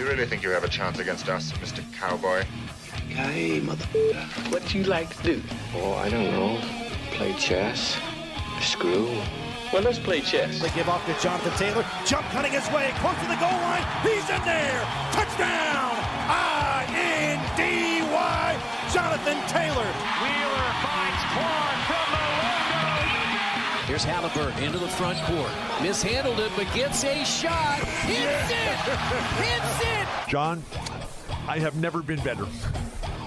You really think you have a chance against us, Mr. Cowboy? Hey, motherfucker. What you like to do? Oh, I don't know. Play chess. Screw. Well, let's play chess. They give off to Jonathan Taylor. Jump cutting his way. Close to the goal line. He's in there. Touchdown. I-N-D-Y. Jonathan Taylor. Wheeler finds Clark from the logo. Here's Halliburton into the front court. Mishandled it, but gets a shot. Hits it. Hits it. John, I have never been better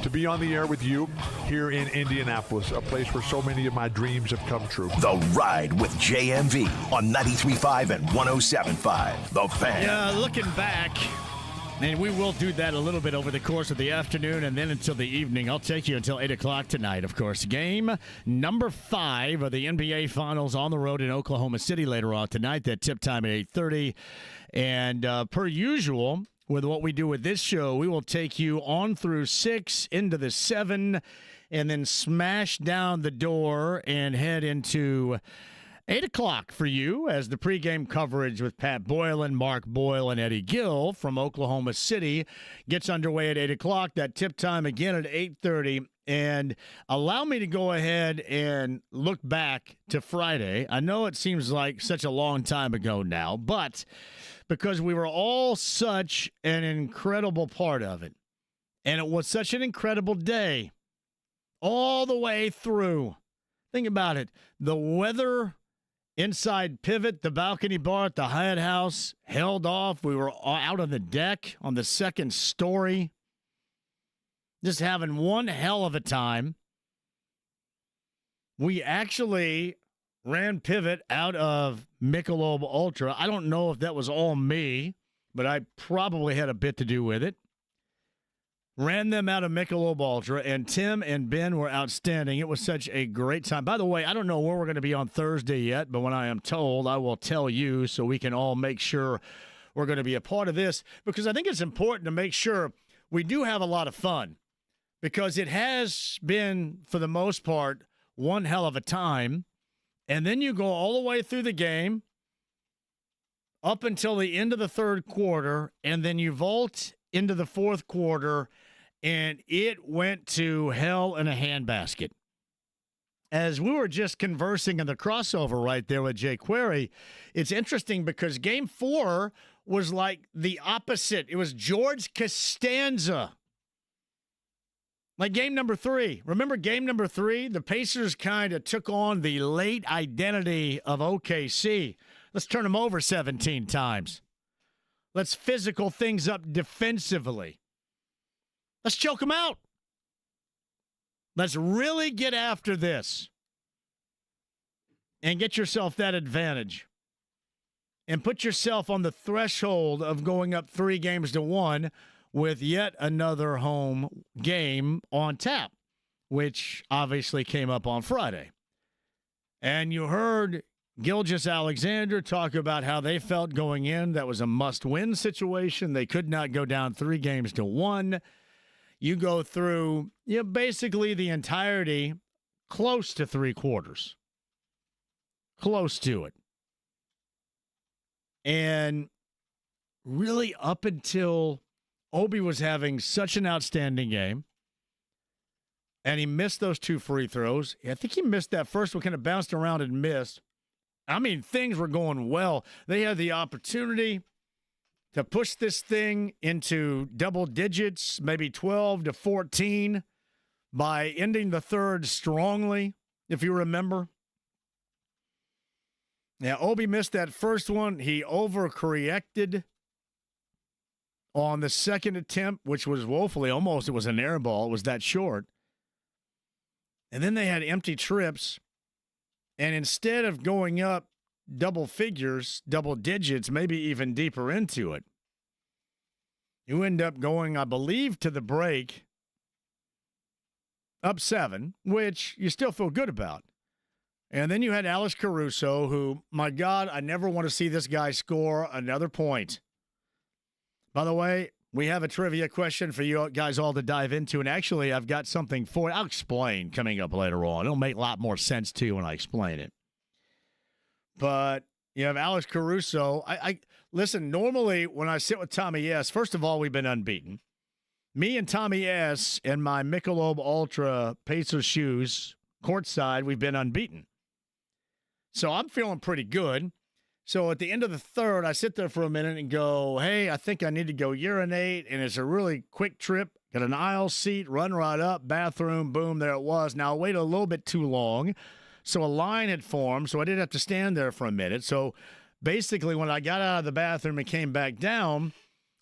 to be on the air with you here in Indianapolis, a place where so many of my dreams have come true. The Ride with JMV on 93.5 and 107.5. The Fan. Yeah, looking back, and we will do that a little bit over the course of the afternoon and then until the evening. I'll take you until 8 o'clock tonight, of course. Game number 5 of the NBA Finals on the road in Oklahoma City later on tonight. That tip time at 8:30. And per usual, with what we do with this show, we will take you on through 6 into the 7 and then smash down the door and head into 8 o'clock for you as the pregame coverage with Pat Boylan, Mark Boyle, and Eddie Gill from Oklahoma City gets underway at 8 o'clock. That tip time again at 8:30. And allow me to go ahead and look back to Friday. I know it seems like such a long time ago now, but because we were all such an incredible part of it. And it was such an incredible day all the way through. Think about it. The weather inside Pivot, the balcony bar at the Hyatt House, held off. We were out on the deck on the second story, just having one hell of a time. We actually ran Pivot out of Michelob Ultra. I don't know if that was all me, but I probably had a bit to do with it. Ran them out of Michelob Ultra, and Tim and Ben were outstanding. It was such a great time. By the way, I don't know where we're going to be on Thursday yet, but when I am told, I will tell you so we can all make sure we're going to be a part of this, because I think it's important to make sure we do have a lot of fun, because it has been, for the most part, one hell of a time. And then you go all the way through the game up until the end of the third quarter, and then you vault into the fourth quarter, and it went to hell in a handbasket. As we were just conversing in the crossover right there with Jay Query, it's interesting because Game 4 was like the opposite. It was George Costanza. Like game number 3. Remember game number 3? The Pacers kind of took on the late identity of OKC. Let's turn them over 17 times. Let's physical things up defensively. Let's choke them out. Let's really get after this and get yourself that advantage and put yourself on the threshold of going up 3-1 with yet another home game on tap, which obviously came up on Friday. And you heard Gilgeous-Alexander talk about how they felt going in. That was a must-win situation. They could not go down 3-1. You go through basically the entirety, close to 3 quarters. Close to it. And really up until Obi was having such an outstanding game, and he missed those 2 free throws. I think he missed that first one, kind of bounced around and missed. I mean, things were going well. They had the opportunity to push this thing into double digits, maybe 12-14, by ending the third strongly, if you remember. Now, Obi missed that first one. He overcorrected on the second attempt, which was woefully, almost it was an air ball. It was that short. And then they had empty trips. And instead of going up double figures, double digits, maybe even deeper into it, you end up going, I believe, to the break up 7, which you still feel good about. And then you had Alex Caruso, who, my God, I never want to see this guy score another point. By the way, we have a trivia question for you guys all to dive into. And actually, I've got something for you. I'll explain coming up later on. It'll make a lot more sense to you when I explain it. But you have Alex Caruso. I Listen, normally when I sit with Tommy S., first of all, we've been unbeaten. Me and Tommy S. and my Michelob Ultra Pacers shoes, courtside, we've been unbeaten. So I'm feeling pretty good. So at the end of the third, I sit there for a minute and go, hey, I think I need to go urinate, and it's a really quick trip. Got an aisle seat, run right up, bathroom, boom, there it was. Now, I waited a little bit too long, so a line had formed, so I didn't have to stand there for a minute. So basically, when I got out of the bathroom and came back down,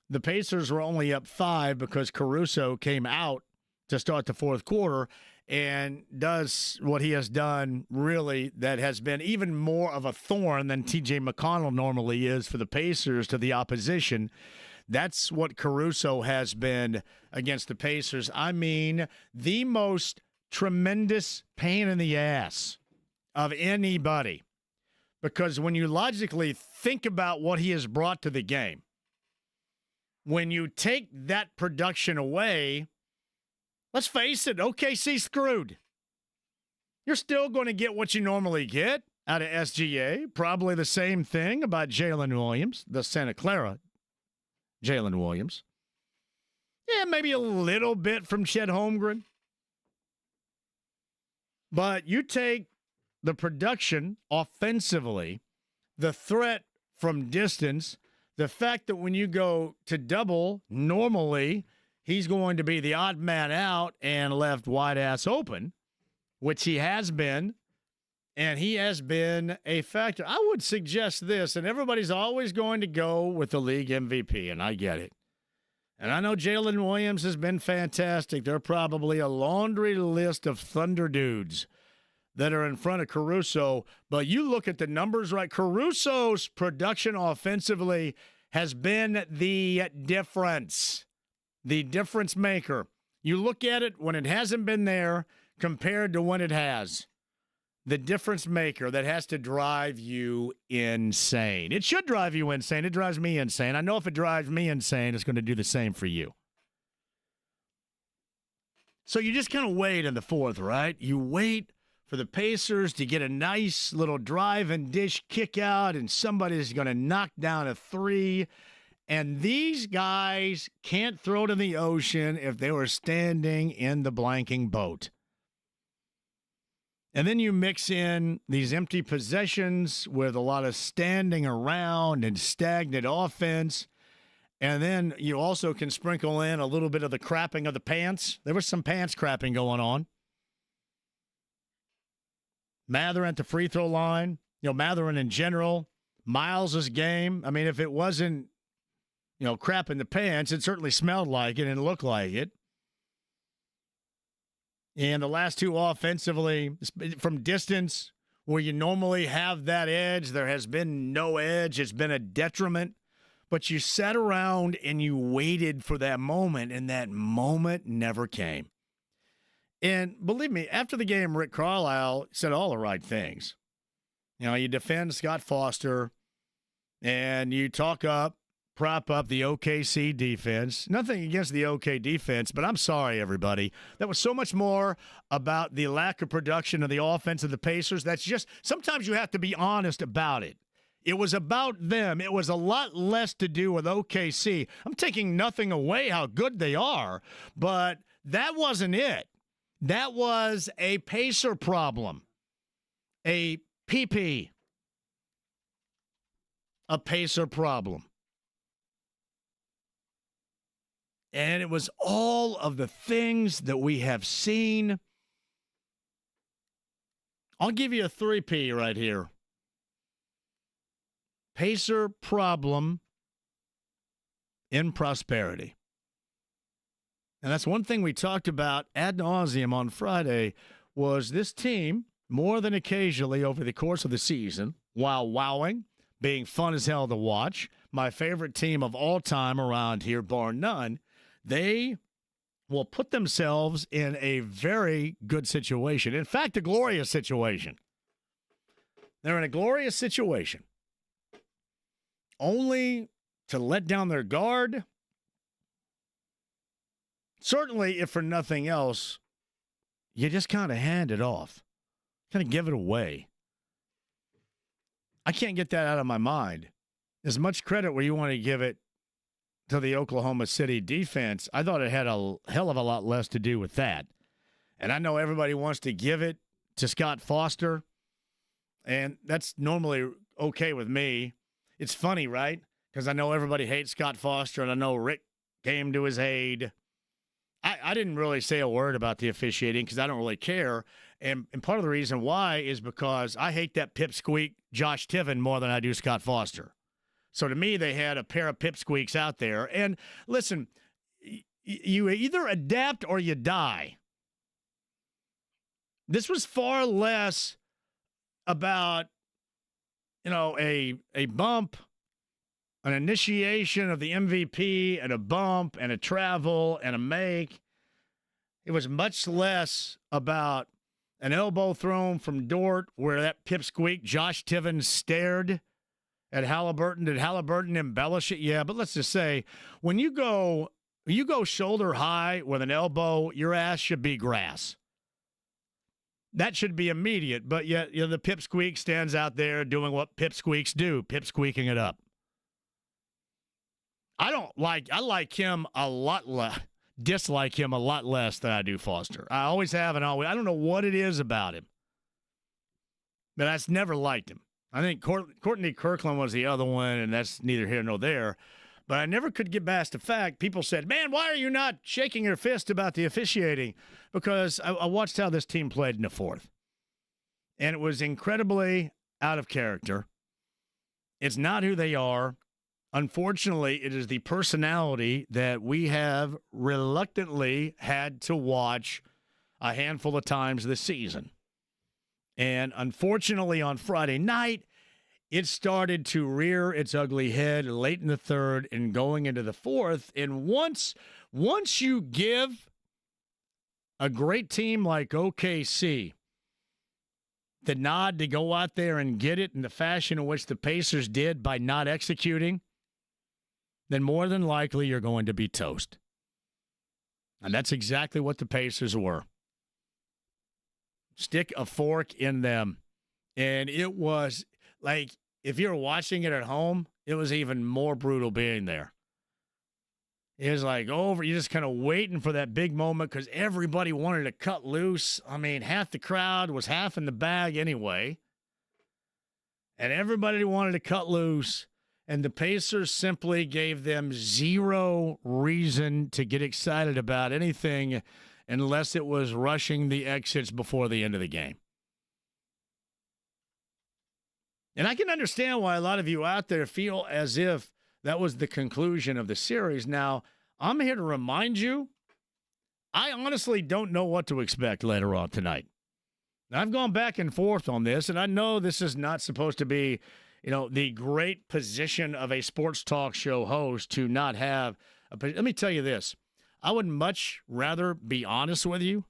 the Pacers were only up 5 because Caruso came out to start the fourth quarter and does what he has done, really, that has been even more of a thorn than T.J. McConnell normally is for the Pacers to the opposition. That's what Caruso has been against the Pacers. I mean, the most tremendous pain in the ass of anybody. Because when you logically think about what he has brought to the game, when you take that production away, let's face it, OKC screwed. You're still going to get what you normally get out of SGA. Probably the same thing about Jalen Williams, the Santa Clara Jalen Williams. Yeah, maybe a little bit from Chet Holmgren. But you take the production offensively, the threat from distance, the fact that when you go to double, normally he's going to be the odd man out and left wide ass open, which he has been, and he has been a factor. I would suggest this, and everybody's always going to go with the league MVP, and I get it. And I know Jalen Williams has been fantastic. There are probably a laundry list of Thunder dudes that are in front of Caruso, but you look at the numbers, right? Caruso's production offensively has been the difference maker. You look at it when it hasn't been there compared to when it has. The difference maker that has to drive you insane. It should drive you insane. It drives me insane. I know if it drives me insane, it's going to do the same for you. So you just kind of wait in the fourth, right? You wait for the Pacers to get a nice little drive and dish kick out, and somebody's going to knock down a three. And these guys can't throw it in the ocean if they were standing in the blanking boat. And then you mix in these empty possessions with a lot of standing around and stagnant offense. And then you also can sprinkle in a little bit of the crapping of the pants. There was some pants crapping going on. Matherin at the free throw line. Matherin in general. Miles' game. I mean, if it wasn't, crap in the pants, it certainly smelled like it and looked like it. And the last two offensively, from distance, where you normally have that edge, there has been no edge. It's been a detriment. But you sat around and you waited for that moment, and that moment never came. And believe me, after the game, Rick Carlisle said all the right things. You defend Scott Foster, and you prop up the OKC defense. Nothing against the OK defense, but I'm sorry, everybody. That was so much more about the lack of production of the offense of the Pacers. That's just, sometimes you have to be honest about it. It was about them. It was a lot less to do with OKC. I'm taking nothing away how good they are, but that wasn't it. That was a Pacer problem. A PP. A Pacer problem. And it was all of the things that we have seen. I'll give you a 3P right here. Pacer problem in prosperity. And that's one thing we talked about ad nauseum on Friday, was this team, more than occasionally over the course of the season, while wowing, being fun as hell to watch, my favorite team of all time around here, bar none, they will put themselves in a very good situation. In fact, a glorious situation. They're in a glorious situation. Only to let down their guard. Certainly, if for nothing else, you just kind of hand it off. Kind of give it away. I can't get that out of my mind. as much credit where you want to give it to the Oklahoma City defense, I thought it had a hell of a lot less to do with that. And I know everybody wants to give it to Scott Foster, and that's normally okay with me. It's funny, right? Because I know everybody hates Scott Foster, and I know Rick came to his aid. I didn't really say a word about the officiating because I don't really care. And part of the reason why is because I hate that pipsqueak Josh Tiven more than I do Scott Foster. So to me, they had a pair of pipsqueaks out there. And listen, you either adapt or you die. This was far less about, a bump, an initiation of the MVP, and a bump, and a travel, and a make. It was much less about an elbow thrown from Dort where that pipsqueak Josh Tiven stared at Halliburton. Did Halliburton embellish it? Yeah, but let's just say when you go shoulder high with an elbow, your ass should be grass. That should be immediate, but yet the pipsqueak stands out there doing what pipsqueaks do, pipsqueaking it up. I like him a lot less, dislike him a lot less than I do Foster. I always have and always. I don't know what it is about him, but I've never liked him. I think Courtney Kirkland was the other one, and that's neither here nor there. But I never could get past the fact people said, man, why are you not shaking your fist about the officiating? Because I watched how this team played in the fourth, and it was incredibly out of character. It's not who they are. Unfortunately, it is the personality that we have reluctantly had to watch a handful of times this season. And unfortunately, on Friday night, it started to rear its ugly head late in the third and going into the fourth. And once you give a great team like OKC the nod to go out there and get it in the fashion in which the Pacers did by not executing, then more than likely you're going to be toast. And that's exactly what the Pacers were. Stick a fork in them. And it was like, if you're watching it at home, it was even more brutal being there. It was like you're just kind of waiting for that big moment because everybody wanted to cut loose. I mean, half the crowd was half in the bag anyway. And everybody wanted to cut loose. And the Pacers simply gave them zero reason to get excited about anything unless it was rushing the exits before the end of the game. And I can understand why a lot of you out there feel as if that was the conclusion of the series. Now, I'm here to remind you, I honestly don't know what to expect later on tonight. Now, I've gone back and forth on this, and I know this is not supposed to be the great position of a sports talk show host to not have let me tell you this. I would much rather be honest with you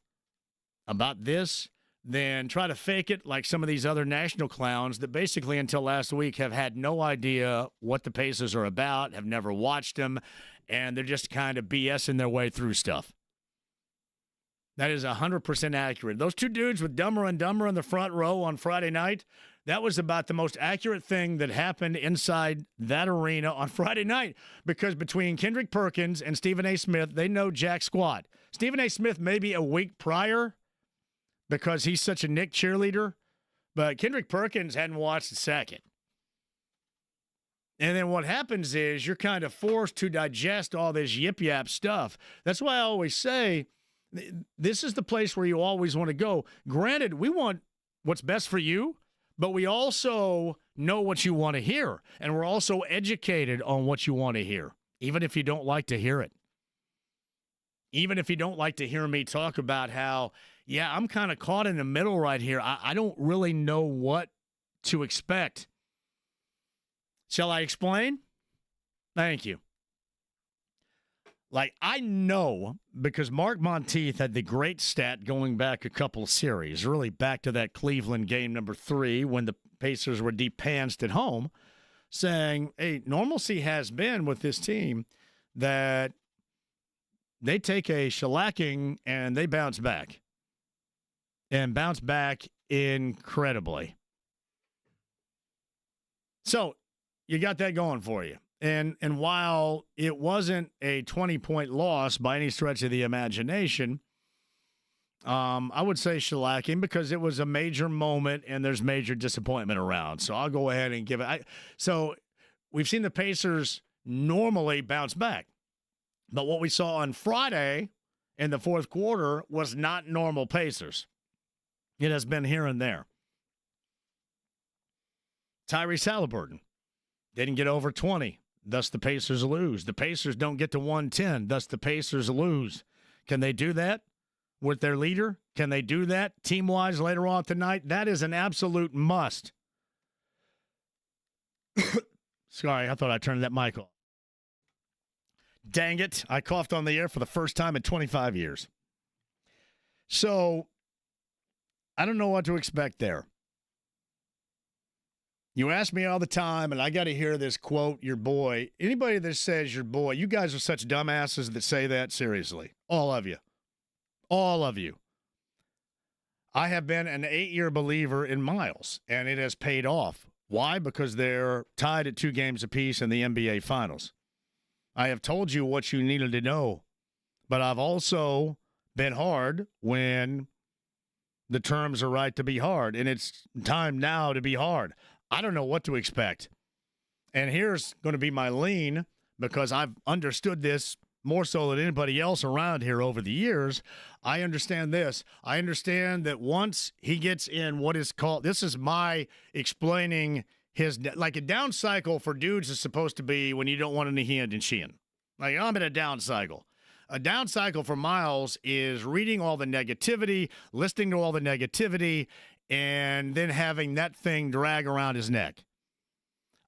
about this than try to fake it like some of these other national clowns that basically until last week have had no idea what the Pacers are about, have never watched them, and they're just kind of BSing their way through stuff. That is 100% accurate. Those two dudes with Dumber and Dumber in the front row on Friday night, that was about the most accurate thing that happened inside that arena on Friday night, because between Kendrick Perkins and Stephen A. Smith, they know jack squat. Stephen A. Smith maybe a week prior because he's such a Nick cheerleader, but Kendrick Perkins hadn't watched a second. And then what happens is you're kind of forced to digest all this yip-yap stuff. That's why I always say this is the place where you always want to go. Granted, we want what's best for you, but we also know what you want to hear, and we're also educated on what you want to hear, even if you don't like to hear it. Even if you don't like to hear me talk about how, yeah, I'm kind of caught in the middle right here. I don't really know what to expect. Shall I explain? Thank you. Like, I know, because Mark Monteith had the great stat going back a couple of series, really back to that Cleveland game number 3 when the Pacers were depantsed at home, saying, hey, normalcy has been with this team that they take a shellacking and they bounce back. And bounce back incredibly. So, you got that going for you. And while it wasn't a 20-point loss by any stretch of the imagination, I would say shellacking because it was a major moment and there's major disappointment around. So I'll go ahead and give it. So we've seen the Pacers normally bounce back. But what we saw on Friday in the fourth quarter was not normal Pacers. It has been here and there. Tyrese Halliburton didn't get over 20, thus the Pacers lose. The Pacers don't get to 110, thus the Pacers lose. Can they do that with their leader? Can they do that team-wise later on tonight? That is an absolute must. Sorry, I thought I turned that mic off. Dang it, I coughed on the air for the first time in 25 years. So, I don't know what to expect there. You ask me all the time, and I got to hear this quote, your boy. Anybody that says your boy, you guys are such dumbasses that say that, seriously. All of you. All of you. I have been an 8-year believer in Miles, and it has paid off. Why? Because they're tied at 2 games apiece in the NBA Finals. I have told you what you needed to know, but I've also been hard when the terms are right to be hard, and it's time now to be hard. I don't know what to expect. And here's going to be my lean, because I've understood this more so than anybody else around here over the years. I understand this. I understand that once he gets in what is called, this is my explaining his, like a down cycle for dudes is supposed to be when you don't want any hand in shin. Like, I'm in a down cycle. A down cycle for Miles is reading all the negativity, listening to all the negativity, and then having that thing drag around his neck.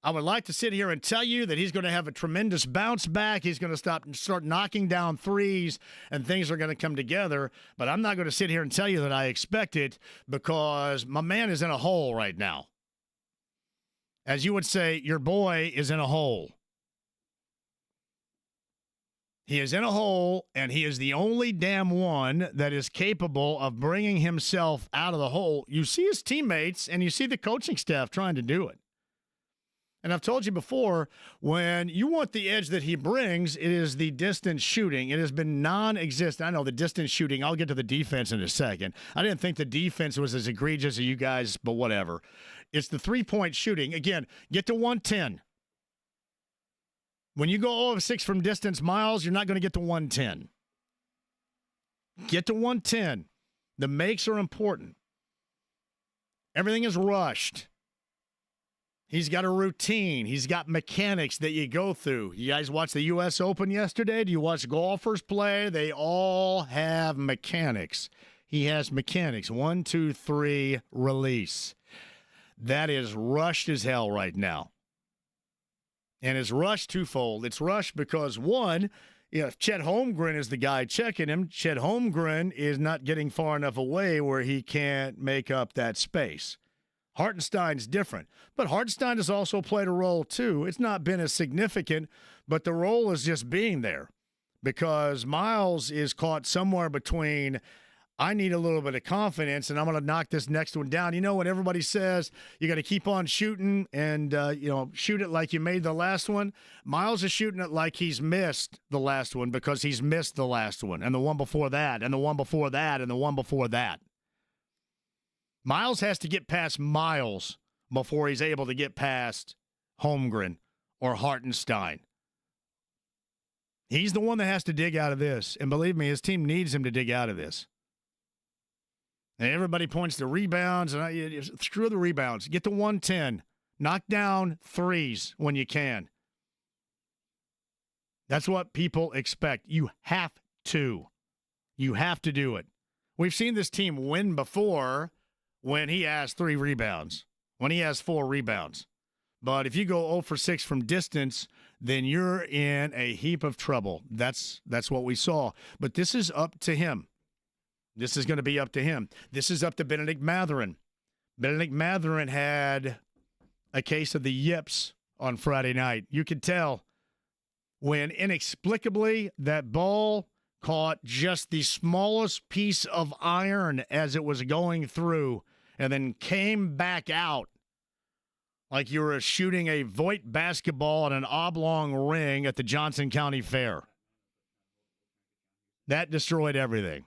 I would like to sit here and tell you that he's going to have a tremendous bounce back. He's going to start knocking down threes, and things are going to come together. But I'm not going to sit here and tell you that I expect it, because my man is in a hole right now. As you would say, your boy is in a hole. He is in a hole, and he is the only damn one that is capable of bringing himself out of the hole. You see his teammates, and you see the coaching staff trying to do it. And I've told you before, when you want the edge that he brings, it is the distance shooting. It has been non-existent. I know the distance shooting. I'll get to the defense in a second. I didn't think the defense was as egregious as you guys, but whatever. It's the three-point shooting. Again, get to 110. When you go 0 of 6 from distance, Miles, you're not going to get to 110. Get to 110. The makes are important. Everything is rushed. He's got a routine. He's got mechanics that you go through. You guys watch the U.S. Open yesterday? Do you watch golfers play? They all have mechanics. He has mechanics. 1, 2, 3, release. That is rushed as hell right now. And it's rushed twofold. It's rushed because, one, if Chet Holmgren is the guy checking him, Chet Holmgren is not getting far enough away where he can't make up that space. Hartenstein's different. But Hartenstein has also played a role, too. It's not been as significant, but the role is just being there. Because Miles is caught somewhere between, I need a little bit of confidence, and I'm going to knock this next one down. You know, when everybody says you got to keep on shooting and, shoot it like you made the last one, Miles is shooting it like he's missed the last one because he's missed the last one and the one before that and the one before that and the one before that. Miles has to get past Miles before he's able to get past Holmgren or Hartenstein. He's the one that has to dig out of this. And believe me, his team needs him to dig out of this. And everybody points to rebounds. And screw the rebounds. Get to 110. Knock down threes when you can. That's what people expect. You have to. You have to do it. We've seen this team win before when he has 3 rebounds, when he has 4 rebounds. But if you go 0 for 6 from distance, then you're in a heap of trouble. That's what we saw. But this is up to him. This is going to be up to him. This is up to Benedict Mathurin. Benedict Mathurin had a case of the yips on Friday night. You could tell when inexplicably that ball caught just the smallest piece of iron as it was going through and then came back out like you were shooting a Voight basketball in an oblong ring at the Johnson County Fair. That destroyed everything.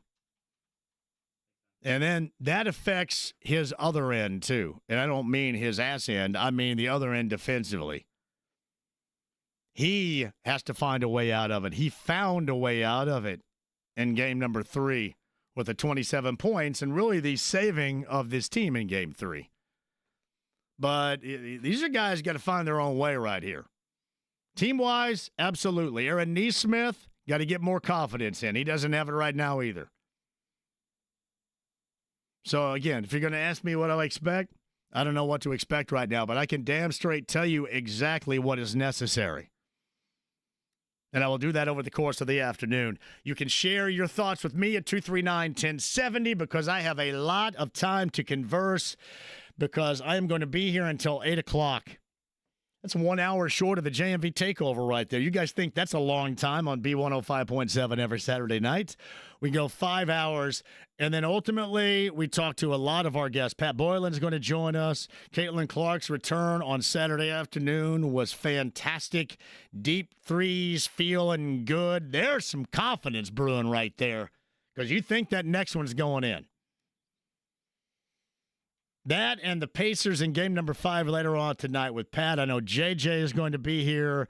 And then that affects his other end, too. And I don't mean his ass end. I mean the other end defensively. He has to find a way out of it. He found a way out of it in game number 3 with the 27 points and really the saving of this team in game 3. But these are guys got to find their own way right here. Team-wise, absolutely. Aaron Neesmith got to get more confidence in. He doesn't have it right now either. So, again, if you're going to ask me what I expect, I don't know what to expect right now, but I can damn straight tell you exactly what is necessary. And I will do that over the course of the afternoon. You can share your thoughts with me at 239-1070 because I have a lot of time to converse because I am going to be here until 8 o'clock. That's 1 hour short of the JMV takeover right there. You guys think that's a long time on B105.7 every Saturday night. We go 5 hours, and then ultimately we talk to a lot of our guests. Pat Boylan is going to join us. Caitlin Clark's return on Saturday afternoon was fantastic. Deep threes, feeling good. There's some confidence brewing right there because you think that next one's going in. That and the Pacers in game number 5 later on tonight with Pat. I know JJ is going to be here.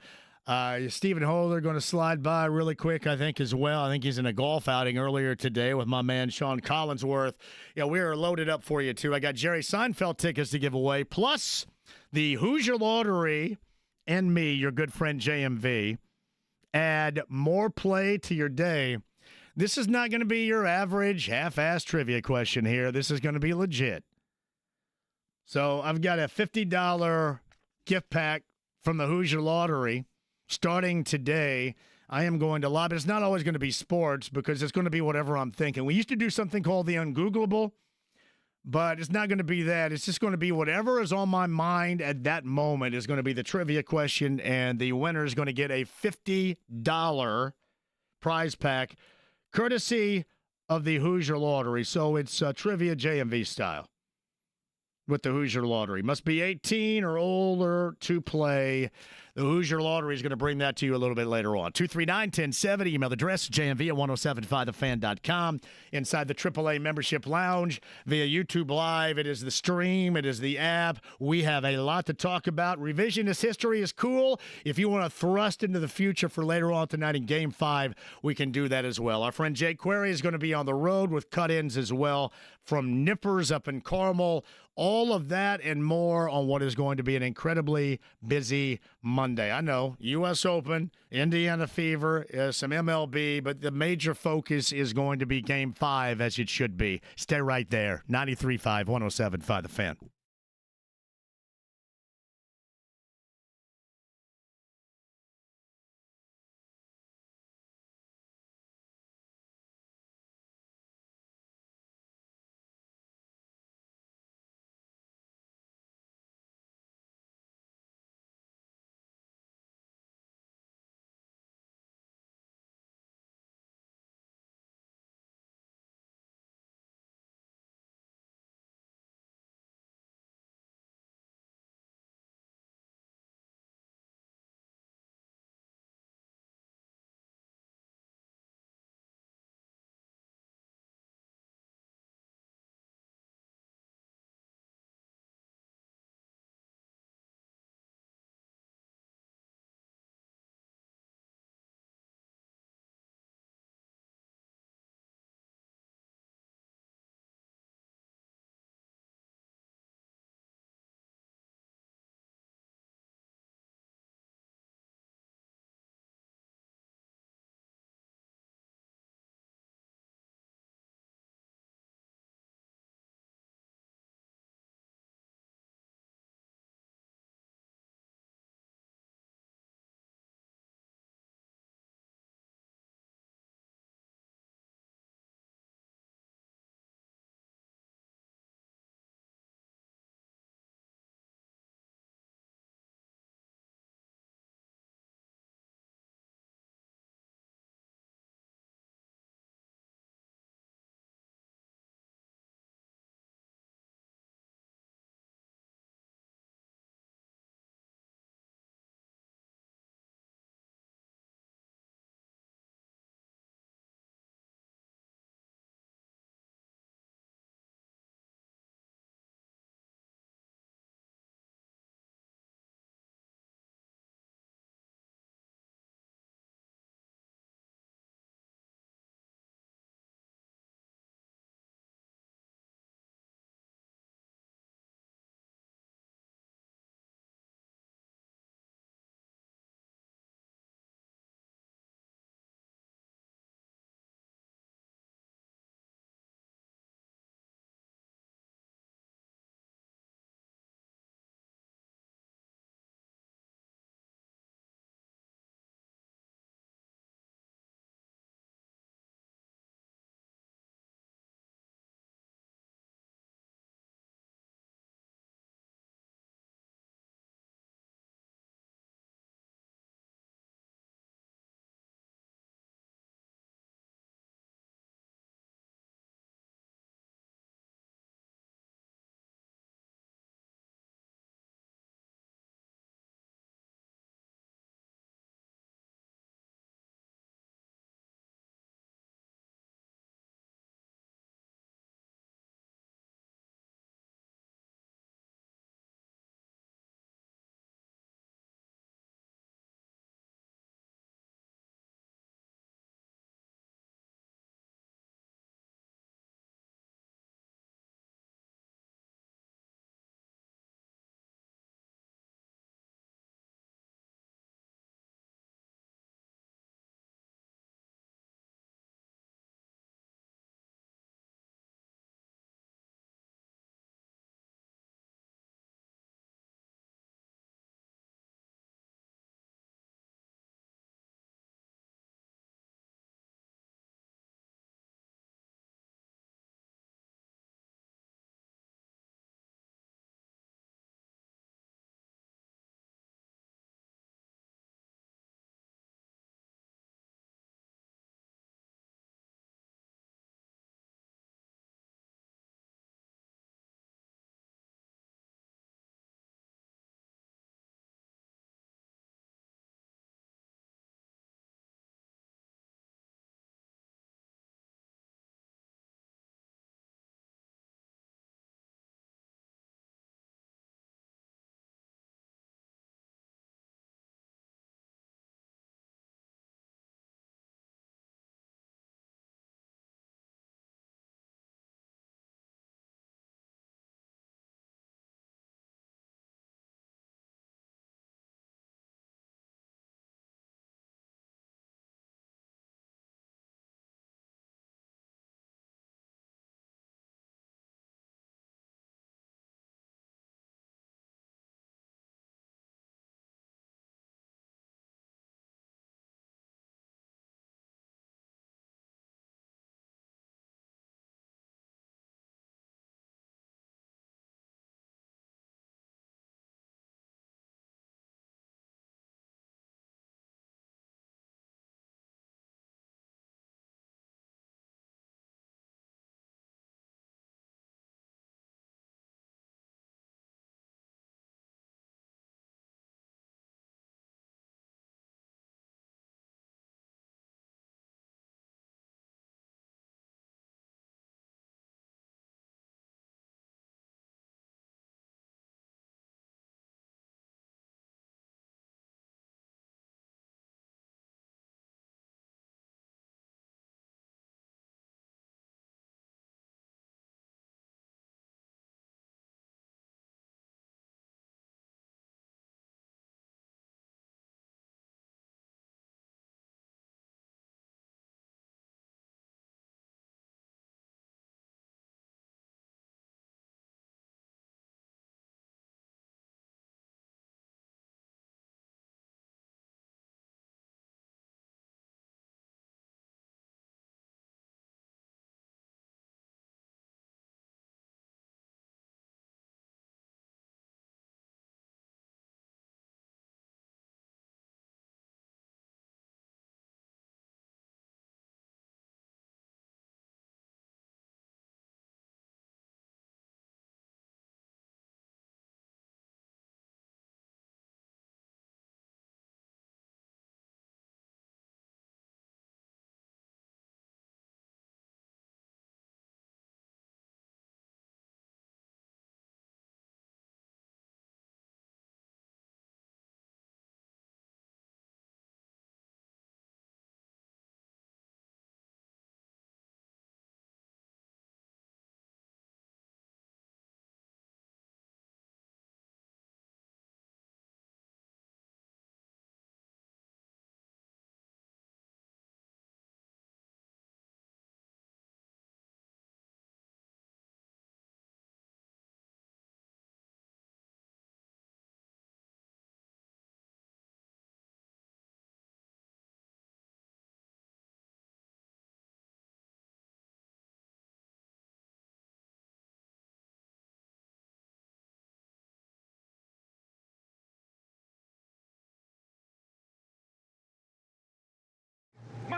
Stephen Holder going to slide by really quick, I think, as well. I think he's in a golf outing earlier today with my man Sean Collinsworth. Yeah, we are loaded up for you, too. I got Jerry Seinfeld tickets to give away, plus the Hoosier Lottery and me, your good friend JMV. Add more play to your day. This is not going to be your average half-ass trivia question here. This is going to be legit. So I've got a $50 gift pack from the Hoosier Lottery starting today. I am going to lob it. It's not always going to be sports because it's going to be whatever I'm thinking. We used to do something called the Ungoogleable, but it's not going to be that. It's just going to be whatever is on my mind at that moment is going to be the trivia question, and the winner is going to get a $50 prize pack courtesy of the Hoosier Lottery. So it's trivia JMV style. With the Hoosier Lottery. Must be 18 or older to play. The Hoosier Lottery is going to bring that to you a little bit later on. 239-1070, email address, JMV at 1075thefan.com. Inside the AAA membership lounge via YouTube Live. It is the stream. It is the app. We have a lot to talk about. Revisionist history is cool. If you want to thrust into the future for later on tonight in Game 5, we can do that as well. Our friend Jake Query is going to be on the road with cut-ins as well from Nippers up in Carmel. All of that and more on what is going to be an incredibly busy Monday. I know, U.S. Open, Indiana Fever, some MLB, but the major focus is going to be Game 5, as it should be. Stay right there. 93.5, 107.5 The Fan.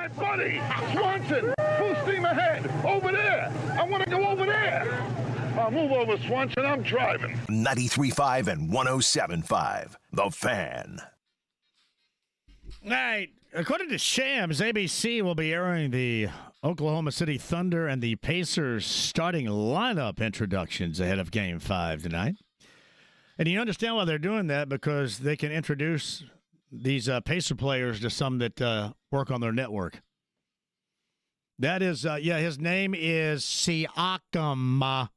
my buddy, Swanson, full steam ahead, over there. I want to go over there. I'll move over, Swanson, I'm driving. 93.5 and 107.5, The Fan. All right. According to Shams, ABC will be airing the Oklahoma City Thunder and the Pacers starting lineup introductions ahead of Game 5 tonight. And you understand why they're doing that, because they can introduce these Pacer players to some that work on their network. That is, his name is Siakam.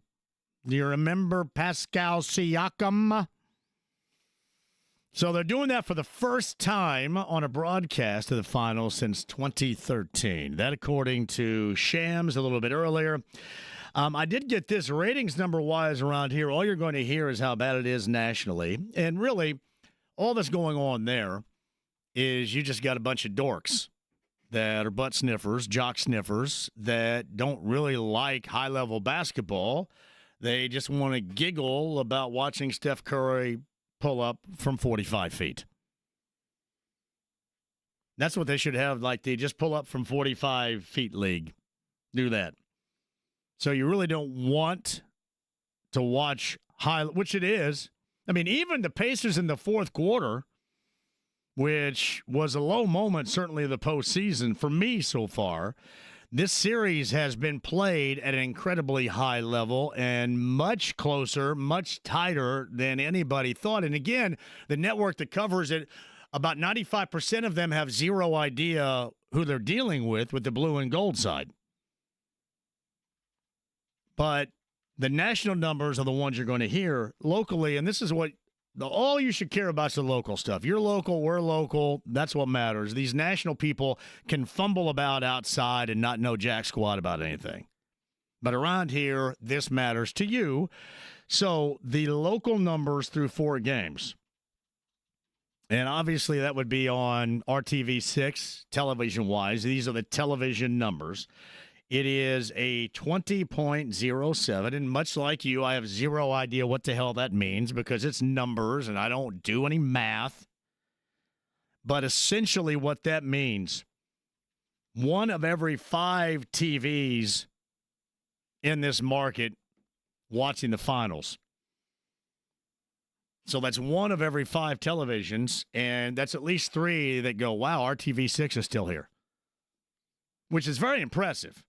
Do you remember Pascal Siakam? So they're doing that for the first time on a broadcast of the finals since 2013. That according to Shams a little bit earlier. I did get this ratings number-wise around here. All you're going to hear is how bad it is nationally. And really, all that's going on there is you just got a bunch of dorks that are butt sniffers, jock sniffers, that don't really like high-level basketball. They just want to giggle about watching Steph Curry pull up from 45 feet. That's what they should have, like the just pull up from 45 feet league. Do that. So you really don't want to watch which it is. I mean, even the Pacers in the fourth quarter, which was a low moment, certainly of the postseason for me so far, this series has been played at an incredibly high level and much closer, much tighter than anybody thought. And again, the network that covers it, about 95% of them have zero idea who they're dealing with the blue and gold side. But the national numbers are the ones you're going to hear locally, and this is what all you should care about is the local stuff. You're local, we're local, that's what matters. These national people can fumble about outside and not know jack squat about anything. But around here, this matters to you. So the local numbers through 4 games. And obviously that would be on RTV6, television-wise. These are the television numbers. It is a 20.07, and much like you, I have zero idea what the hell that means because it's numbers, and I don't do any math. But essentially what that means, 1 of every 5 TVs in this market watching the finals. So that's 1 of every 5 televisions, and that's at least 3 that go, wow, RTV6 is still here, which is very impressive.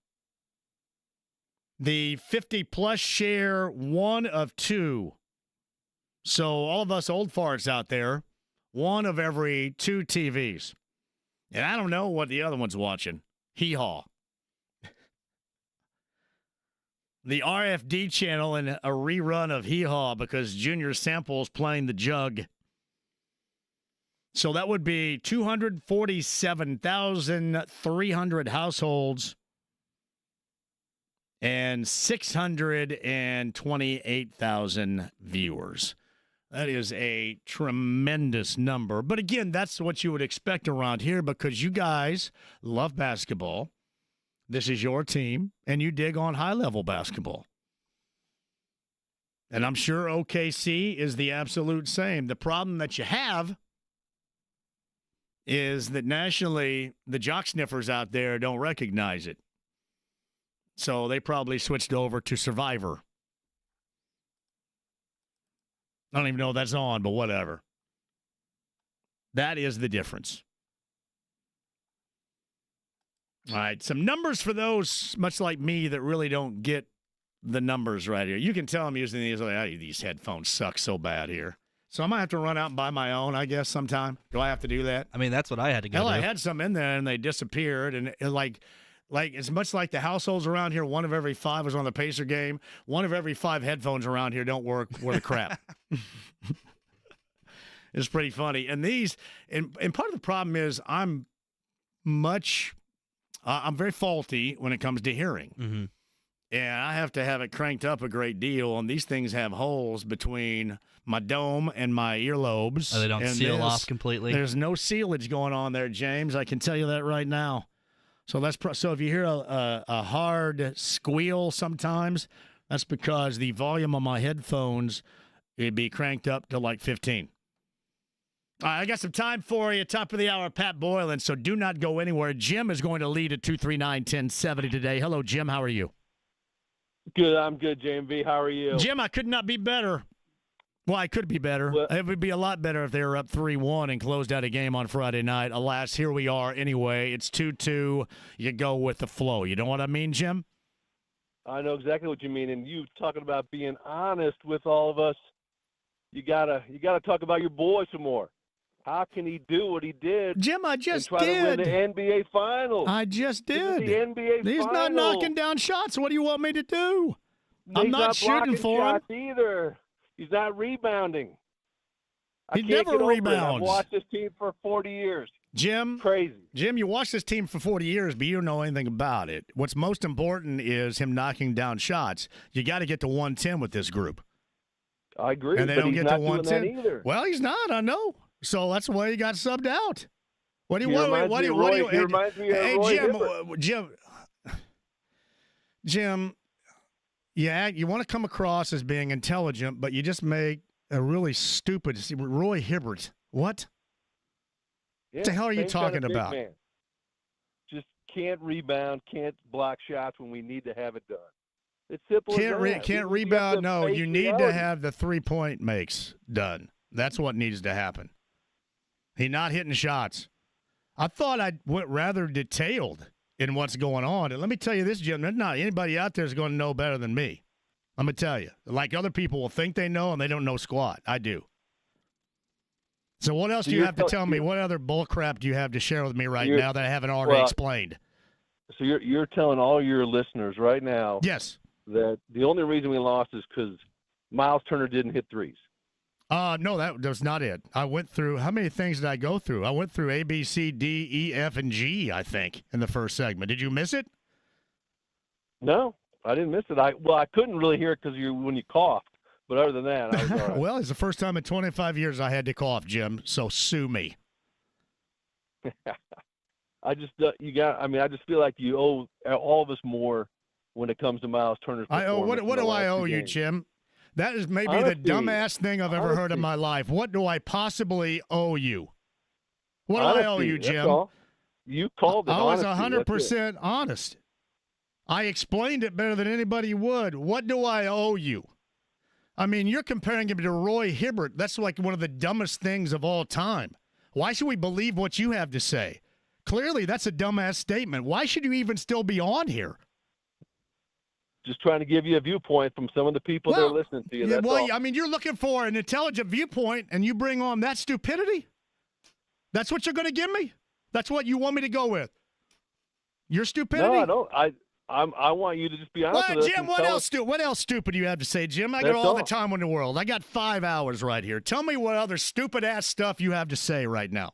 The 50-plus share, 1 of 2. So all of us old farts out there, 1 of every 2 TVs. And I don't know what the other one's watching. Hee-haw. The RFD channel and a rerun of Hee-haw because Junior Sample's playing the jug. So that would be 247,300 households and 628,000 viewers. That is a tremendous number. But again, that's what you would expect around here because you guys love basketball. This is your team, and you dig on high-level basketball. And I'm sure OKC is the absolute same. The problem that you have is that nationally, the jock sniffers out there don't recognize it. So they probably switched over to Survivor. I don't even know if that's on, but whatever. That is the difference. All right, some numbers for those, much like me, that really don't get the numbers right here. You can tell I'm using these. Like, these headphones suck so bad here. So I might have to run out and buy my own, I guess, sometime. Do I have to do that? I mean, that's what I had to go Hell, do. I had some in there, and they disappeared. And like it's much like the households around here, 1 of every 5 was on the Pacer game. 1 of every 5 headphones around here don't work worth a crap. It's pretty funny. And these, and part of the problem is I'm very faulty when it comes to hearing. Mm-hmm. And I have to have it cranked up a great deal. And these things have holes between my dome and my earlobes. Oh, they don't seal off completely? There's no sealage going on there, James. I can tell you that right now. So so if you hear a hard squeal sometimes, that's because the volume on my headphones, it'd be cranked up to like 15. All right, I got some time for you. Top of the hour, Pat Boylan, so do not go anywhere. Jim is going to lead at 239-1070 today. Hello, Jim. How are you? Good. I'm good, JMV. How are you? Jim, I could not be better. Well, I could be better. Well, it would be a lot better if they were up 3-1 and closed out a game on Friday night. Alas, here we are anyway. It's 2-2. You go with the flow. You know what I mean, Jim? I know exactly what you mean. And you talking about being honest with all of us, you gotta talk about your boy some more. How can he do what he did? Jim, I just and try did. to win the NBA Finals. I just did. The NBA He's Finals. not knocking down shots. What do you want me to do? I'm not shooting for him. Either. He's not rebounding. He never rebounds. I've watched this team for 40 years. Jim, crazy. Jim, you watched this team for 40 years, but you don't know anything about it. What's most important is him knocking down shots. You got to get to 110 with this group. I agree. And they but don't he's get not to doing 110 that either. Well, he's not. I know. So that's why he got subbed out. What do you He reminds me of Roy Jim, Jim, yeah, you want to come across as being intelligent, but you just make a really stupid Roy Hibbert. What? Yeah, what the hell are you same talking kind of big about? man. Just can't rebound, can't block shots when we need to have it done. It's simple as that. Can't We have rebound. to No, face you need to reality. have the 3-point makes done. That's what needs to happen. He's not hitting shots. I thought I went rather detailed in what's going on. And let me tell you this, Jim, there's not anybody out there is going to know better than me. I'm going to tell you. Like other people will think they know, and they don't know squat. I do. So what else do you have to tell me? What other bull crap do you have to share with me right now that I haven't already explained? So you're telling all your listeners right now yes, that the only reason we lost is because Miles Turner didn't hit threes. No, that was not it. I went through, how many things did I go through? I went through A, B, C, D, E, F, and G, I think, in the first segment. Did you miss it? No, I didn't miss it. I couldn't really hear it because when you coughed. But other than that, I was all right. Well, it's the first time in 25 years I had to cough, Jim, so sue me. I just feel like you owe all of us more when it comes to Miles Turner's performance. What do I owe you, Jim? That is maybe the dumbest thing I've ever heard in my life. What do I possibly owe you? What do I owe you, Jim? That's all. You called it. I was honesty. 100% honest. I explained it better than anybody would. What do I owe you? I mean, you're comparing him to Roy Hibbert. That's like one of the dumbest things of all time. Why should we believe what you have to say? Clearly, that's a dumbass statement. Why should you even still be on here? Just trying to give you a viewpoint from some of the people that are listening to you. That's all. I mean, you're looking for an intelligent viewpoint, and you bring on that stupidity? That's what you're going to give me? That's what you want me to go with? Your stupidity? No, I don't. I want you to just be honest with us. Jim, what else stupid do you have to say, Jim? I got all the time in the world. I got 5 hours right here. Tell me what other stupid-ass stuff you have to say right now.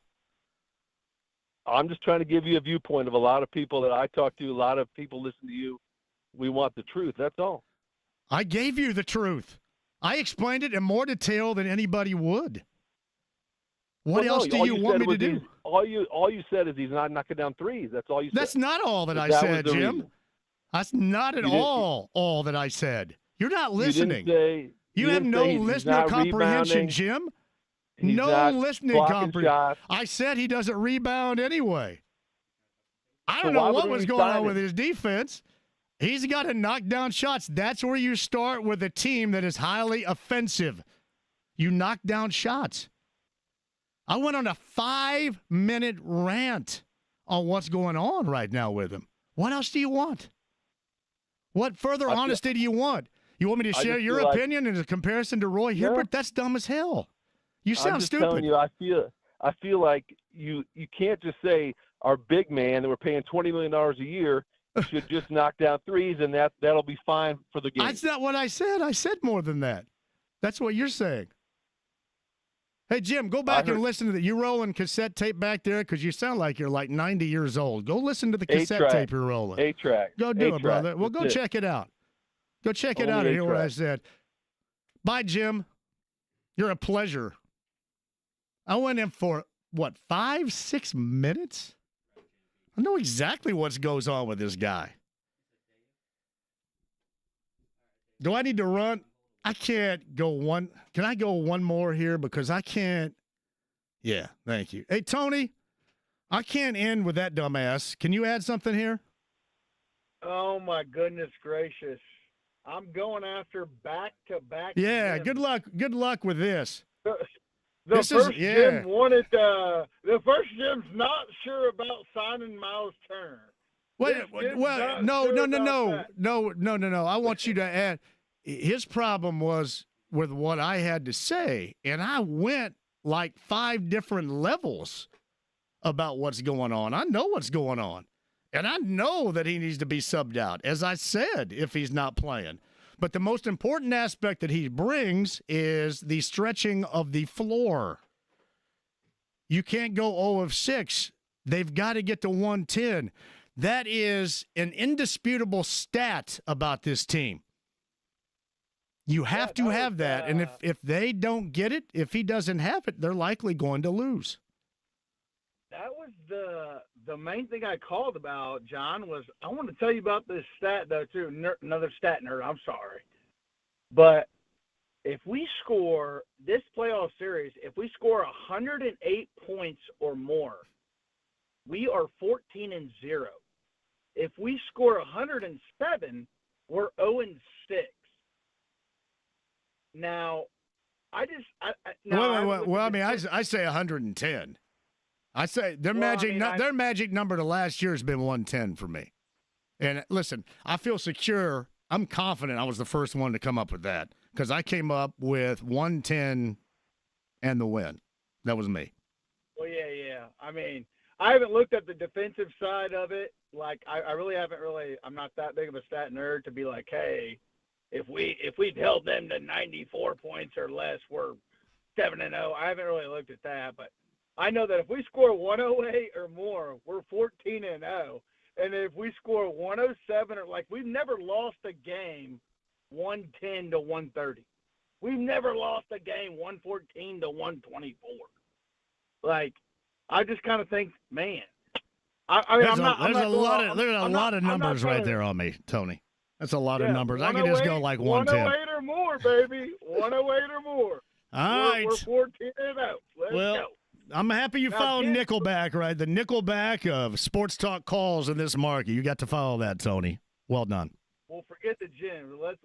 I'm just trying to give you a viewpoint of a lot of people that I talk to. A lot of people listen to you. We want the truth. That's all. I gave you the truth. I explained it in more detail than anybody would. What else do you want me to do? All you said is he's not knocking down threes. That's all you said. That's not all that I said, Jim. Reason. That's not at all that I said. You're not listening. You have no listener comprehension, Jim. No listening comprehension. I said he doesn't rebound anyway. I don't know what was going on with his defense. He's got to knock down shots. That's where you start with a team that is highly offensive. You knock down shots. I went on a 5-minute rant on what's going on right now with him. What else do you want? What further honesty do you want? You want me to share your opinion in a comparison to Roy Hibbert? That's dumb as hell. You sound stupid. I'm just telling you, I feel like you can't just say our big man that we're paying $20 million a year should just knock down threes and that'll be fine for the game. That's not what I said. I said more than that. That's what you're saying. Hey, Jim, go back and listen to that. You rolling cassette tape back there because you sound like you're like 90 years old. Go listen to the cassette tape you're rolling. 8-track. Go do it, brother. Well, go check it out. Go check it out and hear what I said. Bye, Jim. You're a pleasure. I went in for, 5-6 minutes? I know exactly what goes on with this guy. Do I need to run? I can't go one. Can I go one more here? Because I can't. Yeah, thank you. Hey, Tony, I can't end with that dumbass. Can you add something here? Oh, my goodness gracious. I'm going after back-to-back. Yeah, gyms. good luck with this. The first gym wanted the first gym's not sure about signing Miles Turner. No. I want you to add. His problem was with what I had to say, and I went like 5 different levels about what's going on. I know what's going on, and I know that he needs to be subbed out, as I said, if he's not playing. But the most important aspect that he brings is the stretching of the floor. You can't go 0 of 6. They've got to get to 110. That is an indisputable stat about this team. You have to have that. And if they don't get it, if he doesn't have it, they're likely going to lose. That was the main thing I called about, John, was I want to tell you about this stat, though, too. Another stat nerd, I'm sorry. But if we score this playoff series, if we score 108 points or more, we are 14-0. If we score 107, we're 0-6. Now, I say 110. I say their magic number to last year has been 110 for me. And listen, I feel secure. I'm confident I was the first one to come up with that because I came up with 110 and the win. That was me. Well, yeah. I mean, I haven't looked at the defensive side of it. Like, I really haven't I'm not that big of a stat nerd to be like, hey, if we'd held them to 94 points or less, we're 7-0. I haven't really looked at that, but I know that if we score 108 or more, we're 14-0. And if we score 107 or we've never lost a game 110 to 130. We've never lost a game 114 to 124. I just kind of think, man. There's a lot of numbers right there on me, Tony. That's a lot of numbers. I can just go like 110. 108 or more, baby. 108 or more. All right. We're 14-0. Let's go. I'm happy you followed Nickelback, right? The Nickelback of sports talk calls in this market. You got to follow that, Tony. Well done. Well, forget the gym. Let's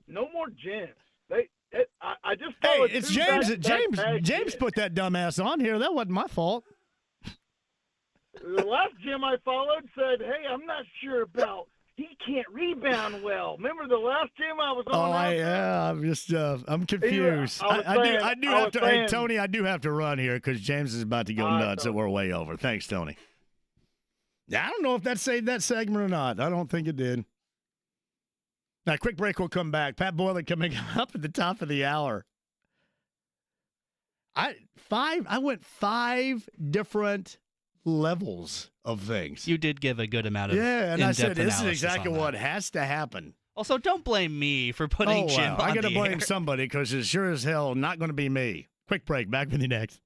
no more gyms. I just hey, it's James. James put that dumbass on here. That wasn't my fault. The last gym I followed said, "Hey, I'm not sure about. He can't rebound well." Remember the last gym I was on? I'm confused. I do have to. Hey, Tony, I do have to run here because James is about to go nuts, and we're way over. Thanks, Tony. I don't know if that saved that segment or not. I don't think it did. Now, quick break. We'll come back. Pat Boylan coming up at the top of the hour. I went 5 different levels of things. You did give a good amount of and I said this is analysis exactly what has to happen. Also, don't blame me for putting Jim on I got to the blame air. somebody because it's sure as hell not going to be me. Quick break. Back with you next.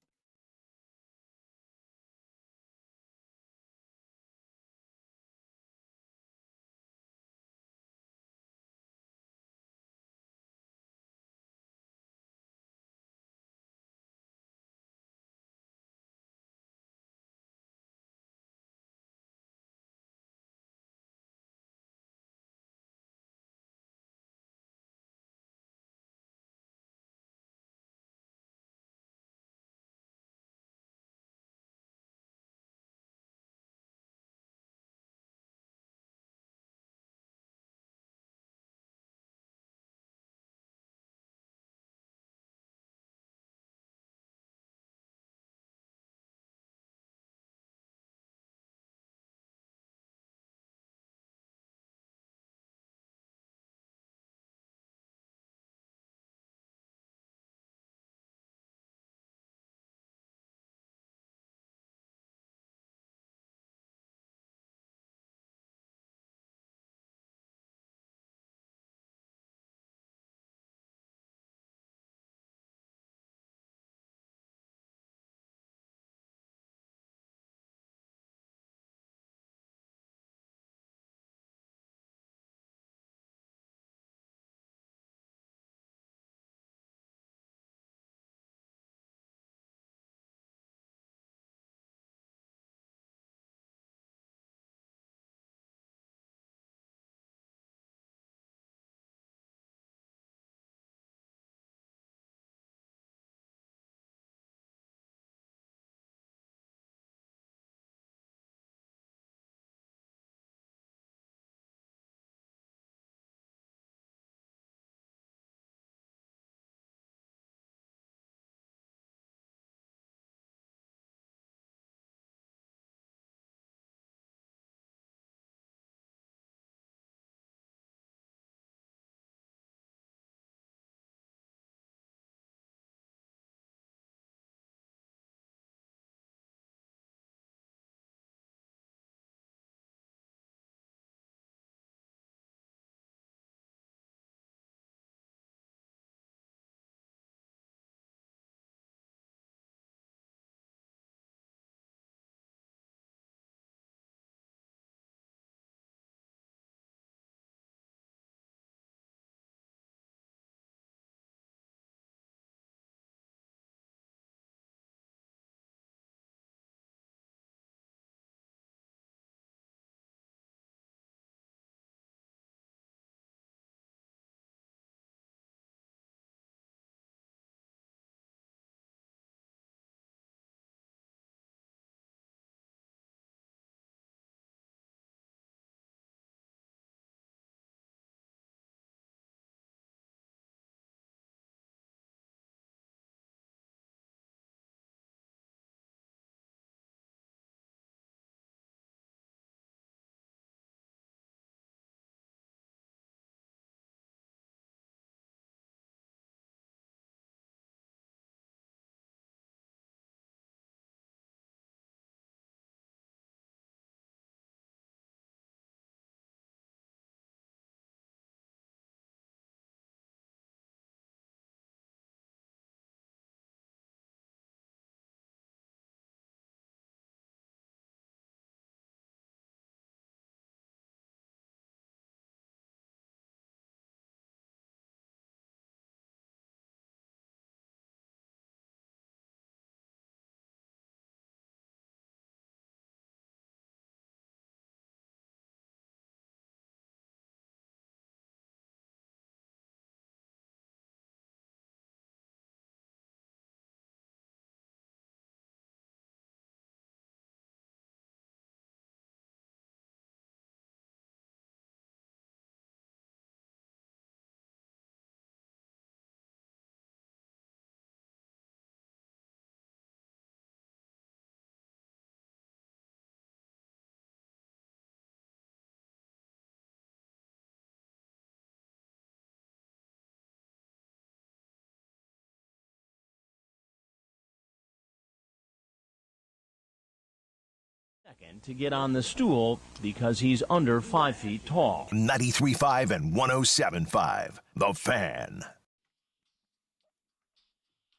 to get on the stool because he's under 5 feet tall. 93.5 and 107.5. The Fan.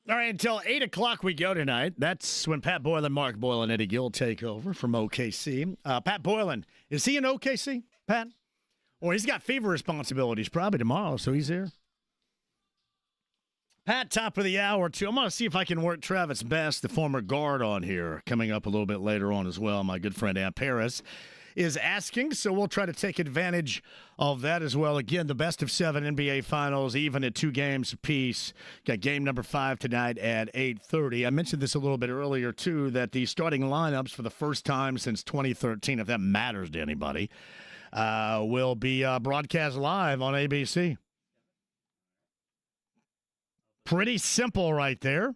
All right, until 8 o'clock we go tonight. That's when Pat Boylan, Mark Boylan, Eddie Gill take over from OKC. Pat Boylan, is he in OKC, Pat? Or he's got fever responsibilities probably tomorrow, so he's here. Pat, top of the hour, too. I'm going to see if I can work Travis Best, the former guard, on here, coming up a little bit later on as well. My good friend Aunt Paris is asking, so we'll try to take advantage of that as well. Again, the best of 7 NBA Finals, even at 2 games apiece. Got game number 5 tonight at 8:30. I mentioned this a little bit earlier, too, that the starting lineups for the first time since 2013, if that matters to anybody, will be broadcast live on ABC. Pretty simple right there.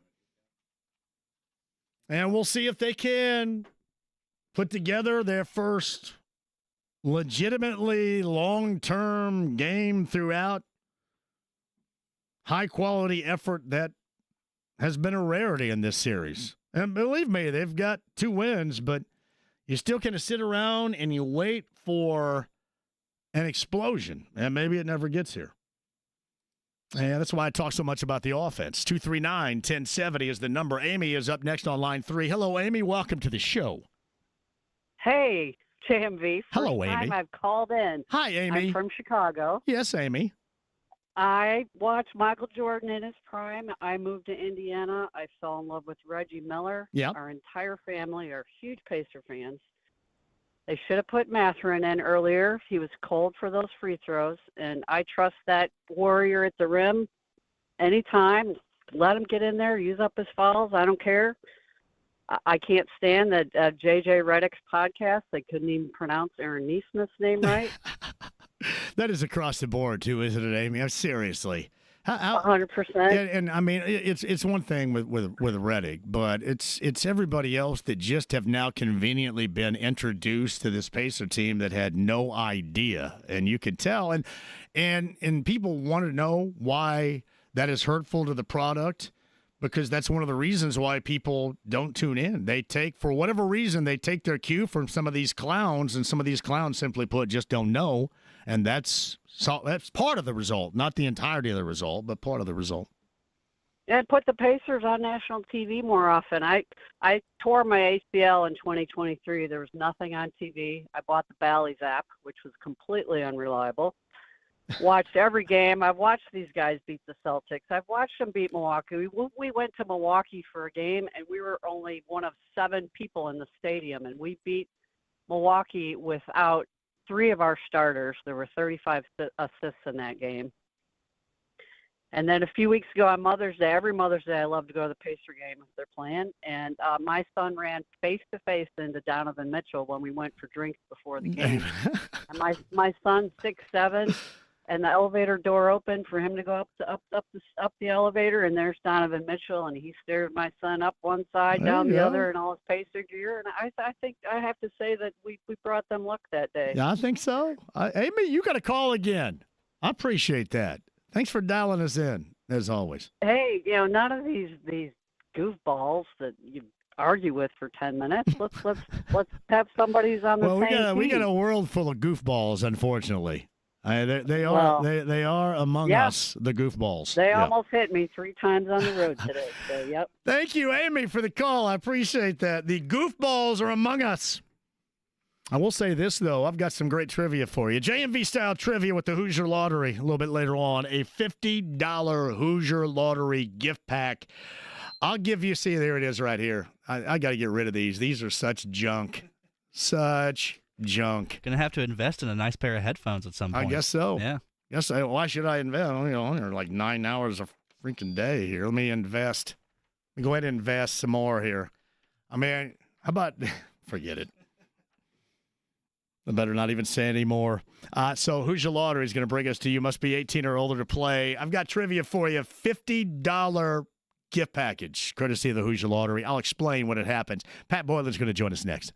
And we'll see if they can put together their first legitimately long-term game throughout. High-quality effort that has been a rarity in this series. And believe me, they've got 2 wins, but you still kind of sit around and you wait for an explosion, and maybe it never gets here. And that's why I talk so much about the offense. 239-1070 is the number. Amy is up next on line 3. Hello, Amy. Welcome to the show. Hey, JMV. Hello, First Amy. time I've called in. Hi, Amy. I'm from Chicago. Yes, Amy. I watched Michael Jordan in his prime. I moved to Indiana. I fell in love with Reggie Miller. Yep. Our entire family are huge Pacer fans. They should have put Mathurin in earlier. He was cold for those free throws, and I trust that warrior at the rim anytime. Let him get in there, use up his fouls. I don't care. I can't stand that J.J. Redick's podcast. They couldn't even pronounce Aaron Neesmith's name right. That is across the board, too, isn't it, Amy? Seriously. 100%. And I mean, it's one thing with Redick, but it's everybody else that just have now conveniently been introduced to this Pacer team that had no idea, and you could tell, and people want to know why that is hurtful to the product, because that's one of the reasons why people don't tune in. They take, for whatever reason, they take their cue from some of these clowns, and some of these clowns, simply put, just don't know, and that's part of the result, not the entirety of the result, but part of the result. And put the Pacers on national TV more often. I tore my ACL in 2023. There was nothing on TV. I bought the Bally's app, which was completely unreliable. Watched every game. I've watched these guys beat the Celtics. I've watched them beat Milwaukee. We went to Milwaukee for a game, and we were only one of 7 people in the stadium, and we beat Milwaukee without 3 of our starters. There were 35 assists in that game. And then a few weeks ago on Mother's Day, every Mother's Day, I love to go to the Pacer game if they're playing. And my son ran face-to-face into Donovan Mitchell when we went for drinks before the game. And my son's 6'7", and the elevator door opened for him to go up the elevator, and there's Donovan Mitchell, and he stared my son up one side, down the other, in all his Pacer gear. And I think I have to say that we brought them luck that day. Yeah, I think so. Amy, you got to call again. I appreciate that. Thanks for dialing us in, as always. Hey, none of these goofballs that you argue with for 10 minutes. Let's have somebody who's on the same team. We got a world full of goofballs, unfortunately. They are among us, the goofballs. They almost hit me 3 times on the road today. So, yep. Thank you, Amy, for the call. I appreciate that. The goofballs are among us. I will say this, though. I've got some great trivia for you. JMV-style trivia with the Hoosier Lottery a little bit later on. A $50 Hoosier Lottery gift pack. I'll give you, see, there it is right here. I got to get rid of these. These are such junk. Such junk. Gonna have to invest in a nice pair of headphones at some point. I guess so. Yeah. Yes. Why should I invest? I'm only like 9 hours a freaking day here. Let me invest. Let me go ahead and invest some more here. I mean, how about forget it? I better not even say anymore. So Hoosier Lottery is going to bring us to you. Must be 18 or older to play. I've got trivia for you. $50 gift package, courtesy of the Hoosier Lottery. I'll explain when it happens. Pat Boylan's going to join us next.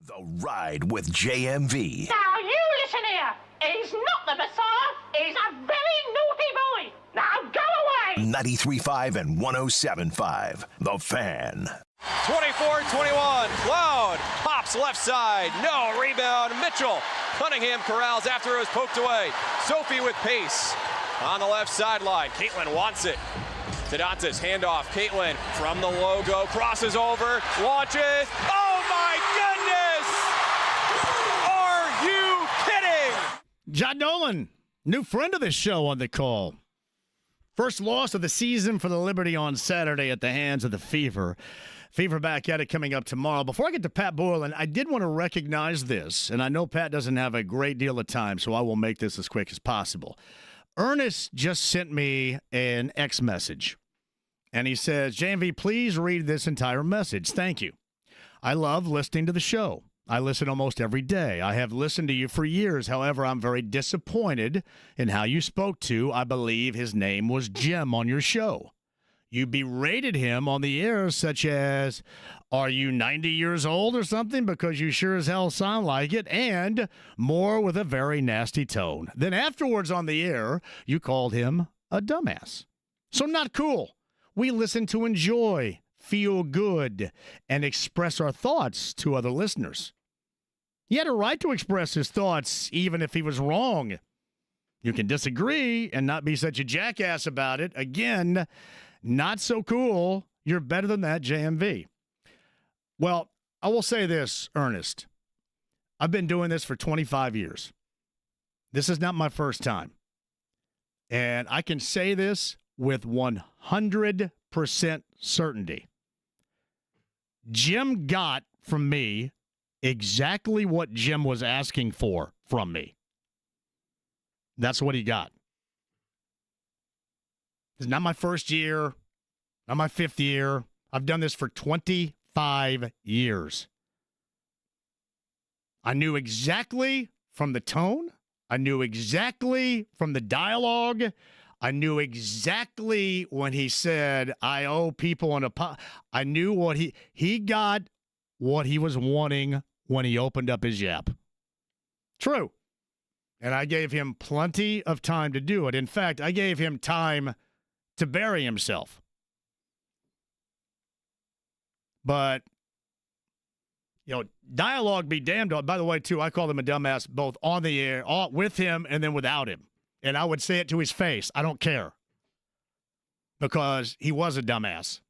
The Ride with JMV. Now you listen here. He's not the Messiah. He's a very naughty boy. Now go away. 93.5 and 107.5. The Fan. 24-21. Cloud pops left side. No rebound. Mitchell. Cunningham corrals after it was poked away. Sophie with pace on the left sideline. Caitlin wants it. Tadantis, handoff. Caitlin from the logo. Crosses over. Launches. Oh my goodness! Are you kidding? John Dolan, new friend of this show on the call. First loss of the season for the Liberty on Saturday at the hands of the Fever. Fever back at it coming up tomorrow. Before I get to Pat Boylan, I did want to recognize this, and I know Pat doesn't have a great deal of time, so I will make this as quick as possible. Ernest just sent me an X message, and he says, JMV, please read this entire message. Thank you. I love listening to the show. I listen almost every day. I have listened to you for years. However, I'm very disappointed in how you spoke to, I believe his name was Jim on your show. You berated him on the air such as, are you 90 years old or something? Because you sure as hell sound like it. And more with a very nasty tone. Then afterwards on the air, you called him a dumbass. So not cool. We listen to enjoy, feel good, and express our thoughts to other listeners. He had a right to express his thoughts even if he was wrong. You can disagree and not be such a jackass about it. Again, not so cool. You're better than that, JMV. Well, I will say this, Ernest. I've been doing this for 25 years. This is not my first time. And I can say this with 100% certainty. Jim got from me exactly what Jim was asking for from me. That's what he got. It's not my first year, not my fifth year. I've done this for 25 years. I knew exactly from the tone. I knew exactly from the dialogue. I knew exactly when he said, I owe people an apology. I knew what he got what he was wanting when he opened up his yap. True. And I gave him plenty of time to do it. In fact, I gave him time to bury himself. But, dialogue be damned. By the way, too, I called him a dumbass both on the air, with him, and then without him. And I would say it to his face. I don't care. Because he was a dumbass.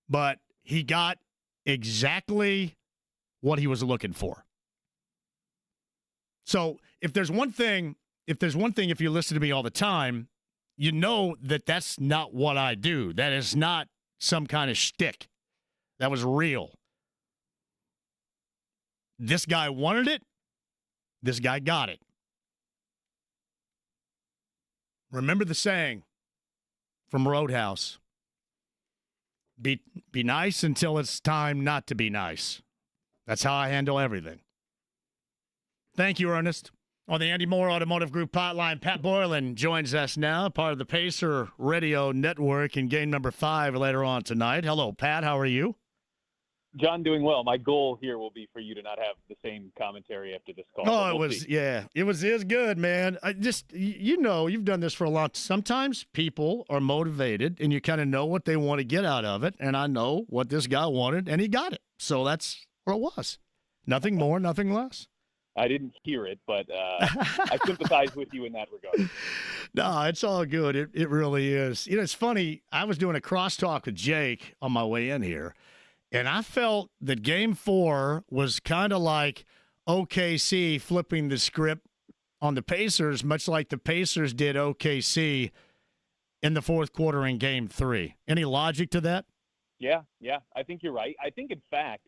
But he got exactly what he was looking for. So if you listen to me all the time, you know that that's not what I do. That is not some kind of shtick. That was real. This guy wanted it. This guy got it. Remember the saying from Roadhouse. Be nice until it's time not to be nice. That's how I handle everything. Thank you, Ernest. On the Andy Moore Automotive Group hotline, Pat Boylan joins us now, part of the Pacer Radio Network in game number 5 later on tonight. Hello, Pat. How are you? John, doing well. My goal here will be for you to not have the same commentary after this call. Oh, it was good, man. I just, you've done this for a long time. Sometimes people are motivated and you kind of know what they want to get out of it. And I know what this guy wanted and he got it. So that's what it was. Nothing more, nothing less. I didn't hear it, but I sympathize with you in that regard. No, it's all good. It really is. It's funny. I was doing a crosstalk with Jake on my way in here, and I felt that Game 4 was kind of like OKC flipping the script on the Pacers, much like the Pacers did OKC in the fourth quarter in Game 3. Any logic to that? Yeah, I think you're right. I think, in fact,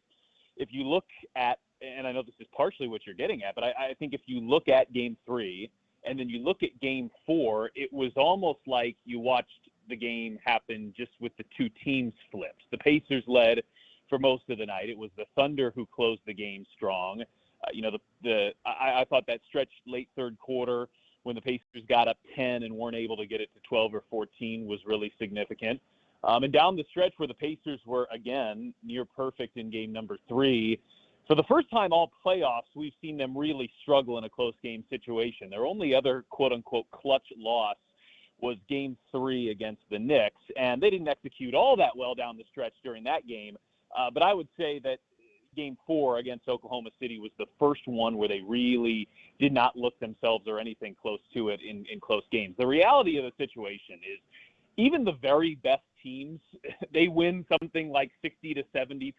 if you look at, and I know this is partially what you're getting at, but I think if you look at Game 3 and then you look at Game 4, it was almost like you watched the game happen just with the two teams flipped. The Pacers led for most of the night. It was the Thunder who closed the game strong. I thought that stretch late third quarter when the Pacers got up 10 and weren't able to get it to 12 or 14 was really significant. And down the stretch where the Pacers were, again, near perfect in game number 3, for the first time all playoffs, we've seen them really struggle in a close game situation. Their only other quote-unquote clutch loss was game 3 against the Knicks, and they didn't execute all that well down the stretch during that game. But I would say that game 4 against Oklahoma City was the first one where they really did not look themselves or anything close to it in close games. The reality of the situation is even the very best teams, they win something like 60 to 70%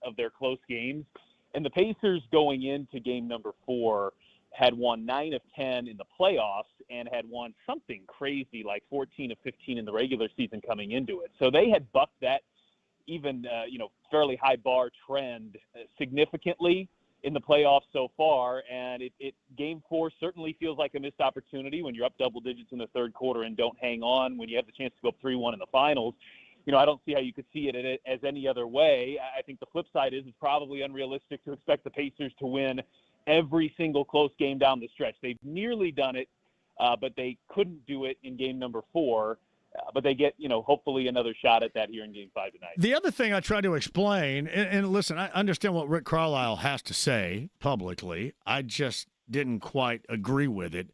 of their close games. And the Pacers going into game number 4 had won 9 of 10 in the playoffs and had won something crazy like 14 of 15 in the regular season coming into it. So they had bucked that even, fairly high bar trend significantly in the playoffs so far. And game 4 certainly feels like a missed opportunity when you're up double digits in the third quarter and don't hang on when you have the chance to go up 3-1 in the finals. I don't see how you could see it as any other way. I think the flip side is it's probably unrealistic to expect the Pacers to win every single close game down the stretch. They've nearly done it, but they couldn't do it in game number 4. But they get, hopefully another shot at that here in game 5 tonight. The other thing I try to explain, and listen, I understand what Rick Carlisle has to say publicly. I just didn't quite agree with it.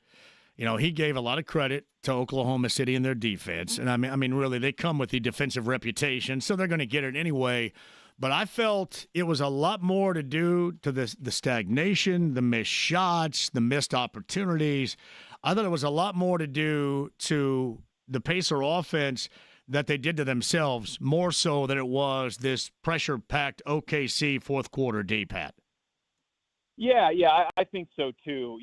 He gave a lot of credit to Oklahoma City and their defense. And I mean, really, they come with the defensive reputation, so they're going to get it anyway. But I felt it was a lot more to do to the stagnation, the missed shots, the missed opportunities. I thought it was a lot more to do to the Pacer offense that they did to themselves, more so than it was this pressure-packed OKC fourth quarter D, Pat. Yeah, I think so too.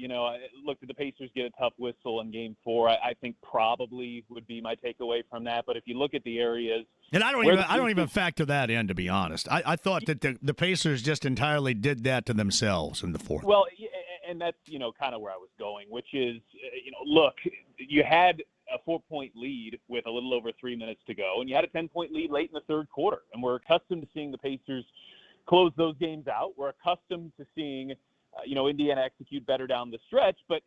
Look, did the Pacers get a tough whistle in game 4? I think probably would be my takeaway from that. But if you look at the areas, and I don't even factor that in, to be honest. I thought that the Pacers just entirely did that to themselves in the fourth. Well, and that's kind of where I was going, which is look, you had a 4-point lead with a little over 3 minutes to go, and you had a 10-point lead late in the third quarter, and we're accustomed to seeing the Pacers close those games out. We're accustomed to seeing, Indiana execute better down the stretch. But,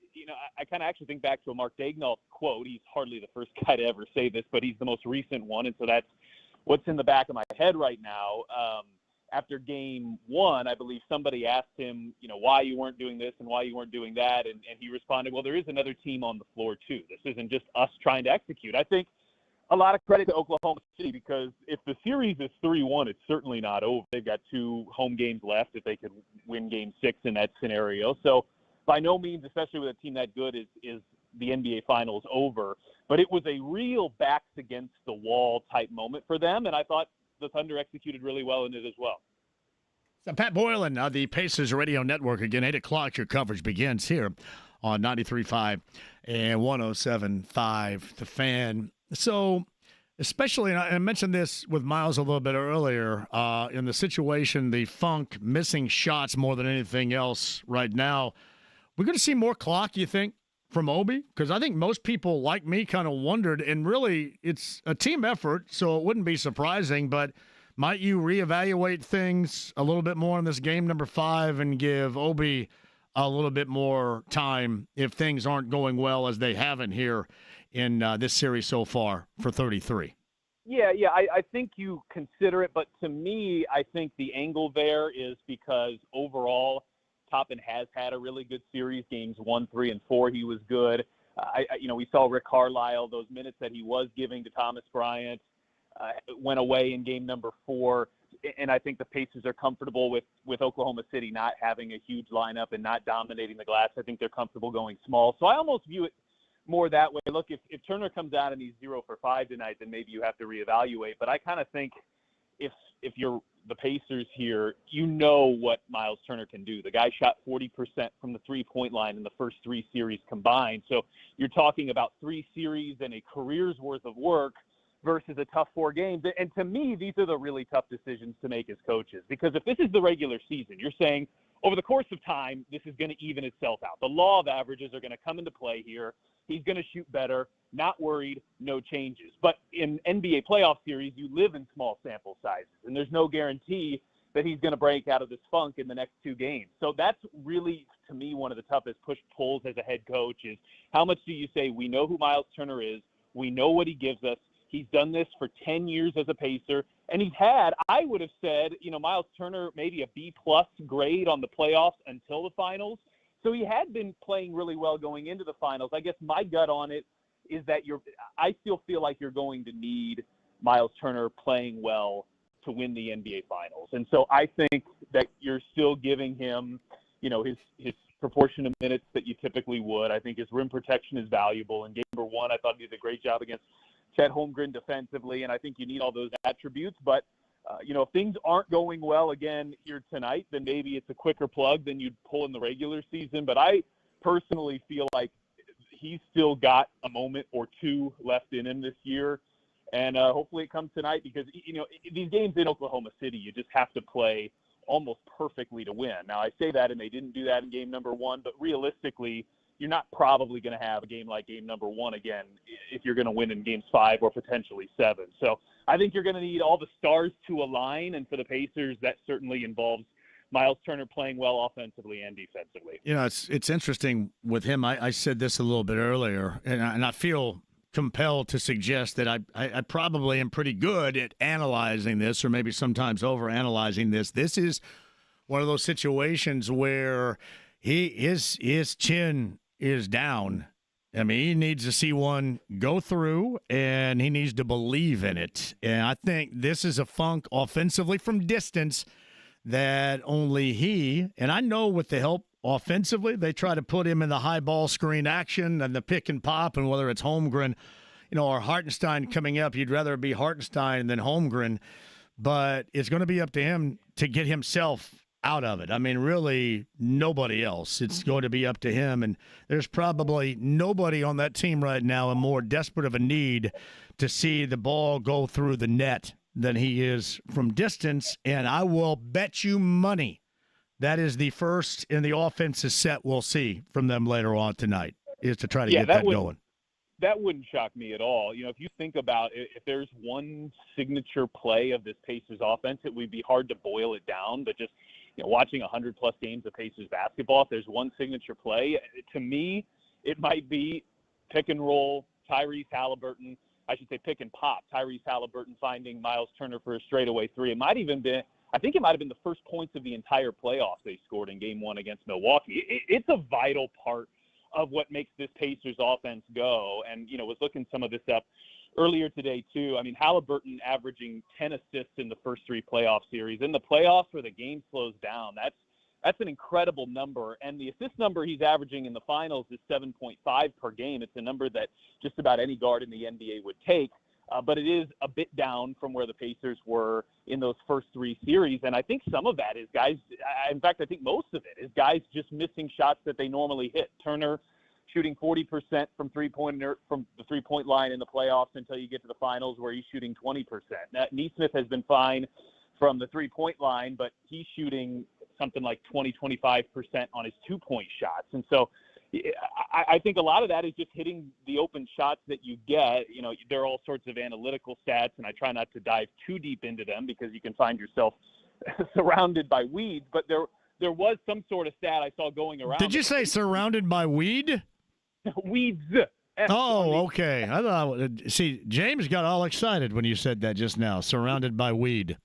I kind of actually think back to a Mark Daigneault quote. He's hardly the first guy to ever say this, but he's the most recent one. And so that's what's in the back of my head right now. After game 1, I believe somebody asked him, why you weren't doing this and why you weren't doing that. And he responded, well, there is another team on the floor too. This isn't just us trying to execute. I think a lot of credit to Oklahoma City, because if the series is 3-1, it's certainly not over. They've got 2 home games left if they could win game 6 in that scenario. So by no means, especially with a team that good, is the NBA Finals over. But it was a real backs against the wall type moment for them, and I thought the Thunder executed really well in it as well. So Pat Boylan, the Pacers Radio Network. Again, 8 o'clock, your coverage begins here on 93.5 and 107.5 The Fan. So, especially, and I mentioned this with Miles a little bit earlier, in the situation, the funk, missing shots more than anything else right now. We're going to see more clock, you think, from Obi? Because I think most people, like me, kind of wondered, and really, it's a team effort, so it wouldn't be surprising, but might you reevaluate things a little bit more in this game number 5 and give Obi a little bit more time if things aren't going well as they haven't here in this series so far for 33? Yeah, I think you consider it, but to me, I think the angle there is because overall, Toppin has had a really good series. Games 1, 3, and 4, he was good. We saw Rick Carlisle, those minutes that he was giving to Thomas Bryant went away in game number 4. And I think the Pacers are comfortable with Oklahoma City not having a huge lineup and not dominating the glass. I think they're comfortable going small. So I almost view it more that way. Look, if Turner comes out and he's 0 for 5 tonight, then maybe you have to reevaluate. But I kind of think if you're the Pacers here, what Miles Turner can do. The guy shot 40% from the three-point line in the first 3 series combined. So you're talking about 3 series and a career's worth of work versus a tough 4 games. And to me, these are the really tough decisions to make as coaches. Because if this is the regular season, you're saying over the course of time, this is going to even itself out. The law of averages are going to come into play here. He's going to shoot better, not worried, no changes. But in NBA playoff series, you live in small sample sizes, and there's no guarantee that he's going to break out of this funk in the next 2 games. So that's really, to me, one of the toughest push-pulls as a head coach is how much do you say, we know who Miles Turner is, we know what he gives us, He's done this for 10 years as a Pacer, and he's had, I would have said, Miles Turner maybe a B-plus grade on the playoffs until the finals. So he had been playing really well going into the finals. I guess my gut on it is that I still feel like you're going to need Miles Turner playing well to win the NBA Finals. And so I think that you're still giving him, his proportion of minutes that you typically would. I think his rim protection is valuable. In game number 1, I thought he did a great job against Chet Holmgren defensively, and I think you need all those attributes. But, if things aren't going well again here tonight, then maybe it's a quicker plug than you'd pull in the regular season. But I personally feel like he's still got a moment or two left in him this year. And hopefully it comes tonight because, these games in Oklahoma City, you just have to play almost perfectly to win. Now, I say that, and they didn't do that in game number 1, but realistically, you're not probably going to have a game like game number 1 again if you're going to win in games 5 or potentially 7. So I think you're going to need all the stars to align, and for the Pacers, that certainly involves Miles Turner playing well offensively and defensively. It's interesting with him. I said this a little bit earlier, and I feel compelled to suggest that I probably am pretty good at analyzing this, or maybe sometimes overanalyzing this. This is one of those situations where his chin is down. I mean, he needs to see one go through, and he needs to believe in it. And I think this is a funk offensively from distance that only he, and I know with the help offensively, they try to put him in the high ball screen action and the pick and pop, and whether it's Holmgren, or Hartenstein coming up, you'd rather be Hartenstein than Holmgren. But it's going to be up to him to get himself out of it. I mean, really, nobody else. It's going to be up to him, and there's probably nobody on that team right now in more desperate of a need to see the ball go through the net than he is from distance, and I will bet you money that is the first in the offensive set we'll see from them later on tonight, is to try to get that going. That wouldn't shock me at all. If you think about it, if there's one signature play of this Pacers offense, it would be hard to boil it down, but just watching 100-plus games of Pacers basketball, if there's one signature play, to me, it might be pick and roll, pick and pop, Tyrese Halliburton finding Miles Turner for a straightaway 3. It might even been, I think it might have been the first points of the entire playoffs they scored in game 1 against Milwaukee. It's a vital part of what makes this Pacers offense go. And, was looking some of this up earlier today, too. I mean, Halliburton averaging 10 assists in the first 3 playoff series. In the playoffs where the game slows down, that's an incredible number. And the assist number he's averaging in the finals is 7.5 per game. It's a number that just about any guard in the NBA would take. But it is a bit down from where the Pacers were in those first 3 series. And I think some of that is guys – in fact, I think most of it is guys just missing shots that they normally hit. Turner shooting 40% from the three-point line in the playoffs until you get to the finals where he's shooting 20%. Nesmith has been fine from the three-point line, but he's shooting something like 20-25% on his two-point shots. And so I think a lot of that is just hitting the open shots that you get. There are all sorts of analytical stats, and I try not to dive too deep into them because you can find yourself surrounded by weeds. But there was some sort of stat I saw going around. Did you say surrounded by weed? Weeds. Oh, okay. I thought. See, James got all excited when you said that just now. Surrounded by weed.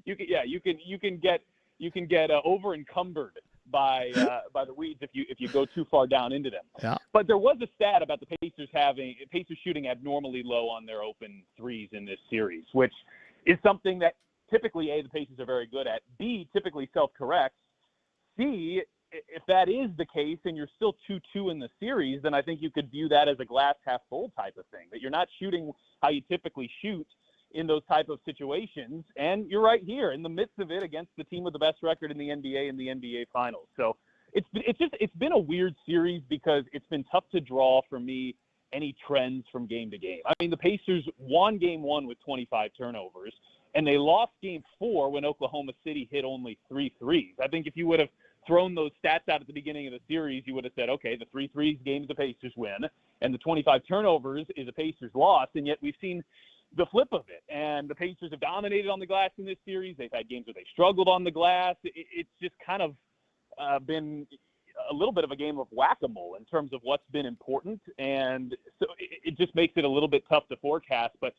You can get over encumbered by the weeds if you go too far down into them. Yeah. But there was a stat about the Pacers shooting abnormally low on their open threes in this series, which is something that typically A, the Pacers are very good at, B, typically self-corrects, C, if that is the case and you're still 2-2 in the series, then I think you could view that as a glass half full type of thing, that you're not shooting how you typically shoot in those type of situations. And you're right here in the midst of it against the team with the best record in the NBA in the NBA Finals. So it's been a weird series because it's been tough to draw for me any trends from game to game. I mean, the Pacers won game 1 with 25 turnovers, and they lost game 4 when Oklahoma City hit only 3 threes. I think if you would have thrown those stats out at the beginning of the series, you would have said, okay, the 3 threes game the Pacers win, and the 25 turnovers is a Pacers loss, and yet we've seen the flip of it. And the Pacers have dominated on the glass in this series. They've had games where they struggled on the glass. It's just kind of been a little bit of a game of whack-a-mole in terms of what's been important. And so it just makes it a little bit tough to forecast. But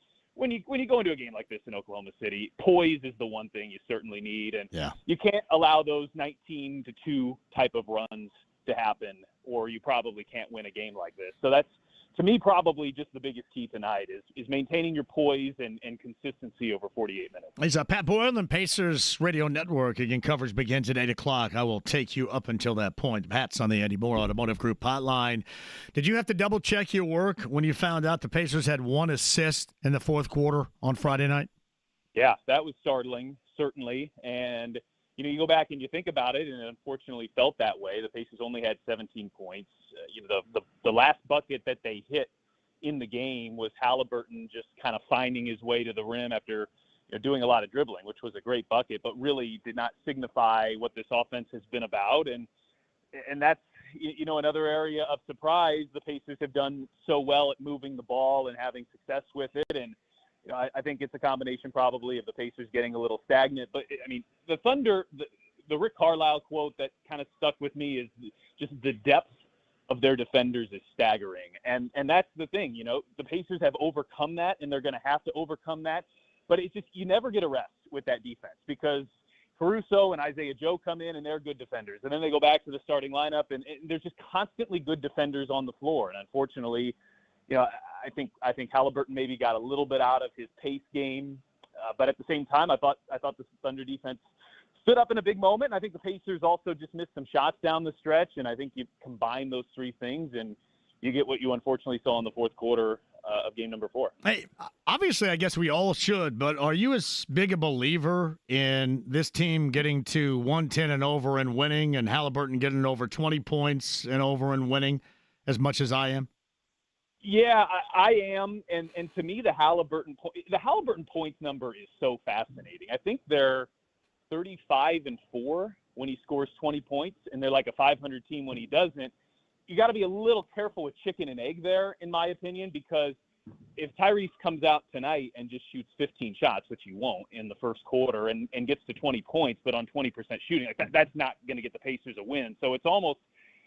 when you go into a game like this in Oklahoma City, poise is the one thing you certainly need, and you can't allow those 19-2 type of runs to happen, or you probably can't win a game like this. So that's, to me, probably just the biggest key tonight is maintaining your poise and consistency over 48 minutes. He's Pat Boylan, Pacers Radio Network. Again, coverage begins at 8 o'clock. I will take you up until that point. Pat's on the Andy Moore Automotive Group hotline. Did you have to double-check your work when you found out the Pacers had 1 assist in the fourth quarter on Friday night? Yeah, that was startling, certainly. And, you go back and you think about it, and it unfortunately felt that way. The Pacers only had 17 points. The last bucket that they hit in the game was Halliburton just kind of finding his way to the rim after doing a lot of dribbling, which was a great bucket, but really did not signify what this offense has been about. And that's, another area of surprise. The Pacers have done so well at moving the ball and having success with it. And, I think it's a combination probably of the Pacers getting a little stagnant. But, the Thunder, the Rick Carlisle quote that kind of stuck with me is just the depth of their defenders is staggering. And that's the thing, the Pacers have overcome that, and they're going to have to overcome that. But it's just, you never get a rest with that defense because Caruso and Isaiah Joe come in, and they're good defenders. And then they go back to the starting lineup, and there's just constantly good defenders on the floor. And unfortunately, I think Halliburton maybe got a little bit out of his pace game, but at the same time, I thought the Thunder defense stood up in a big moment. And I think the Pacers also just missed some shots down the stretch, and I think you combine those three things, and you get what you unfortunately saw in the fourth quarter of game number 4. Hey, obviously, I guess we all should, but are you as big a believer in this team getting to 110 and over and winning, and Halliburton getting over 20 points and over and winning as much as I am? Yeah, I am, and to me, the Halliburton points number is so fascinating. I think they're 35-4 when he scores 20 points, and they're like a 500 team when he doesn't. You got to be a little careful with chicken and egg there, in my opinion, because if Tyrese comes out tonight and just shoots 15 shots, which he won't in the first quarter, and gets to 20 points, but on 20% shooting, that's not going to get the Pacers a win. So it's almost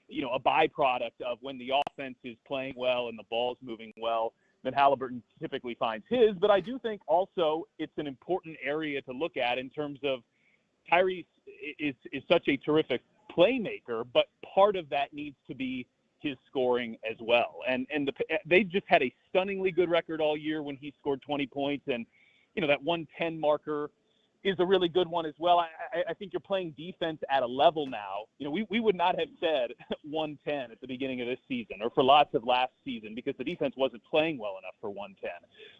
a byproduct of when the offense is playing well and the ball's moving well, then Halliburton typically finds his. But I do think also it's an important area to look at in terms of Tyrese is such a terrific playmaker, but part of that needs to be his scoring as well. And they just had a stunningly good record all year when he scored 20 points, and that 110 marker is a really good one as well. I think you're playing defense at a level now. We would not have said 110 at the beginning of this season or for lots of last season because the defense wasn't playing well enough for 110.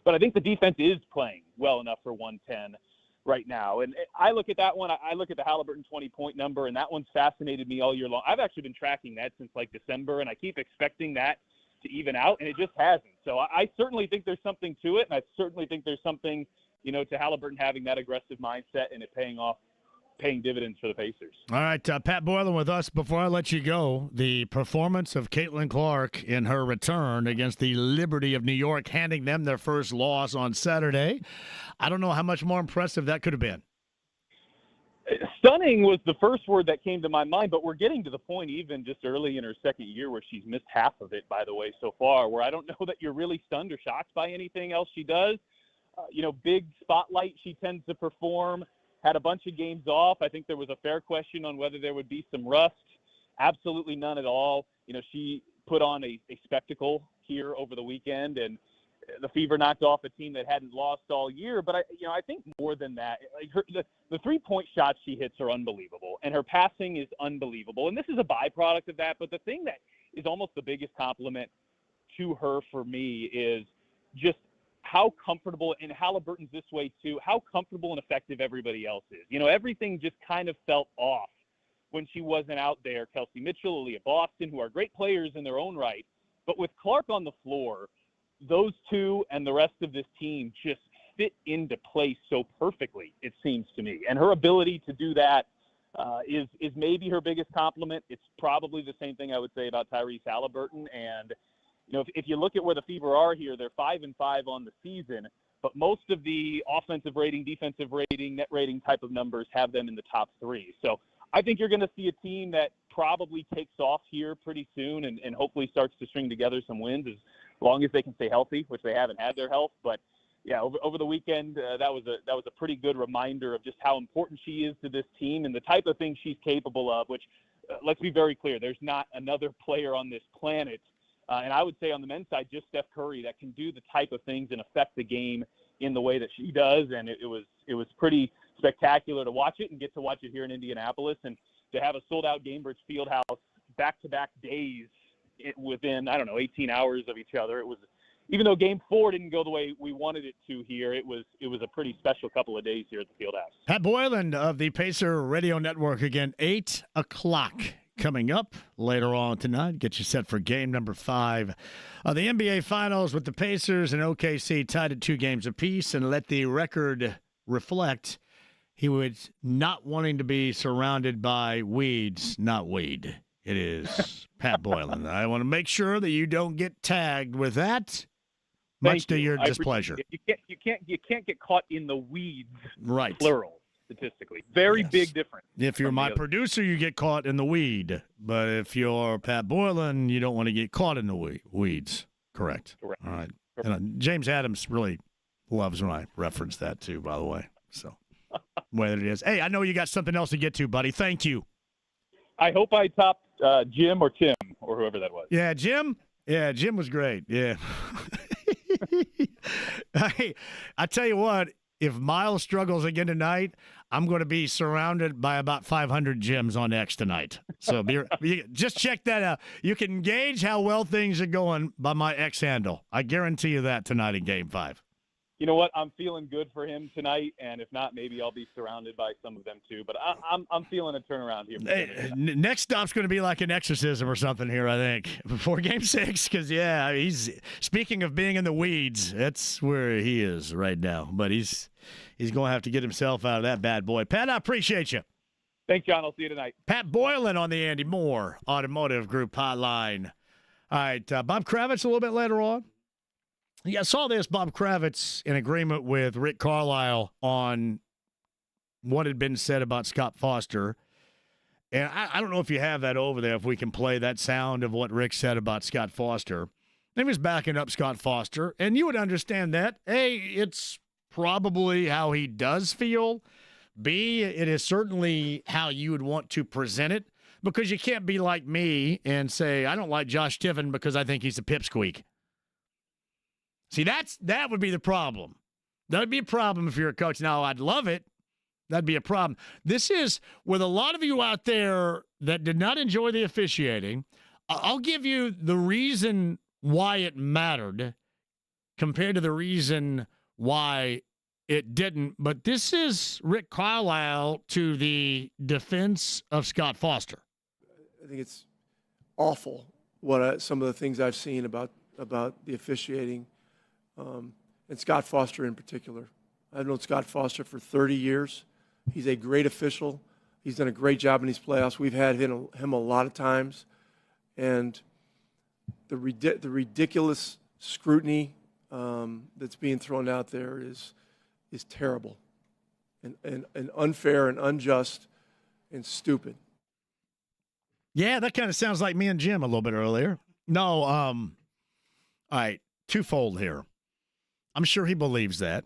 But I think the defense is playing well enough for 110 right now. And I look at that one. I look at the Halliburton 20-point number, and that one's fascinated me all year long. I've actually been tracking that since like December, and I keep expecting that to even out, and it just hasn't. So I certainly think there's something to it, and I certainly think there's something to Halliburton having that aggressive mindset and it paying dividends for the Pacers. All right, Pat Boylan with us. Before I let you go, the performance of Caitlin Clark in her return against the Liberty of New York, handing them their first loss on Saturday. I don't know how much more impressive that could have been. Stunning was the first word that came to my mind, but we're getting to the point even just early in her second year where she's missed half of it, by the way, so far, where I don't know that you're really stunned or shocked by anything else she does. Big spotlight she tends to perform, had a bunch of games off. I think there was a fair question on whether there would be some rust. Absolutely none at all. She put on a spectacle here over the weekend, and the Fever knocked off a team that hadn't lost all year. But I think more than that, the 3-point shots she hits are unbelievable, and her passing is unbelievable. And this is a byproduct of that. But the thing that is almost the biggest compliment to her for me is just how comfortable, and Halliburton's this way too, how comfortable and effective everybody else is. Everything just kind of felt off when she wasn't out there. Kelsey Mitchell, Aaliyah Boston, who are great players in their own right. But with Clark on the floor, those two and the rest of this team just fit into place so perfectly, it seems to me. And her ability to do that is maybe her biggest compliment. It's probably the same thing I would say about Tyrese Halliburton. And if you look at where the Fever are here, they're 5-5 on the season, but most of the offensive rating, defensive rating, net rating type of numbers have them in the top 3. So I think you're going to see a team that probably takes off here pretty soon and hopefully starts to string together some wins as long as they can stay healthy, which they haven't had their health. But yeah, over the weekend, that was a pretty good reminder of just how important she is to this team and the type of things she's capable of. Which, let's be very clear, there's not another player on this planet, and I would say on the men's side, just Steph Curry, that can do the type of things and affect the game in the way that she does. And it was pretty spectacular to watch it and get to watch it here in Indianapolis, and to have a sold-out Gainbridge Fieldhouse back-to-back days within 18 hours of each other. It was. Even though Game 4 didn't go the way we wanted it to here, it was a pretty special couple of days here at the Fieldhouse. Pat Boylan of the Pacer Radio Network again, 8 o'clock coming up later on tonight. Get you set for game number 5 of the NBA Finals with the Pacers and OKC tied at 2 games apiece. And let the record reflect, he was not wanting to be surrounded by weeds, not weed. It is Pat Boylan. I want to make sure that you don't get tagged with that. Much to your displeasure. You can't get caught in the weeds. Right. Plural, statistically. Very big difference. If you're my producer, you get caught in the weed. But if you're Pat Boylan, you don't want to get caught in the weeds. Correct. Correct. All right. And, James Adams really loves when I reference that too, by the way. So, whether it is. Hey, I know you got something else to get to, buddy. Thank you. I hope I topped Jim or Tim or whoever that was. Yeah, Jim. Yeah, Jim was great. Yeah. Hey, I tell you what, if Miles struggles again tonight, I'm going to be surrounded by about 500 Jims on X tonight. So just check that out. You can gauge how well things are going by my X handle. I guarantee you that tonight in Game 5. You know what? I'm feeling good for him tonight, and if not, maybe I'll be surrounded by some of them too. But I'm feeling a turnaround here. Hey, next stop's going to be like an exorcism or something here, I think, before Game 6. Because he's speaking of being in the weeds. That's where he is right now. But he's going to have to get himself out of that bad boy. Pat, I appreciate you. Thanks, John. I'll see you tonight. Pat Boylan on the Andy Moore Automotive Group hotline. All right, Bob Kravitz a little bit later on. Yeah, I saw this, Bob Kravitz in agreement with Rick Carlisle on what had been said about Scott Foster. And I don't know if you have that over there, if we can play that sound of what Rick said about Scott Foster. He was backing up Scott Foster, and you would understand that. A, it's probably how he does feel. B, it is certainly how you would want to present it, because you can't be like me and say, I don't like Josh Tiven because I think he's a pipsqueak. See, that would be the problem. That would be a problem if you're a coach. Now, I'd love it. That'd be a problem. This is with a lot of you out there that did not enjoy the officiating. I'll give you the reason why it mattered compared to the reason why it didn't. But this is Rick Carlisle to the defense of Scott Foster. I think it's awful what some of the things I've seen about the officiating. And Scott Foster in particular. I've known Scott Foster for 30 years. He's a great official. He's done a great job in these playoffs. We've had him a lot of times. And the ridiculous scrutiny that's being thrown out there is terrible and unfair and unjust and stupid. Yeah, that kind of sounds like me and Jim a little bit earlier. No, all right, twofold here. I'm sure he believes that,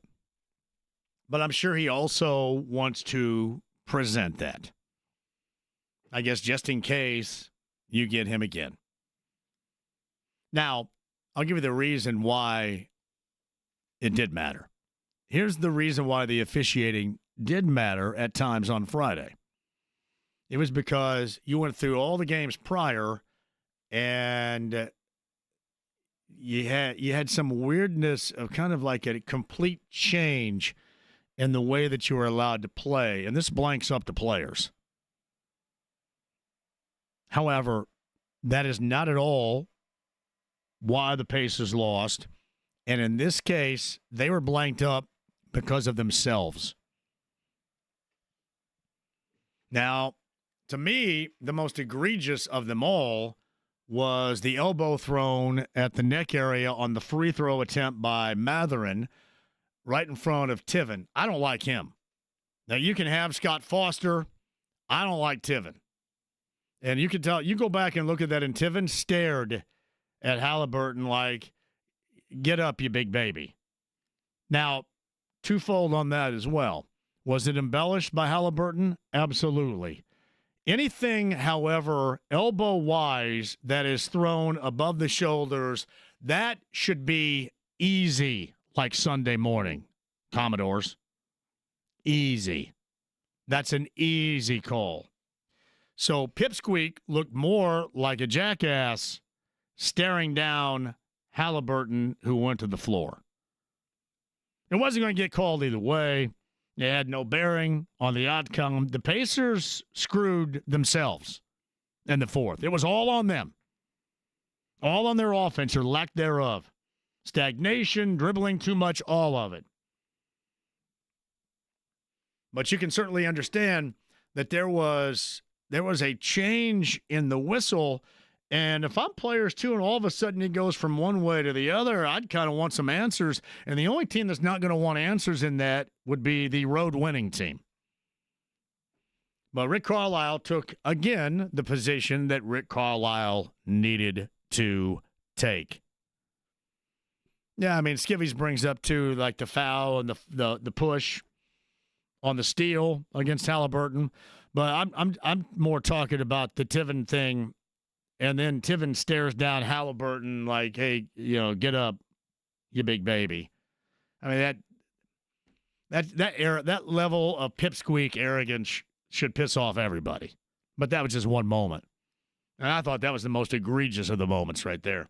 but I'm sure he also wants to present that. I guess just in case you get him again. Now, I'll give you the reason why it did matter. Here's the reason why the officiating did matter at times on Friday. It was because you went through all the games prior and you had some weirdness of kind of like a complete change in the way that you were allowed to play, and this blanks up the players. However, that is not at all why the Pacers lost, and in this case, they were blanked up because of themselves. Now, to me, the most egregious of them all was the elbow thrown at the neck area on the free throw attempt by Matherin right in front of Tiven. I don't like him. Now, you can have Scott Foster. I don't like Tiven. And you can tell, you go back and look at that, and Tiven stared at Halliburton like, get up, you big baby. Now, twofold on that as well. Was it embellished by Halliburton? Absolutely. Anything, however, elbow-wise that is thrown above the shoulders, that should be easy like Sunday morning, Commodores. Easy. That's an easy call. So Pipsqueak looked more like a jackass staring down Halliburton, who went to the floor. It wasn't going to get called either way. It had no bearing on the outcome. The Pacers screwed themselves in the fourth. It was all on them. All on their offense or lack thereof. Stagnation, dribbling too much, all of it. But you can certainly understand that there was a change in the whistle. And if I'm players too, and all of a sudden it goes from one way to the other, I'd kind of want some answers. And the only team that's not going to want answers in that would be the road winning team. But Rick Carlisle took, again, the position that Rick Carlisle needed to take. Yeah, I mean, Skivvies brings up, too, like the foul and the push on the steal against Halliburton. But I'm more talking about the Tiven thing. And then Tiven stares down Halliburton like, hey, get up, you big baby. I mean, that level of pipsqueak arrogance should piss off everybody. But that was just one moment. And I thought that was the most egregious of the moments right there.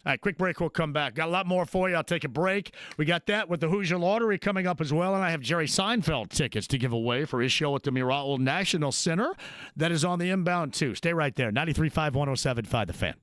All right, quick break. We'll come back. Got a lot more for you. I'll take a break. We got that with the Hoosier Lottery coming up as well. And I have Jerry Seinfeld tickets to give away for his show at the Miracle National Center. That is on the inbound, too. Stay right there. 93.5, 107.5 The Fan.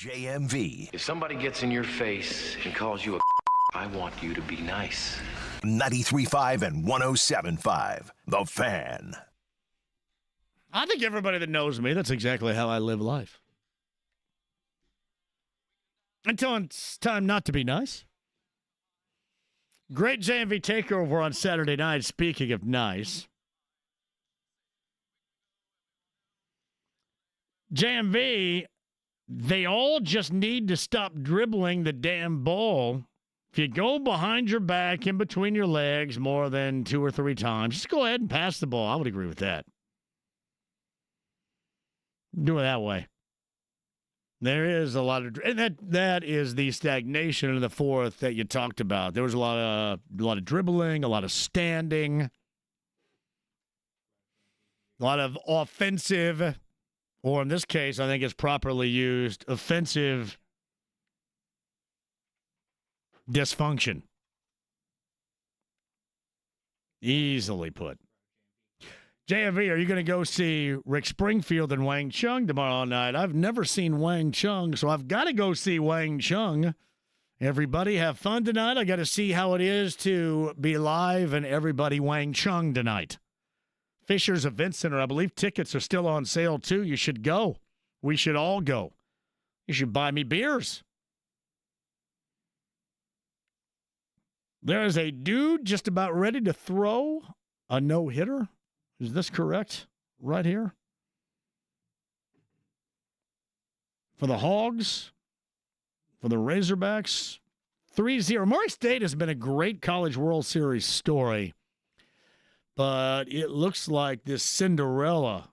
JMV. If somebody gets in your face and calls you a I want you to be nice. 93.5 and 107.5. The Fan. I think everybody that knows me, that's exactly how I live life. Until it's time not to be nice. Great JMV takeover on Saturday night, speaking of nice. JMV, they all just need to stop dribbling the damn ball. If you go behind your back, in between your legs more than 2 or 3 times, just go ahead and pass the ball. I would agree with that. Do it that way. There is a lot of, and that is the stagnation in the fourth that you talked about. There was a lot of dribbling, a lot of standing, a lot of offensive, or in this case, I think it's properly used, offensive dysfunction. Easily put. JMV, are you going to go see Rick Springfield and Wang Chung tomorrow night? I've never seen Wang Chung, so I've got to go see Wang Chung. Everybody have fun tonight. I got to see how it is to be live and everybody Wang Chung tonight. Fisher's Event Center, I believe tickets are still on sale too. You should go. We should all go. You should buy me beers. There is a dude just about ready to throw a no-hitter. Is this correct? Right here? For the Hogs, for the Razorbacks, 3-0. Murray State has been a great College World Series story, but it looks like this Cinderella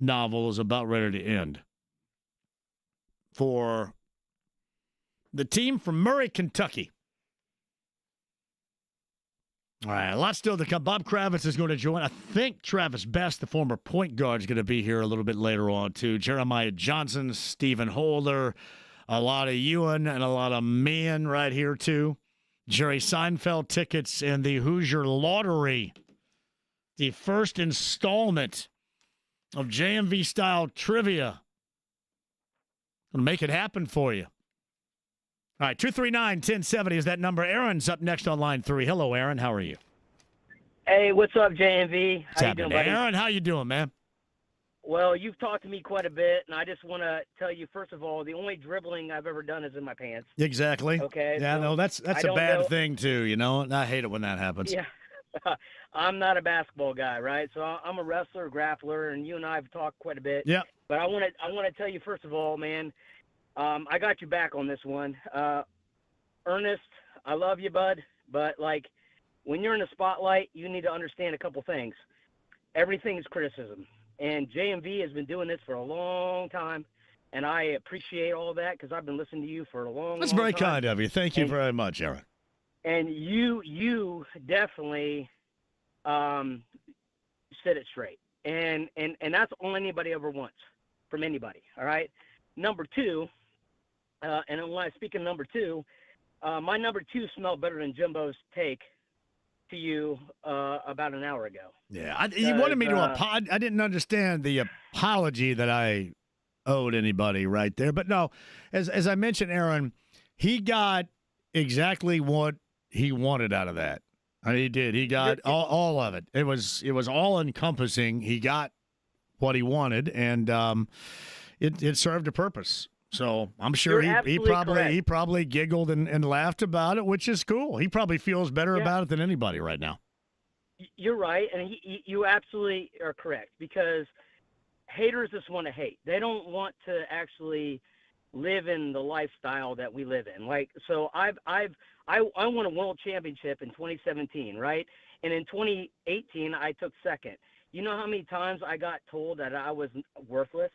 novel is about ready to end. For the team from Murray, Kentucky. All right, a lot still to come. Bob Kravitz is going to join. I think Travis Best, the former point guard, is going to be here a little bit later on, too. Jeremiah Johnson, Stephen Holder, a lot of Ewan and a lot of men right here, too. Jerry Seinfeld tickets and the Hoosier Lottery. The first installment of JMV-style trivia. Going to make it happen for you. All right, 239-1070 is that number. Aaron's up next on line 3. Hello, Aaron. How are you? Hey, what's up, JMV? How you doing, buddy? Aaron, how you doing, man? Well, you've talked to me quite a bit, and I just want to tell you, first of all, the only dribbling I've ever done is in my pants. Exactly. Okay. Yeah, so no, that's a bad thing, too, you know? I hate it when that happens. Yeah. I'm not a basketball guy, right? So I'm a wrestler, grappler, and you and I have talked quite a bit. Yeah. But I want to tell you, first of all, man, I got you back on this one. Ernest, I love you, bud, but, like, when you're in the spotlight, you need to understand a couple things. Everything is criticism, and JMV has been doing this for a long time, and I appreciate all that because I've been listening to you for a long time. That's very kind of you. Thank you very much, Aaron. And you definitely said it straight, and that's all anybody ever wants from anybody, all right? Number 2, and when I speak of number 2, my number 2 smelled better than Jimbo's take to you about an hour ago. Yeah, you wanted me to apologize. I didn't understand the apology that I owed anybody right there. But no, as I mentioned, Aaron, he got exactly what he wanted out of that. He did. He got all of it. It was all encompassing. He got what he wanted, and it served a purpose. So I'm sure he probably giggled and laughed about it, which is cool. He probably feels better about it than anybody right now. You're right, and you absolutely are correct, because haters just want to hate. They don't want to actually live in the lifestyle that we live in. Like, so I won a world championship in 2017, right? And in 2018, I took second. You know how many times I got told that I was worthless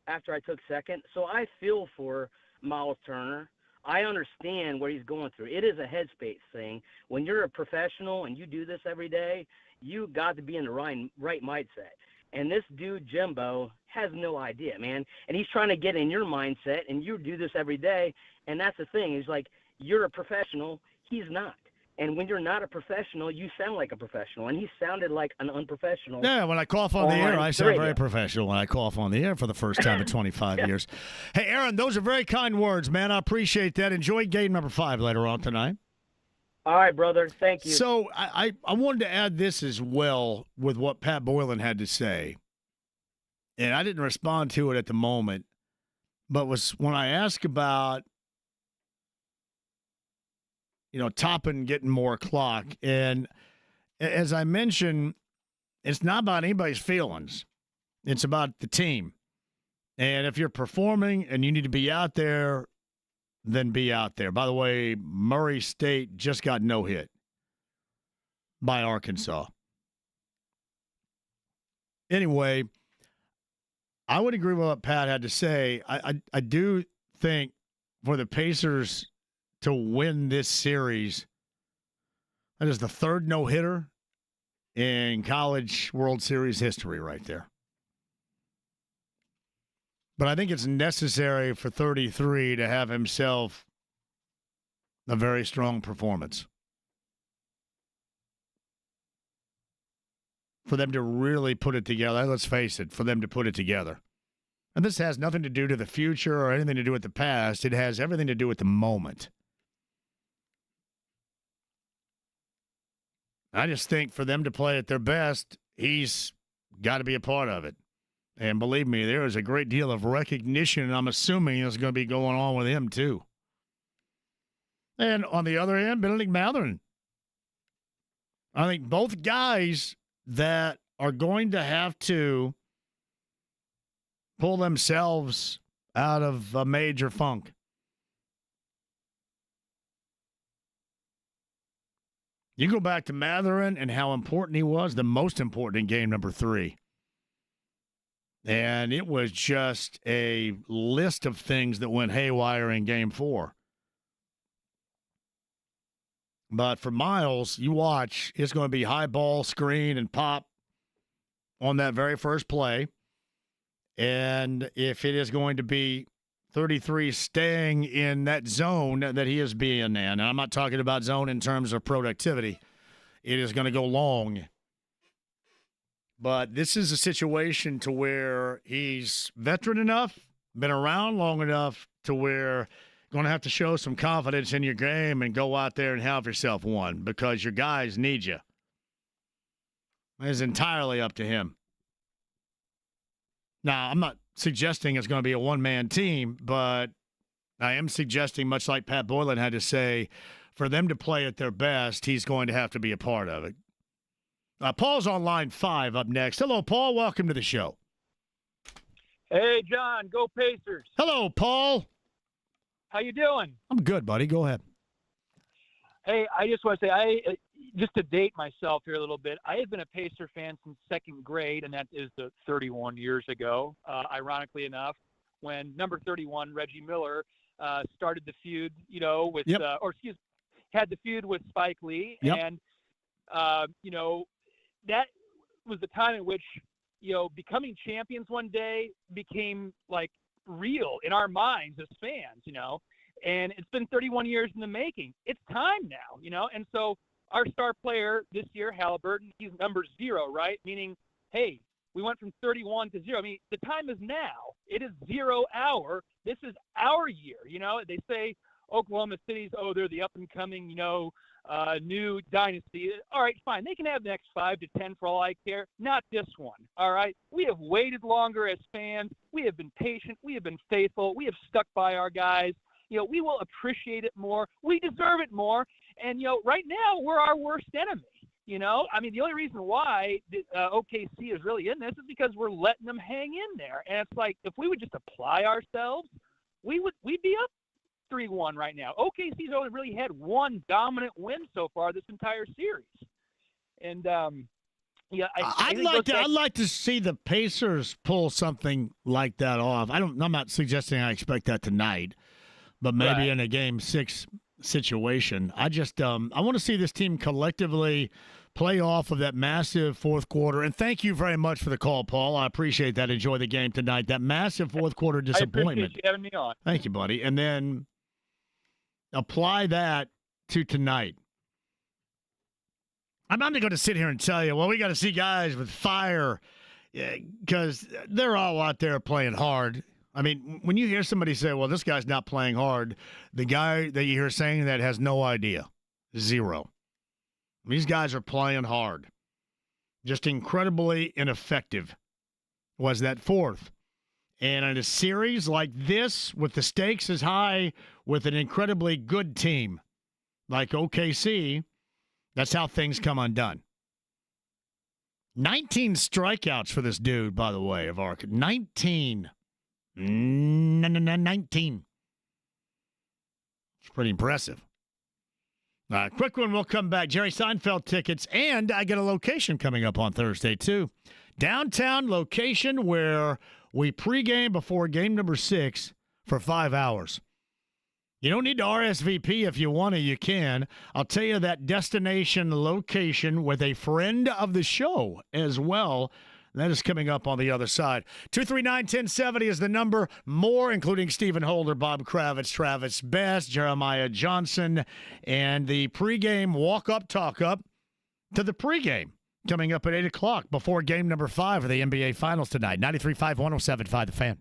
after I took second? So I feel for Miles Turner. I understand what he's going through. It is a headspace thing. When you're a professional and you do this every day, you got to be in the right mindset. And this dude, Jimbo, has no idea, man. And he's trying to get in your mindset, and you do this every day. And that's the thing. He's like, you're a professional. He's not. And when you're not a professional, you sound like a professional. And he sounded like an unprofessional. Yeah, when I cough on the air, I sound very professional when I cough on the air for the first time in 25 years. Hey, Aaron, those are very kind words, man. I appreciate that. Enjoy game number 5 later on tonight. All right, brother. Thank you. So I wanted to add this as well with what Pat Boylan had to say. And I didn't respond to it at the moment, but was when I asked about, Toppin getting more clock. And as I mentioned, it's not about anybody's feelings. It's about the team. And if you're performing and you need to be out there, then be out there. By the way, Murray State just got no hit by Arkansas. Anyway, I would agree with what Pat had to say. I do think for the Pacers to win this series, that is the third no-hitter in college World Series history right there. But I think it's necessary for 33 to have himself a very strong performance. For them to really put it together, let's face it, for them to put it together. And this has nothing to do to the future or anything to do with the past. It has everything to do with the moment. I just think for them to play at their best, he's got to be a part of it. And believe me, there is a great deal of recognition, and I'm assuming is going to be going on with him too. And on the other hand, Benedict Mathurin. I think both guys that are going to have to pull themselves out of a major funk. You go back to Mathurin and how important he was, the most important in game number 3. And it was just a list of things that went haywire in game 4. But for Miles, you watch, it's going to be high ball, screen, and pop on that very first play. And if it is going to be 33 staying in that zone that he is being in, and I'm not talking about zone in terms of productivity, it is going to go long. But this is a situation to where he's veteran enough, been around long enough to where you're going to have to show some confidence in your game and go out there and have yourself one because your guys need you. It's entirely up to him. Now, I'm not suggesting it's going to be a one-man team, but I am suggesting, much like Pat Boylan had to say, for them to play at their best, he's going to have to be a part of it. Paul's on line 5 up next. Hello, Paul. Welcome to the show. Hey, John. Go Pacers. Hello, Paul. How you doing? I'm good, buddy. Go ahead. Hey, I just want to say, just to date myself here a little bit, I have been a Pacer fan since second grade, and that is 31 years ago. Ironically enough, when number 31, Reggie Miller, started the feud, with, had the feud with Spike Lee. Yep. And, that was the time in which, becoming champions one day became like real in our minds as fans, and it's been 31 years in the making. It's time now, and so our star player this year, Halliburton, he's number 0, right? Meaning, hey, we went from 31 to 0. I mean, the time is now. It is 0 hour. This is our year. They say Oklahoma City's, they're the up and coming, new dynasty. All right, fine. They can have the next 5 to 10 for all I care. Not this one. All right. We have waited longer as fans. We have been patient. We have been faithful. We have stuck by our guys. We will appreciate it more. We deserve it more. And, right now we're our worst enemy. I mean, the only reason why OKC is really in this is because we're letting them hang in there. And it's like, if we would just apply ourselves, we'd be up 3-1 right now. OKC's only really had one dominant win so far this entire series. And, I'd like to see the Pacers pull something like that off. I'm not suggesting I expect that tonight, but maybe in a game 6 situation. I want to see this team collectively play off of that massive fourth quarter. And thank you very much for the call, Paul. I appreciate that. Enjoy the game tonight. That massive fourth quarter disappointment. I appreciate you having me on. Thank you, buddy. And then apply that to tonight. I'm not going to sit here and tell you, well, we got to see guys with fire because they're all out there playing hard. I mean, when you hear somebody say, well, this guy's not playing hard, the guy that you hear saying that has no idea. Zero. These guys are playing hard. Just incredibly ineffective was that fourth. And in a series like this, with the stakes as high, with an incredibly good team like OKC, that's how things come undone. 19 strikeouts for this dude, by the way, of Arc. 19. 19. It's pretty impressive. Quick one, we'll come back. Jerry Seinfeld tickets, and I get a location coming up on Thursday, too. Downtown location where we pregame before game number 6 for 5 hours. You don't need to RSVP if you want to, you can. I'll tell you that destination location with a friend of the show as well. That is coming up on the other side. 239-1070 is the number. More, including Stephen Holder, Bob Kravitz, Travis Best, Jeremiah Johnson, and the pregame walk-up, talk-up to the pregame coming up at 8 o'clock before game number 5 of the NBA Finals tonight. 93.5, 107.5 The Fan.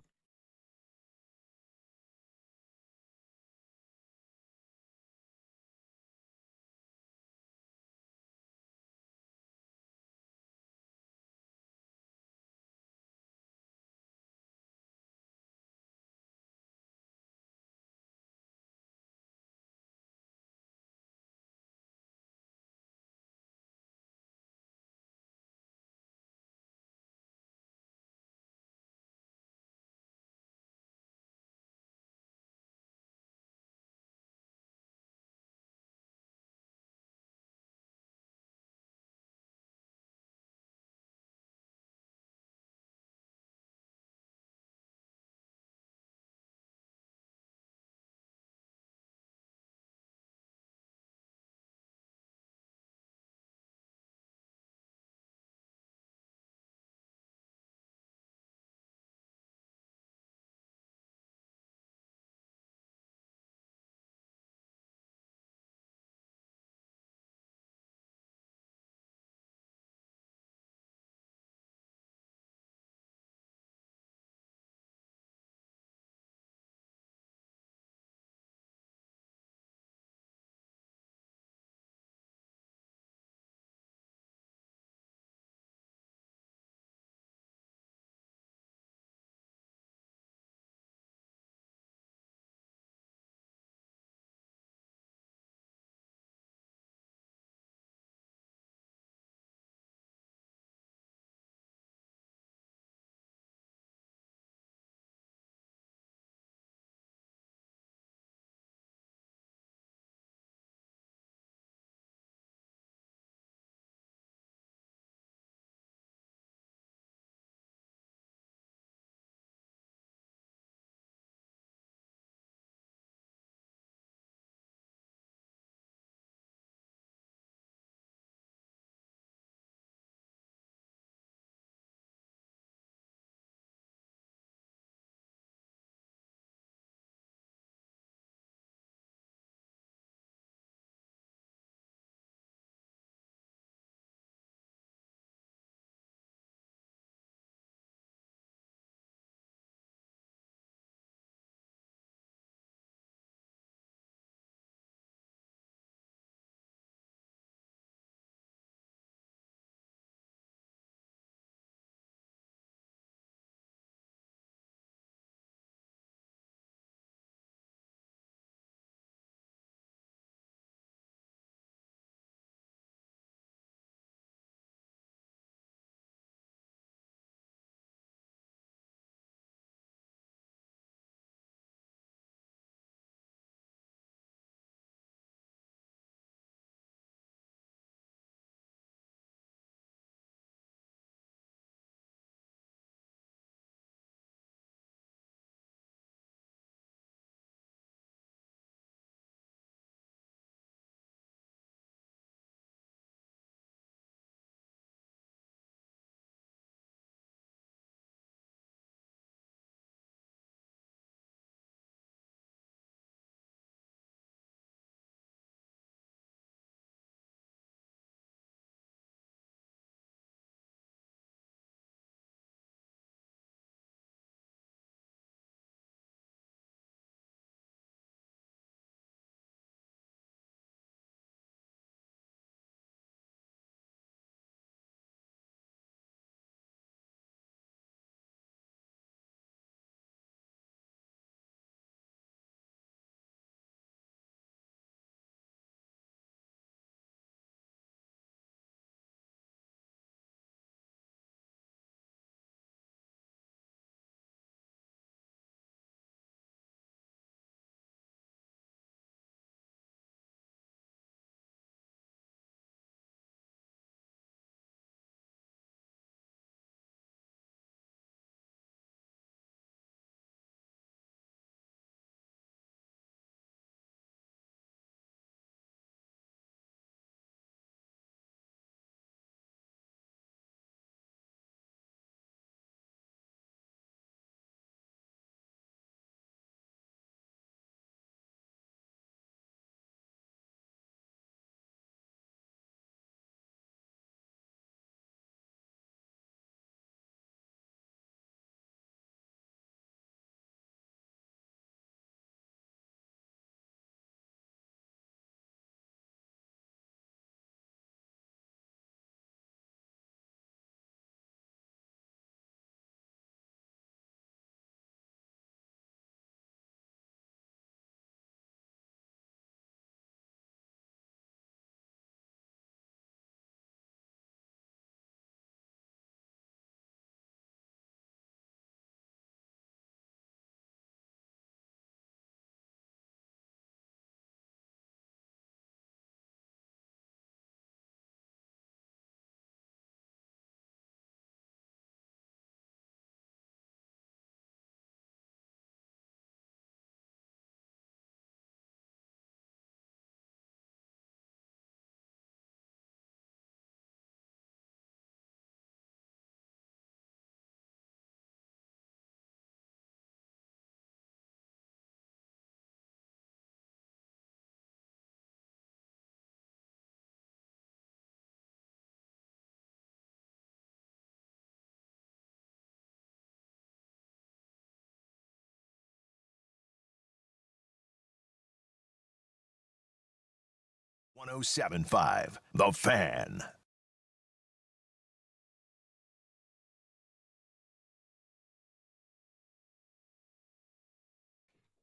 107.5 The Fan.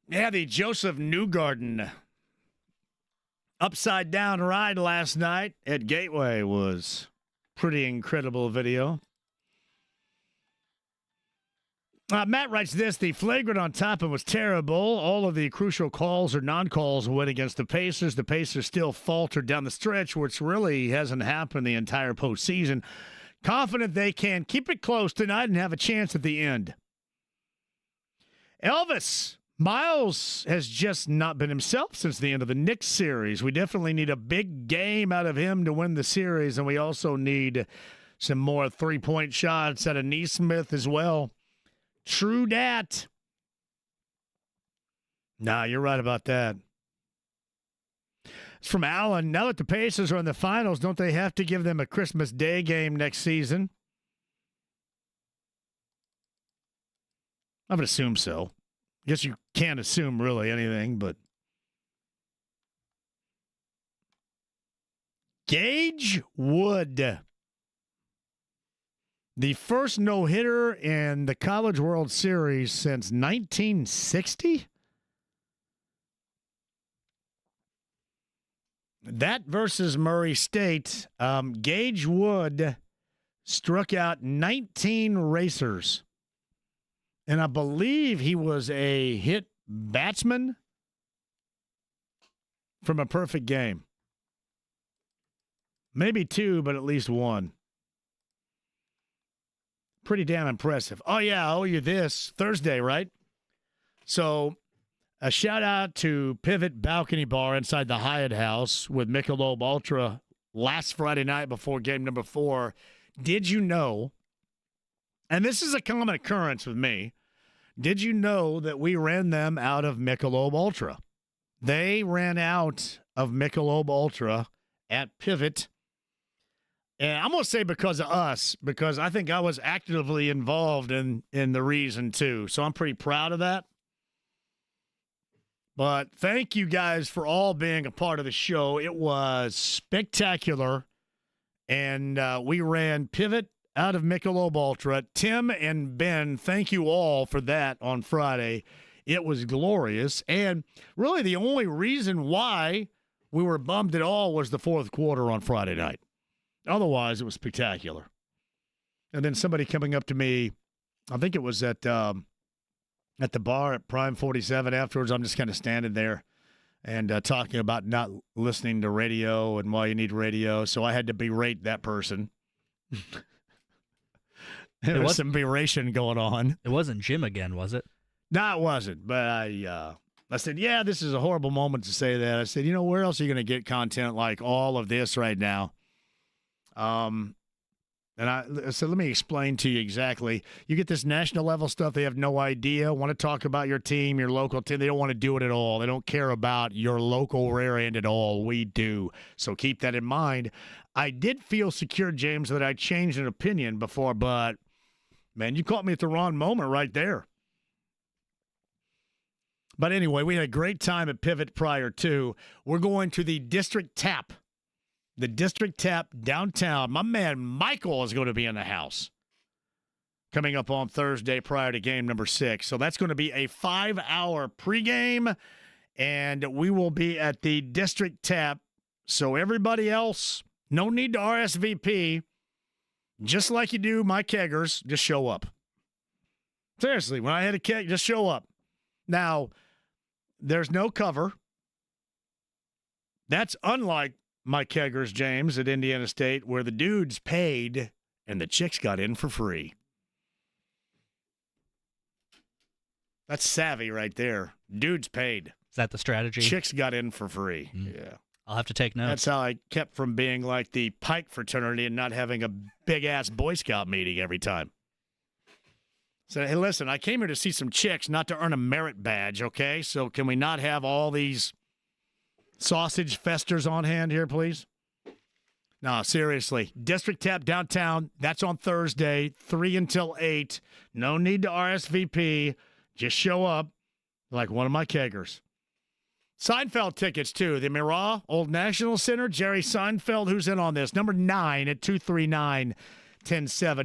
Yeah, the Joseph Newgarden upside down ride last night at Gateway was pretty incredible video. Matt writes this: the flagrant on top of was terrible. All of the crucial calls or non-calls went against the Pacers. The Pacers still faltered down the stretch, which really hasn't happened the entire postseason. Confident they can keep it close tonight and have a chance at the end. Elvis, Miles has just not been himself since the end of the Knicks series. We definitely need a big game out of him to win the series, and we also need some more three-point shots out of Neesmith as well. True dat. Nah, you're right about that. It's from Allen. Now that the Pacers are in the finals, don't they have to give them a Christmas Day game next season? I would assume so. I guess you can't assume really anything, but Gage Wood, the first no-hitter in the College World Series since 1960? That versus Murray State, Gage Wood struck out 19 racers. And I believe he was a hit batsman from a perfect game. Maybe two, but at least one. Pretty damn impressive. Oh, yeah, I owe you this. Thursday, right? So a shout-out to Pivot Balcony Bar inside the Hyatt House with Michelob Ultra last Friday night before game number 4. Did you know, and this is a common occurrence with me, did you know that we ran them out of Michelob Ultra? They ran out of Michelob Ultra at Pivot. And I'm going to say because of us, because I think I was actively involved in the reason, too. So I'm pretty proud of that. But thank you guys for all being a part of the show. It was spectacular. And we ran Pivot out of Michelob Ultra. Tim and Ben, thank you all for that on Friday. It was glorious. And really the only reason why we were bummed at all was the fourth quarter on Friday night. Otherwise, it was spectacular. And then somebody coming up to me, I think it was at the bar at Prime 47 afterwards. I'm just kind of standing there and talking about not listening to radio and why you need radio. So I had to berate that person. There was some beration going on. It wasn't Jim again, was it? No, it wasn't. But I said, yeah, this is a horrible moment to say that. I said, where else are you going to get content like all of this right now? And I said, let me explain to you exactly. You get this national level stuff. They have no idea. Want to talk about your team, your local team. They don't want to do it at all. They don't care about your local rear end at all. We do. So keep that in mind. I did feel secure, James, that I changed an opinion before, but man, you caught me at the wrong moment right there. But anyway, we had a great time at Pivot prior to. We're going to the District Tap. The District Tap downtown. My man Michael is going to be in the house coming up on Thursday prior to game number 6. So that's going to be a 5-hour pregame, and we will be at the District Tap. So everybody else, no need to RSVP. Just like you do my keggers, just show up. Seriously, when I had a keg, just show up. Now, there's no cover. That's unlike my keggers, James, at Indiana State, where the dudes paid and the chicks got in for free. That's savvy right there. Dudes paid. Is that the strategy? Chicks got in for free. Yeah. I'll have to take notes. That's how I kept from being like the Pike fraternity and not having a big-ass Boy Scout meeting every time. So, hey, listen, I came here to see some chicks, not to earn a merit badge, okay? So can we not have all these sausage festers on hand here, please? No, seriously. District Tap downtown, that's on Thursday, 3 until 8. No need to RSVP. Just show up like one of my keggers. Seinfeld tickets, too. The Mirage, Old National Center, Jerry Seinfeld. Who's in on this? Number 9 at 239-1070.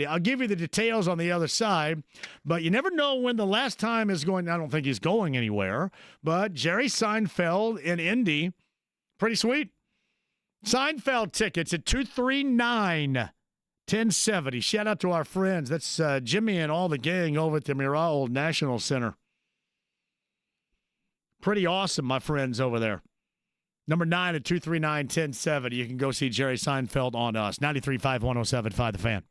I'll give you the details on the other side, but you never know when the last time is going. I don't think he's going anywhere, but Jerry Seinfeld in Indy, pretty sweet. Seinfeld tickets at 239-1070. Shout out to our friends. That's Jimmy and all the gang over at the Mirage Old National Center. Pretty awesome, my friends over there. Number 9 at 239-1070. You can go see Jerry Seinfeld on us. 93.5, 107.5 The Fan.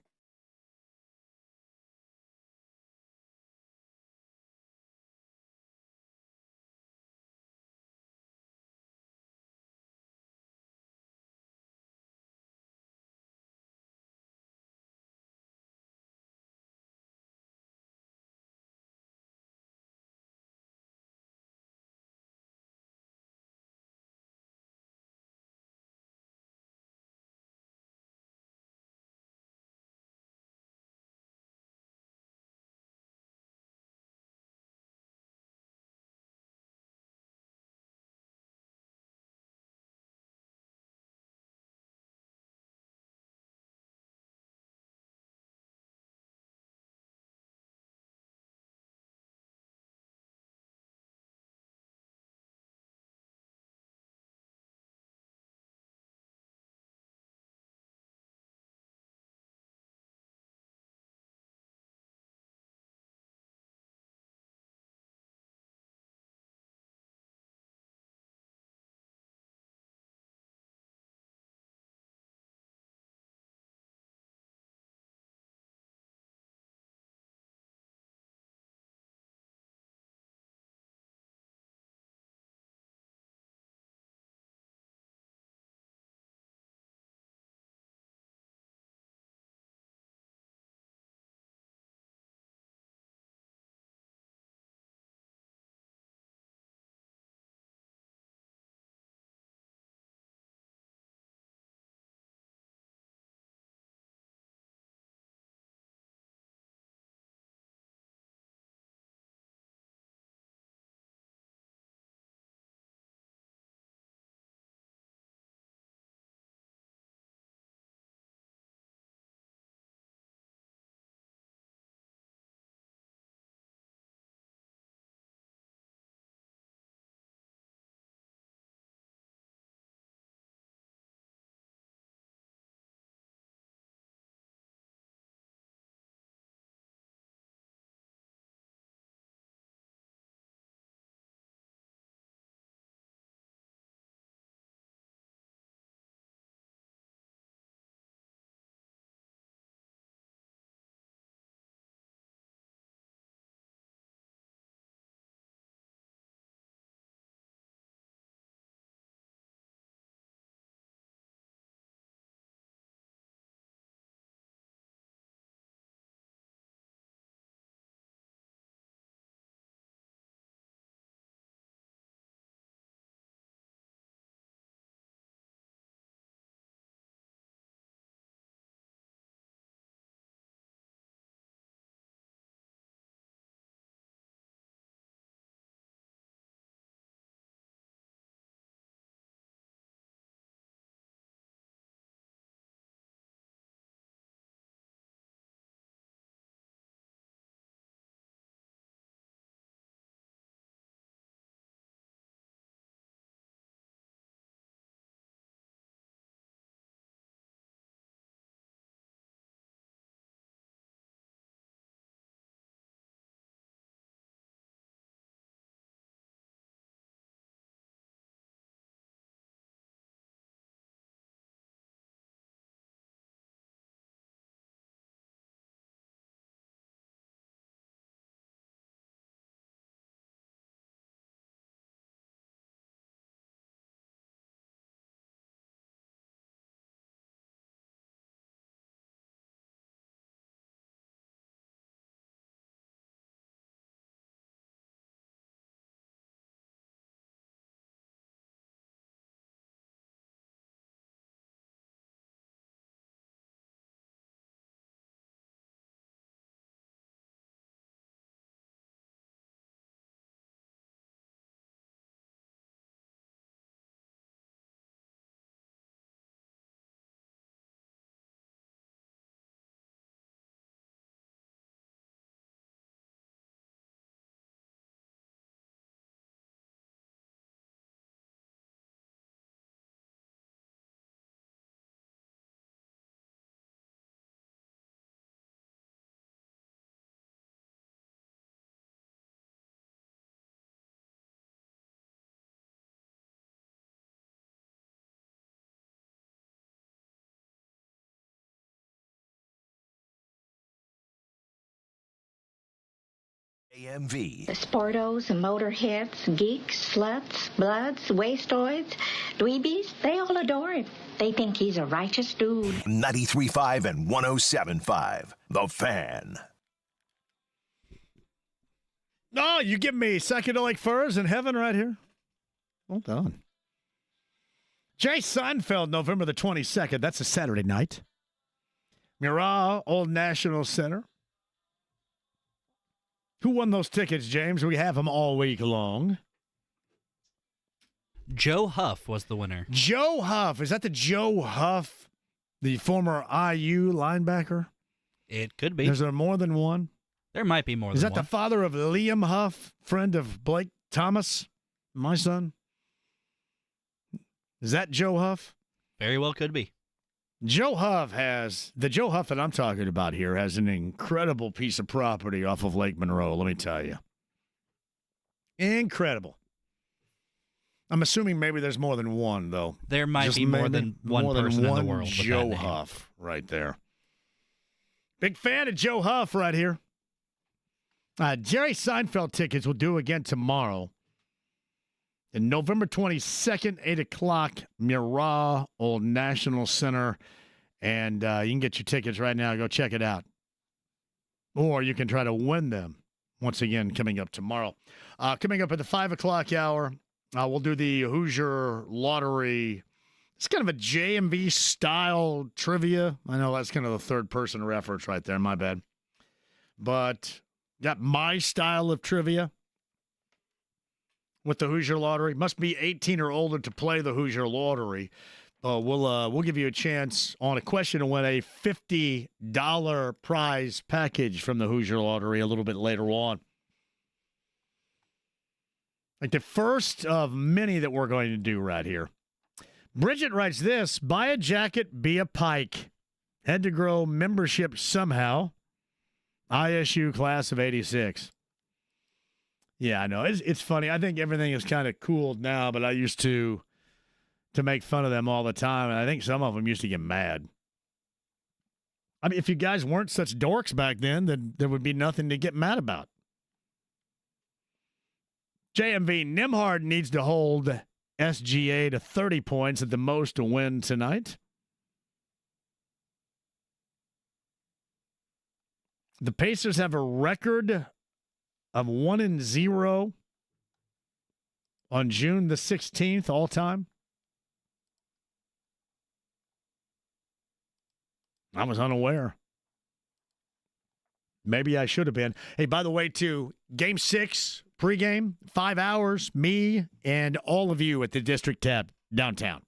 JMV. Sportos, motorheads, geeks, sluts, bloods, wastoids, dweebies, they all adore him. They think he's a righteous dude. 93.5 and 107.5. The Fan. No, you give me psychedelic furs in heaven right here. Well done. Jay Seinfeld, November the 22nd. That's a Saturday night. Murat, Old National Center. Who won those tickets, James? We have them all week long. Joe Huff was the winner. Joe Huff. Is that the Joe Huff, the former IU linebacker? It could be. Is there more than one? There might be more than one. Is that the father of Liam Huff, friend of Blake Thomas, my son? Is that Joe Huff? Very well could be. The Joe Huff that I'm talking about here has an incredible piece of property off of Lake Monroe, let me tell you. Incredible. I'm assuming maybe there's more than one, though. There might be more than one person in the world with Joe that name. Huff right there. Big fan of Joe Huff right here. Jerry Seinfeld tickets will do again tomorrow. And November 22nd, 8 o'clock, Murat, Old National Center. And you can get your tickets right now. Go check it out. Or you can try to win them, once again, coming up tomorrow. Coming up at the 5 o'clock hour, we'll do the Hoosier Lottery. It's kind of a JMV-style trivia. I know that's kind of the third-person reference right there. My bad. But got my style of trivia with the Hoosier Lottery. Must be 18 or older to play the Hoosier Lottery. We'll give you a chance on a question to win a $50 prize package from the Hoosier Lottery a little bit later on. Like the first of many that we're going to do right here. Bridget writes this: buy a jacket, be a Pike. Had to grow membership somehow. ISU class of 86. Yeah, I know. It's funny. I think everything is kind of cooled now, but I used to make fun of them all the time, and I think some of them used to get mad. I mean, if you guys weren't such dorks back then there would be nothing to get mad about. JMV, Nimhard needs to hold SGA to 30 points at the most to win tonight. The Pacers have a record of 1-0 on June the 16th all time. I was unaware. Maybe I should have been. Hey, by the way, too, Game 6 pregame, 5 hours, me and all of you at the District Tab downtown.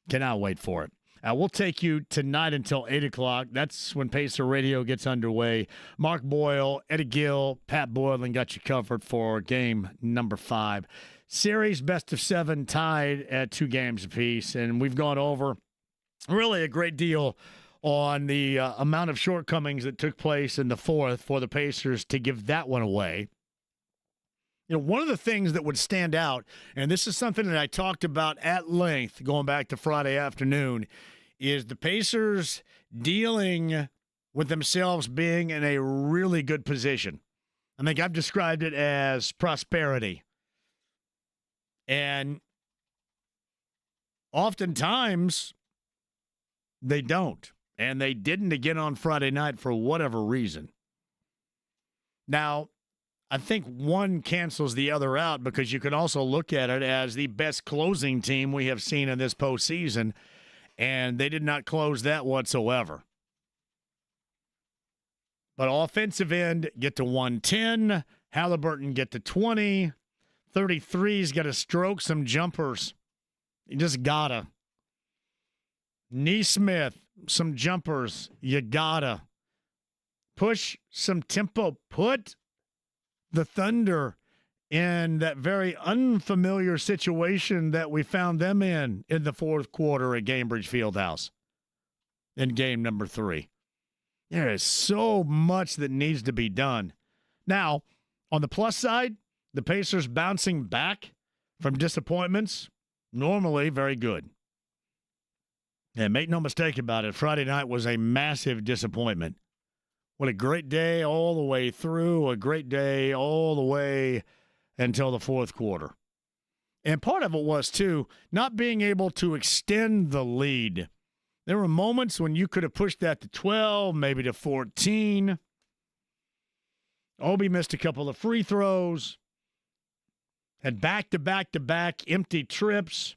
Cannot wait for it. We'll take you tonight until 8 o'clock. That's when Pacer Radio gets underway. Mark Boyle, Eddie Gill, Pat Boylan got you covered for game number 5. Series best of 7 tied at 2 games apiece, and we've gone over really a great deal on the amount of shortcomings that took place in the fourth for the Pacers to give that one away. You know, one of the things that would stand out, and this is something that I talked about at length going back to Friday afternoon, is the Pacers dealing with themselves being in a really good position. I think I've described it as prosperity. And oftentimes they don't. And they didn't again on Friday night for whatever reason. Now, I think one cancels the other out because you can also look at it as the best closing team we have seen in this postseason, and they did not close that whatsoever. But offensive end, get to 110. Halliburton get to 20. 33's got to stroke some jumpers. You just gotta. Neesmith, some jumpers. You gotta. Push some tempo. Put the Thunder in that very unfamiliar situation that we found them in the fourth quarter at Gainbridge Fieldhouse in game number 3. There is so much that needs to be done. Now, on the plus side, the Pacers bouncing back from disappointments, normally very good. And make no mistake about it, Friday night was a massive disappointment What a great day all the way through, a great day all the way until the fourth quarter. And part of it was, too, not being able to extend the lead. There were moments when you could have pushed that to 12, maybe to 14. Obi missed a couple of free throws, had back-to-back-to-back empty trips.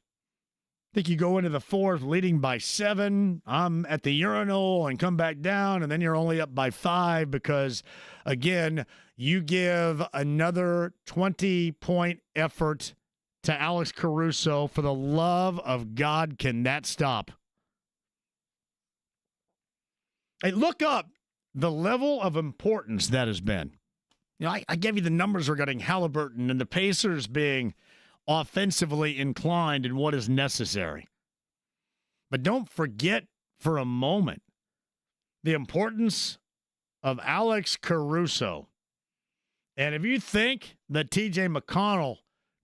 I think you go into the fourth leading by 7. I'm at the urinal and come back down, and then you're only up by 5 because, again, you give another 20-point effort to Alex Caruso. For the love of God, can that stop? Hey, look up the level of importance that has been. You know, I gave you the numbers regarding Halliburton and the Pacers being offensively inclined in what is necessary. But don't forget for a moment the importance of Alex Caruso. And if you think that T.J. McConnell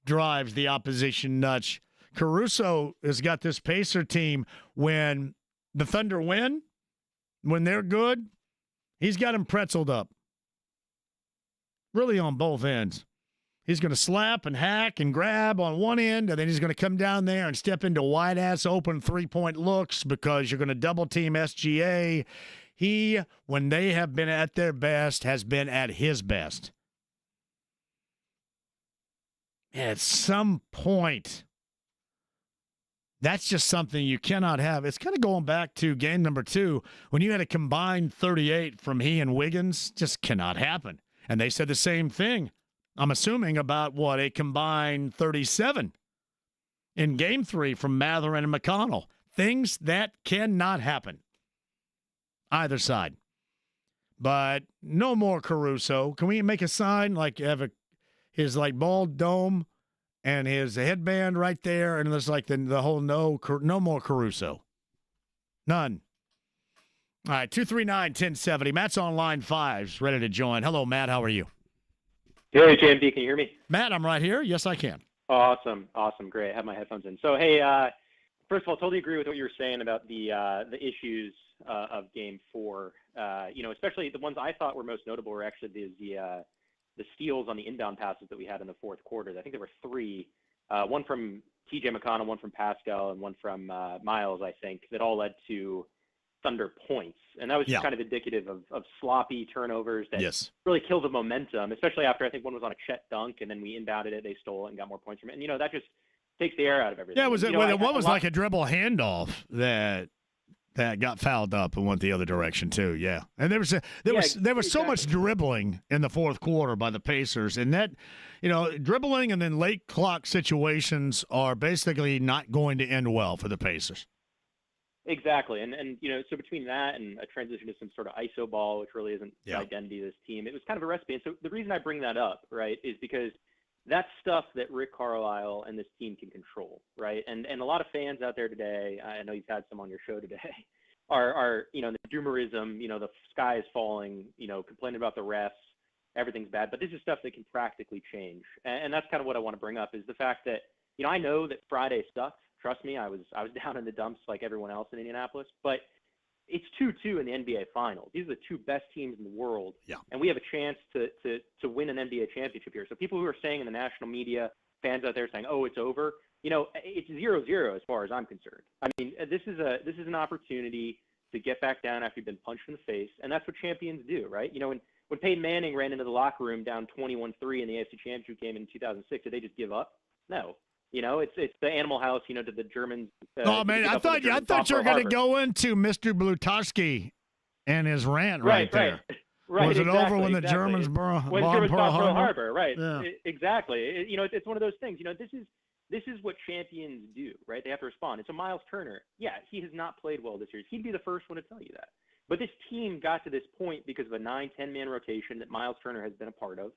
drives the opposition nuts, Caruso has got this Pacer team when the Thunder win, when they're good, he's got him pretzeled up. Really on both ends. He's going to slap and hack and grab on one end, and then he's going to come down there and step into wide-ass open three-point looks because you're going to double-team SGA. He, when they have been at their best, has been at his best. At some point, that's just something you cannot have. It's kind of going back to game number 2 when you had a combined 38 from he and Wiggins. Just cannot happen. And they said the same thing, I'm assuming, about a combined 37 in game 3 from Mathurin and McConnell. Things that cannot happen. Either side. But no more Caruso. Can we make a sign, like have his bald dome and his headband right there, and there's the whole no more Caruso. None. All right, 239-1070. Matt's on line 5, ready to join. Hello, Matt. How are you? Hey, JMV, can you hear me? Matt, I'm right here. Yes, I can. Awesome. Great. I have my headphones in. So, hey, first of all, totally agree with what you were saying about the issues of Game 4. Especially the ones I thought were most notable were actually the steals on the inbound passes that we had in the fourth quarter. I think there were 3, one from T.J. McConnell, one from Pascal, and one from Miles, I think, that all led to Thunder points. And that was just kind of indicative of sloppy turnovers that really kill the momentum, especially after I think one was on a Chet dunk, and then we inbounded it, they stole it, and got more points from it. And, that just takes the air out of everything. Yeah, what was like a dribble handoff that got fouled up and went the other direction too. Yeah, and there was so much dribbling in the fourth quarter by the Pacers, and that dribbling and then late clock situations are basically not going to end well for the Pacers. Exactly, and so between that and a transition to some sort of ISO ball, which really isn't the identity of this team, it was kind of a recipe. And so the reason I bring that up, right, is because that's stuff that Rick Carlisle and this team can control, right? And a lot of fans out there today, I know you've had some on your show today, are the doomerism, the sky is falling, complaining about the refs, everything's bad. But this is stuff that can practically change. And that's kind of what I want to bring up is the fact that, I know that Friday sucked. Trust me, I was down in the dumps like everyone else in Indianapolis. But it's 2-2 in the NBA Finals. These are the 2 best teams in the world. Yeah. And we have a chance to win an NBA championship here. So people who are saying in the national media, fans out there saying, oh, it's over, it's 0-0 as far as I'm concerned. I mean, this is an opportunity to get back down after you've been punched in the face. And that's what champions do, right? When Peyton Manning ran into the locker room down 21-3 in the AFC Championship game in 2006, did they just give up? No. It's the Animal House, to the Germans. Oh, man, I thought you were going to go into Mr. Blutowski and his rant right there. Right. Was it over when the Germans bombed Pearl Harbor? Right. Yeah. Exactly. It's one of those things. This is what champions do, right? They have to respond. And so Miles Turner, he has not played well this year. He'd be the first one to tell you that. But this team got to this point because of a 9-10-man rotation that Miles Turner has been a part of,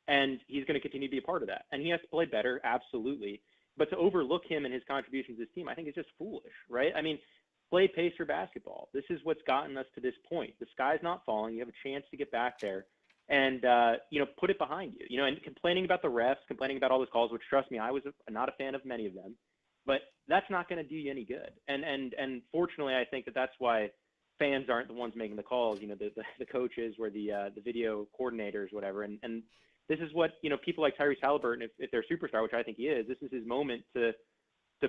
and he's going to continue to be a part of that. And he has to play better, absolutely. But to overlook him and his contributions to this team, I think is just foolish, right? I mean, play Pacer basketball. This is what's gotten us to this point. The sky's not falling. You have a chance to get back there and, put it behind you. And complaining about the refs, complaining about all those calls, which, trust me, I was not a fan of many of them. But that's not going to do you any good. And fortunately, I think that's why fans aren't the ones making the calls. The coaches or the video coordinators, whatever. And this is what people like Tyrese Halliburton, if they're a superstar, which I think he is, this is his moment to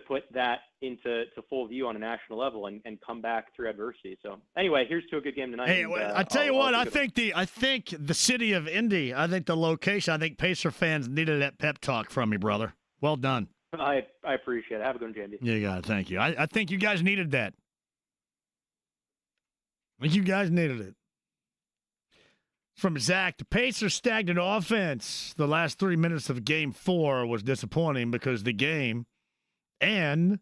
put that into full view on a national level and come back through adversity. So anyway, here's to a good game tonight. Hey, I tell you what, I think the city of Indy, I think the location, I think Pacer fans needed that pep talk from you, brother. Well done. I appreciate it. Have a good one, JMV. You got it. Thank you. I think you guys needed that. I think you guys needed it. From Zach, the Pacers' stagnant offense the last 3 minutes of Game 4 was disappointing because the game and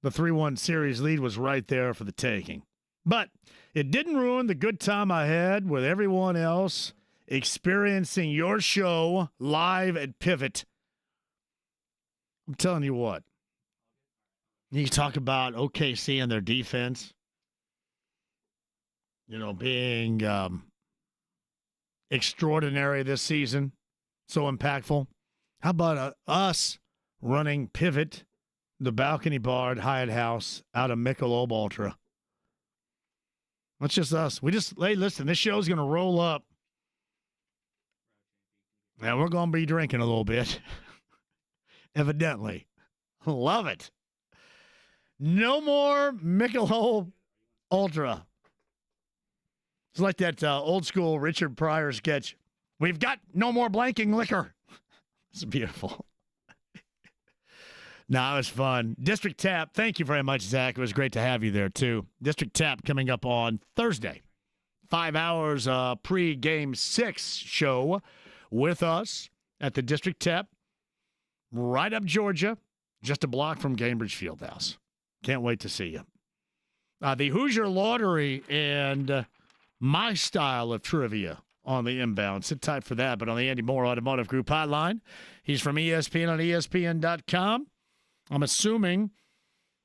the 3-1 series lead was right there for the taking. But it didn't ruin the good time I had with everyone else experiencing your show live at Pivot. I'm telling you what. You talk about OKC and their defense, being extraordinary this season, so impactful. How about us running Pivot, the balcony bar at Hyatt House out of Michelob Ultra? That's just us. Hey, listen, this show's going to roll up. Now, we're going to be drinking a little bit. Evidently. Love it. No more Michelob Ultra. It's like that old school Richard Pryor sketch. We've got no more blanking liquor. It's beautiful. No, it was fun. District Tap, thank you very much, Zach. It was great to have you there, too. District Tap coming up on Thursday. 5 hours pre-Game 6 show with us at the District Tap. Right up Georgia, just a block from Cambridge Fieldhouse. Can't wait to see you. The Hoosier Lottery and my style of trivia on the inbound. Sit tight for that, but on the Andy Moore Automotive Group hotline. He's from ESPN on ESPN.com. I'm assuming,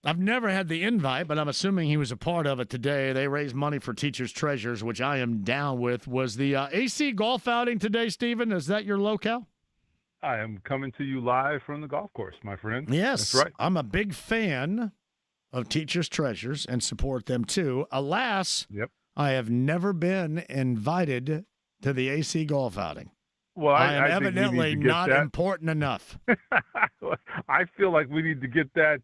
I've never had the invite, but I'm assuming he was a part of it today. They raised money for Teachers Treasures, which I am down with. Was the AC golf outing today, Stephen? Is that your locale? I am coming to you live from the golf course, my friend. Yes. That's right. I'm a big fan of Teachers Treasures and support them too. Alas, I have never been invited to the AC golf outing. Well, I am think evidently not important enough. I feel like we need to get that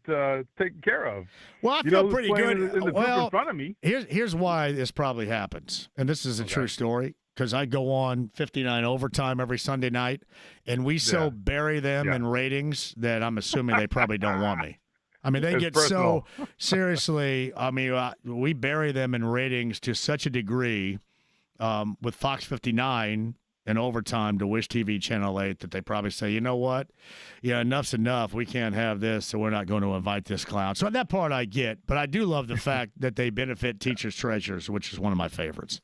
taken care of. Well, I feel pretty good. In the group in front of me. Here's why this probably happens, and this is a true story, because I go on 59 Overtime every Sunday night, and we so bury them in ratings that I'm assuming they probably don't want me. I mean, they It's get personal. so seriously. I mean, we bury them in ratings to such a degree with Fox 59 and Overtime to Wish TV Channel 8 that they probably say, you know what? Yeah, enough's enough. We can't have this, so we're not going to invite this clown. So that part I get, but I do love the fact that they benefit Teachers Treasures, which is one of my favorites.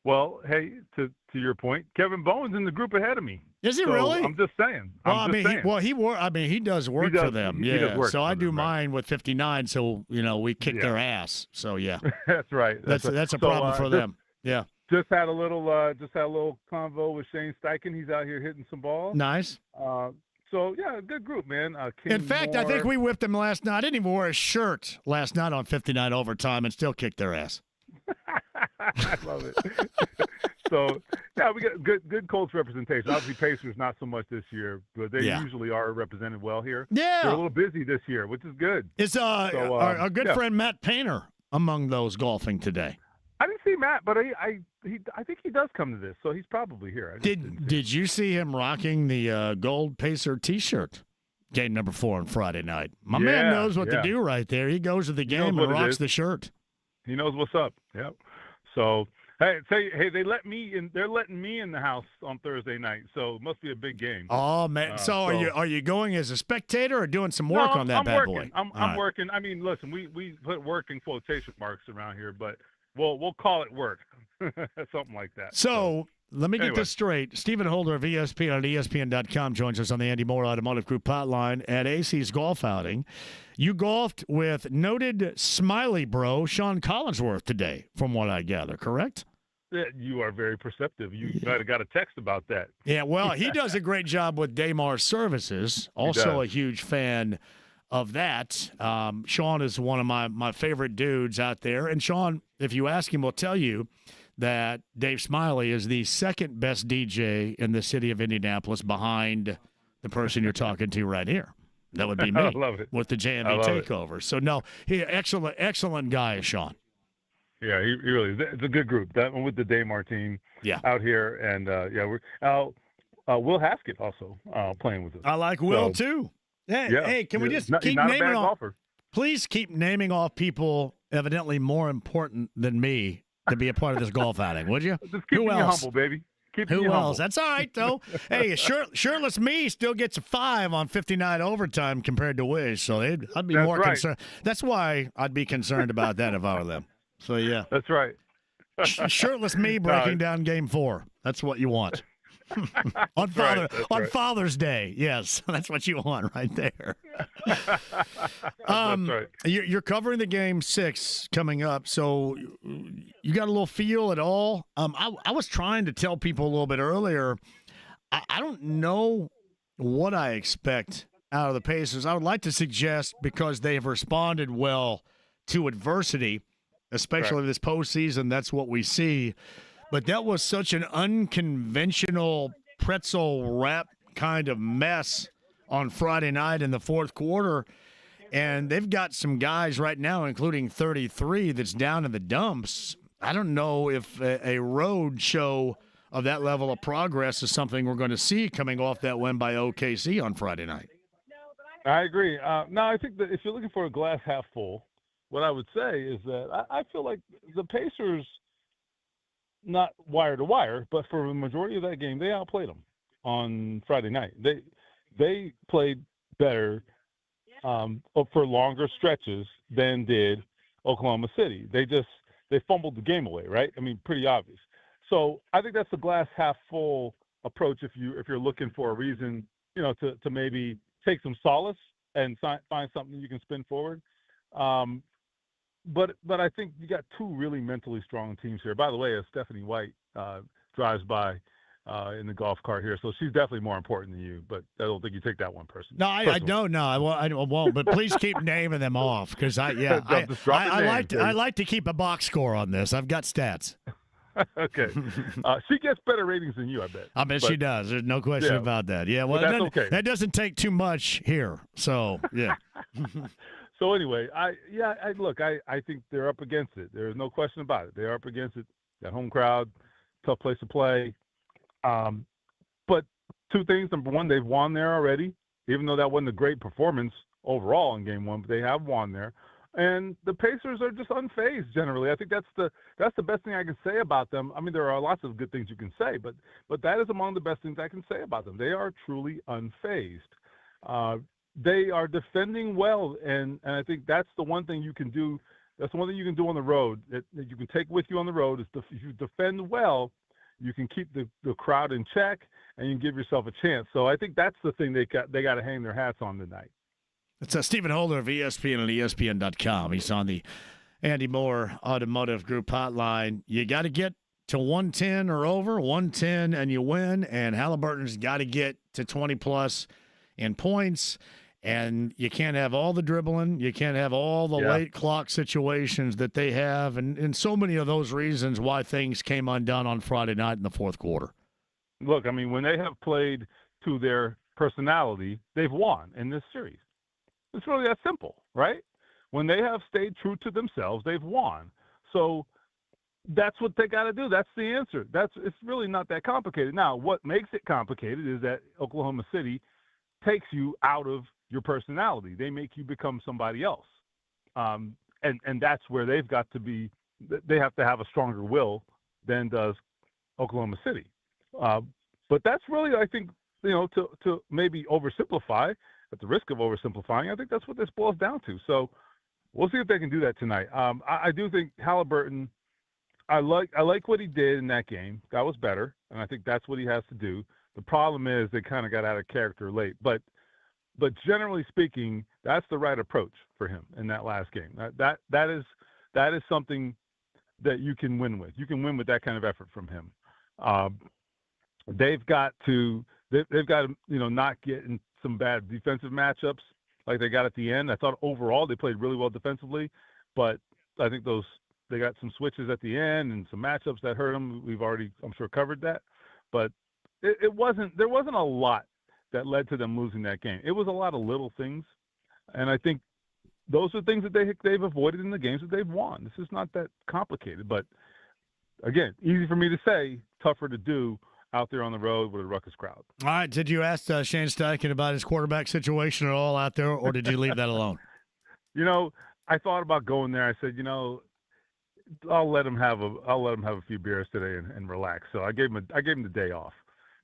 Well, hey, to your point, Kevin Bowen's in the group ahead of me. Is he really? I'm just saying. He does work for them. He Yeah. does work So for I do them, mine with 59. So we kick their ass. So yeah, That's right. that's a So, problem for them. Yeah. Just had a little convo with Shane Steichen. He's out here hitting some balls. Nice. So yeah, good group, man. In fact, I think we whipped them last night. I didn't even wear a shirt last night on 59 Overtime and still kicked their ass. I love it. So yeah, we got good Colts representation. Obviously, Pacers not so much this year, but they usually are represented well here. Yeah, they're a little busy this year, which is good. It's our good friend Matt Painter among those golfing today. I didn't see Matt, but I think he does come to this, so he's probably here. Did you see him rocking the gold Pacer T-shirt? Game number 4 on Friday night. My man knows what to do right there. He goes to the game and rocks the shirt. He knows what's up. Yep. So hey, they let me in. They're letting me in the house on Thursday night, so it must be a big game. Oh man! So are you going as a spectator or doing some work on that I'm bad working. boy? I'm working. I mean, listen, we put work in quotation marks around here, but we'll call it work, something like that. So let me get this straight. Stephen Holder of ESPN on ESPN.com joins us on the Andy Moore Automotive Group hotline at AC's golf outing. You golfed with noted Smiley bro Sean Collinsworth today, from what I gather, correct? You are very perceptive. You might have got a text about that. Yeah, well, he does a great job with Daymar Services. Also a huge fan of that. Sean is one of my favorite dudes out there. And Sean, if you ask him, will tell you that Dave Smiley is the second best DJ in the city of Indianapolis behind the person you're talking to right here. That would be me. I love it. With the JMV takeover. So, no, excellent guy, Sean. Yeah, he really is. It's a good group. That one with the Daymar team out here. And, we're Will Haskett also playing with us. I like Will, too. Hey, can we just keep naming off? Please keep naming off people evidently more important than me to be a part of this golf outing, would you? Just keep me humble, baby. Who else? That's all right, though. Hey, shirtless me still gets a 5 on 59 overtime compared to Wiz, so I'd be more concerned. That's why I'd be concerned about that if I were them. So, yeah. That's right. Shirtless me breaking down Game 4. That's what you want. on Father's Day, yes, that's what you want right there. That's right. You're covering the Game 6 coming up, so you got a little feel at all. I was trying to tell people a little bit earlier. I don't know what I expect out of the Pacers. I would like to suggest because they have responded well to adversity, especially this postseason. That's what we see. But that was such an unconventional pretzel wrap kind of mess on Friday night in the fourth quarter. And they've got some guys right now, including 33, that's down in the dumps. I don't know if a road show of that level of progress is something we're going to see coming off that win by OKC on Friday night. I agree. No, I think that if you're looking for a glass half full, what I would say is that I feel like the Pacers – not wire to wire, but for the majority of that game, they outplayed them on Friday night. They played better for longer stretches than did Oklahoma City. They fumbled the game away, right? I mean, pretty obvious. So I think that's the glass half full approach if you're looking for a reason, to maybe take some solace and find something you can spin forward. But I think you got two really mentally strong teams here. By the way, as Stephanie White drives by in the golf cart here, so she's definitely more important than you. But I don't think you take that one person. No, I don't know. I won't. But please keep naming them off because I like to keep a box score on this. I've got stats. Okay. She gets better ratings than you, I bet. I bet she does. There's no question about that. Yeah, well, that's okay. That doesn't take too much here. So, yeah. So anyway, I think they're up against it. There's no question about it. They're up against it. That home crowd, tough place to play. But two things. Number one, they've won there already, even though that wasn't a great performance overall in Game 1, but they have won there. And the Pacers are just unfazed generally. I think that's the best thing I can say about them. I mean, there are lots of good things you can say, but that is among the best things I can say about them. They are truly unfazed. They are defending well, and I think that's the one thing you can do. That's the one thing you can do on the road that you can take with you on the road is if you defend well, you can keep the crowd in check and you can give yourself a chance. So I think that's the thing they got to hang their hats on tonight. It's Stephen Holder of ESPN and ESPN.com. He's on the Andy Moore Automotive Group hotline. You got to get to 110 or over, 110 and you win, and Halliburton's got to get to 20-plus in points. And you can't have all the dribbling. You can't have all the late clock situations that they have. And so many of those reasons why things came undone on Friday night in the fourth quarter. Look, I mean, when they have played to their personality, they've won in this series. It's really that simple, right? When they have stayed true to themselves, they've won. So that's what they got to do. That's the answer. It's really not that complicated. Now, what makes it complicated is that Oklahoma City takes you out of your personality. They make you become somebody else. And that's where they've got to be. They have to have a stronger will than does Oklahoma City. But that's really, I think, to maybe oversimplify, at the risk of oversimplifying, I think that's what this boils down to. So we'll see if they can do that tonight. I do think Halliburton, I like what he did in that game. That was better, and I think that's what he has to do. The problem is they kind of got out of character late. But generally speaking, that's the right approach for him in that last game. That is something that you can win with. You can win with that kind of effort from him. They've got to not get in some bad defensive matchups like they got at the end. I thought overall they played really well defensively, but I think they got some switches at the end and some matchups that hurt them. We've already, I'm sure, covered that, but there wasn't a lot that led to them losing that game. It was a lot of little things, and I think those are things that they've avoided in the games that they've won. This is not that complicated, but again, easy for me to say, tougher to do out there on the road with a ruckus crowd. All right, did you ask Shane Steichen about his quarterback situation at all out there, or did you leave that alone? I thought about going there. I said, I'll let him have a few beers today and relax. So I gave him the day off.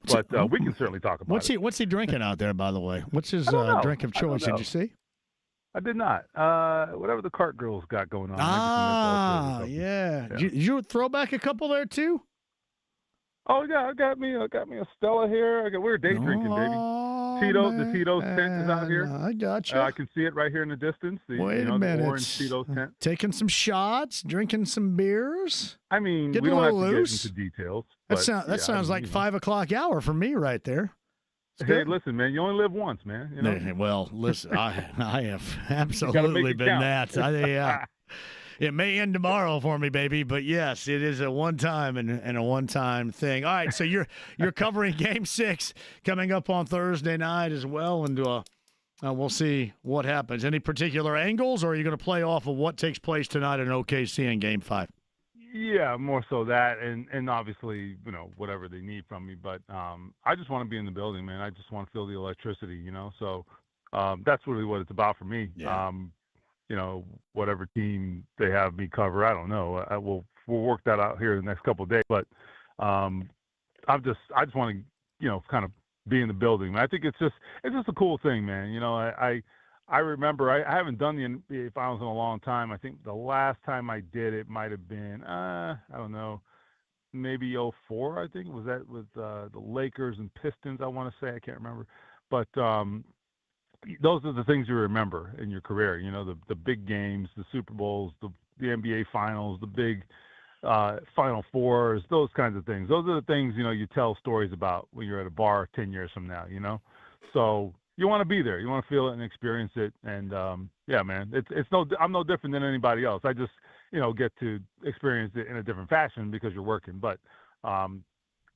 But we can certainly talk about it. What's he drinking out there, by the way? What's his drink of choice? Did you see? I did not. Whatever the cart girls got going on. Yeah. Did you throw back a couple there too? Oh yeah, I got me a Stella here. We're day drinking, baby. The Tito's tent is out here. I got you. I can see it right here in the distance. Wait a minute. The orange Tito's tent. Taking some shots, drinking some beers. I mean, getting we don't have loose. to get into details. That sounds like 5 o'clock hour for me right there. Hey, listen, man, you only live once, man. Well, listen, I have absolutely been that. It may end tomorrow for me, baby, but yes, it is a one-time and a one-time thing. All right, so you're covering Game 6 coming up on Thursday night as well, and we'll see what happens. Any particular angles, or are you going to play off of what takes place tonight in OKC in Game 5? Yeah, more so that, and obviously, whatever they need from me. But I just want to be in the building, man. I just want to feel the electricity, So that's really what it's about for me. Yeah. Whatever team they have me cover, I don't know. We'll work that out here in the next couple of days. But I just want to, kind of be in the building. I think it's just a cool thing, man. I remember I haven't done the NBA Finals in a long time. I think the last time I did it might have been I don't know, maybe 2004. I think was that with the Lakers and Pistons. I want to say, I can't remember, but those are the things you remember in your career. The big games, the Super Bowls, the NBA Finals, the big Final Fours, those kinds of things. Those are the things you tell stories about when you're at a bar 10 years from now. So. You want to be there. You want to feel it and experience it. And yeah, man, I'm no different than anybody else. I just, get to experience it in a different fashion because you're working. But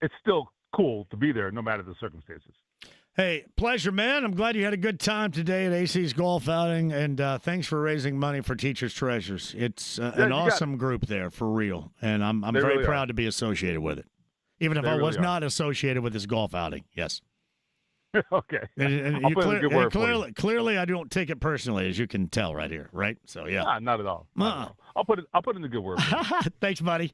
it's still cool to be there no matter the circumstances. Hey, pleasure, man. I'm glad you had a good time today at AC's golf outing, and thanks for raising money for Teachers Treasures. It's an awesome group there, for real, and I'm very really proud to be associated with it, even if I was not associated with this golf outing. Yes. Okay. And I'll put in a good word for you. Clearly, I don't take it personally, as you can tell right here, right? So yeah. Nah, not at all. I'll put in a good word for you. Thanks, buddy.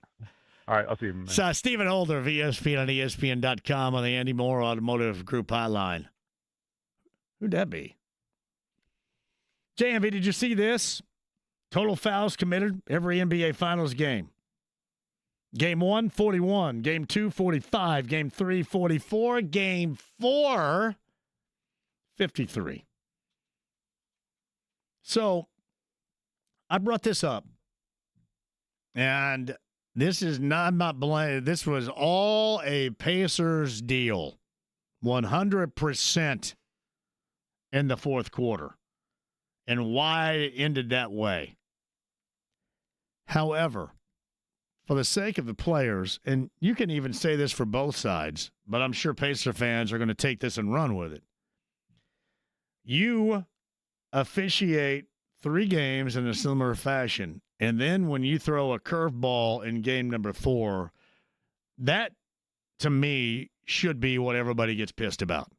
All right, I'll see you, man. So, Stephen Holder of ESPN on ESPN.com on the Andy Moore Automotive Group hotline. Who'd that be? JMV, did you see this? Total fouls committed every NBA Finals game. Game 1, 41. Game 2, 45. Game 3, 44. Game 4, 53. So, I brought this up. And this is not, I'm not blaming. This was all a Pacers deal. 100% in the fourth quarter. And why it ended that way. However, for the sake of the players, and you can even say this for both sides, but I'm sure Pacer fans are going to take this and run with it. You officiate 3 games in a similar fashion, and then when you throw a curveball in game number 4, that, to me, should be what everybody gets pissed about.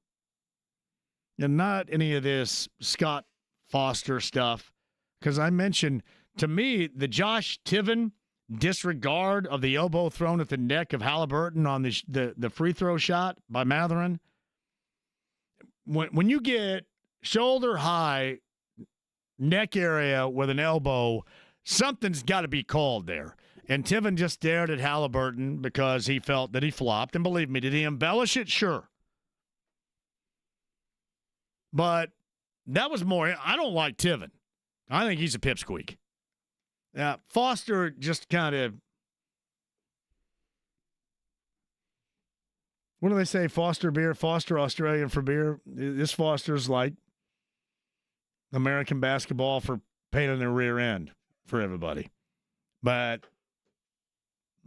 And not any of this Scott Foster stuff, because I mentioned, to me, the Josh Tiven disregard of the elbow thrown at the neck of Halliburton on the free throw shot by Matherin. When you get shoulder high neck area with an elbow, something's got to be called there. And Tiven just stared at Halliburton because he felt that he flopped. And believe me, did he embellish it? Sure. But that was more, I don't like Tiven. I think he's a pipsqueak. Foster just kind of, what do they say? Foster beer, Foster Australian for beer. This Foster's like American basketball for pain in the rear end for everybody. But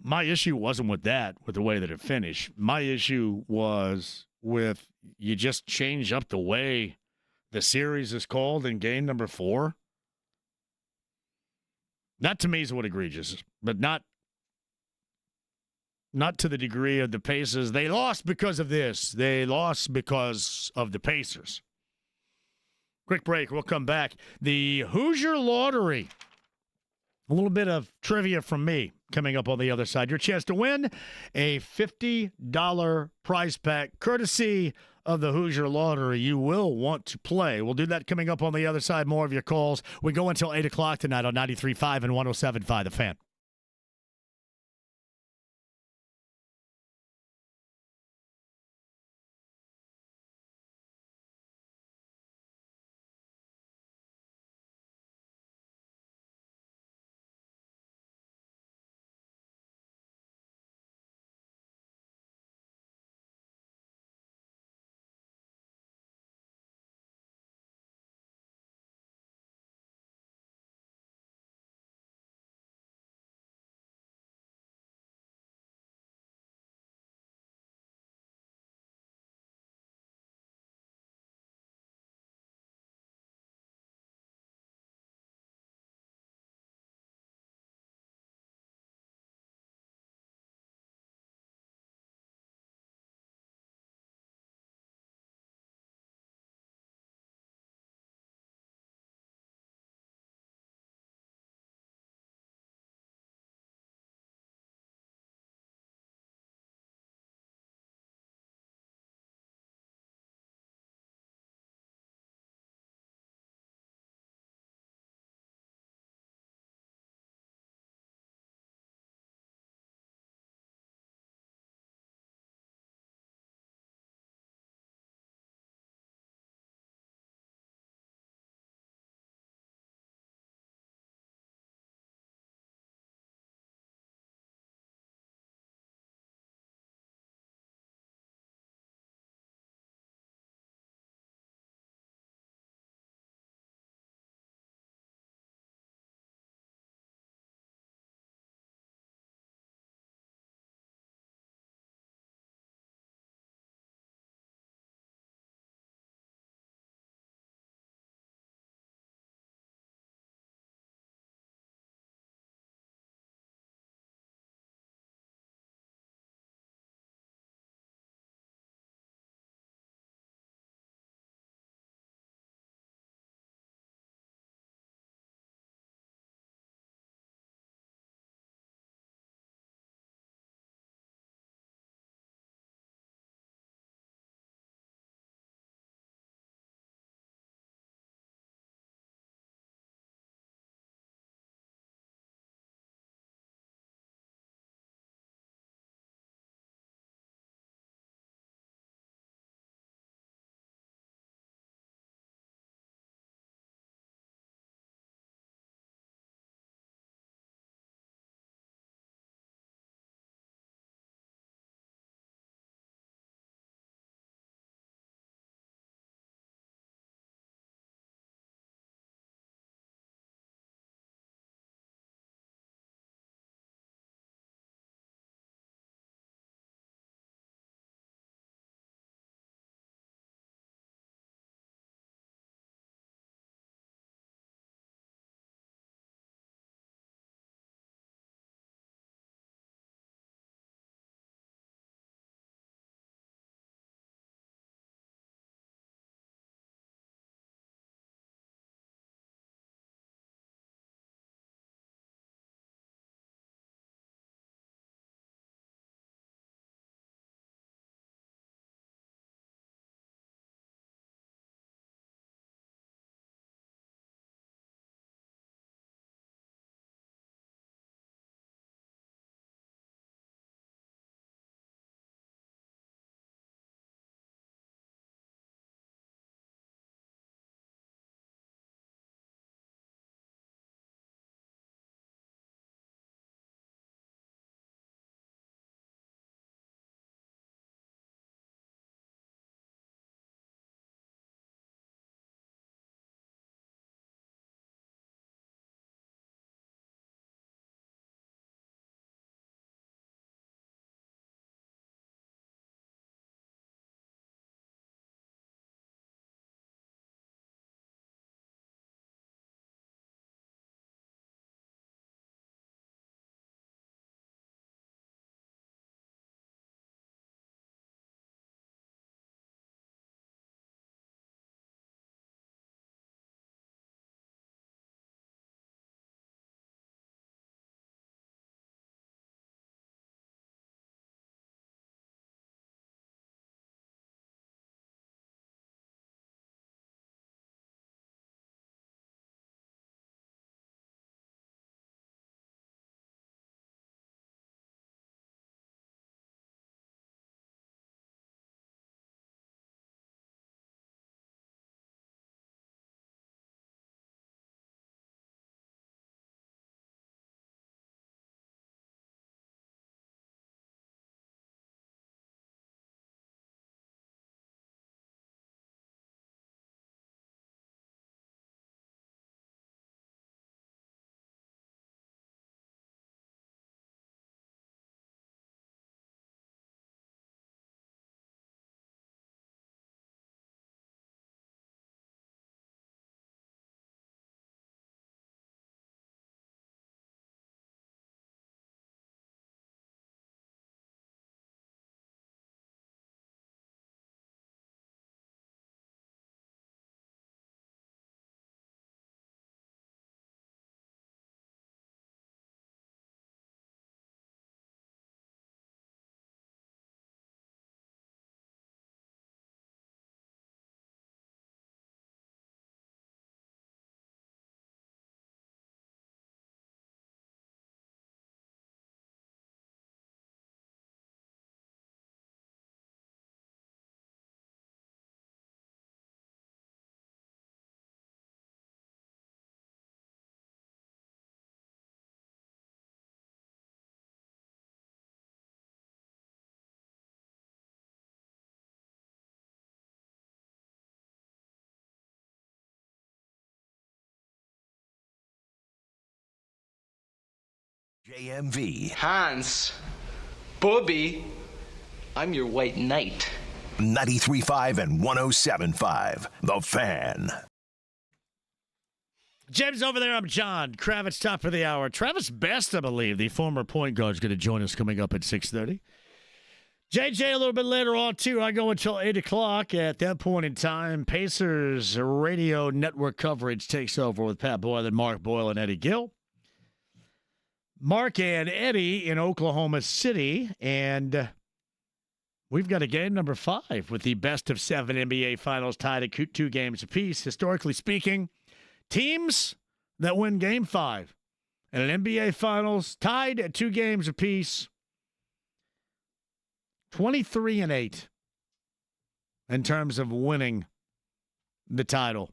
my issue wasn't with that, with the way that it finished. My issue was with you just change up the way the series is called in game number 4. That to me is what egregious, but not to the degree of the Pacers. They lost because of this. They lost because of the Pacers. Quick break. We'll come back. The Hoosier Lottery. A little bit of trivia from me coming up on the other side. Your chance to win a $50 prize pack courtesy of the Hoosier Lottery. You will want to play. We'll do that coming up on the other side. More of your calls. We go until 8 o'clock tonight on 93.5 and 107.5 The Fan. JMV. Hans, Bobby, I'm your white knight. 93.5 and 107.5. The Fan. Jim's over there. I'm John Kravitz, top of the hour. Travis Best, I believe, the former point guard, is going to join us coming up at 6:30. JJ a little bit later on, too. I go until 8 o'clock. At that point in time, Pacers radio network coverage takes over with Pat Boylan, Mark Boylan, Eddie Gill. Mark and Eddie in Oklahoma City, and we've got a game number 5 with the best of 7 NBA Finals tied at 2 games apiece. Historically speaking, teams that win Game 5 in an NBA Finals tied at 2 games apiece, 23-8 in terms of winning the title.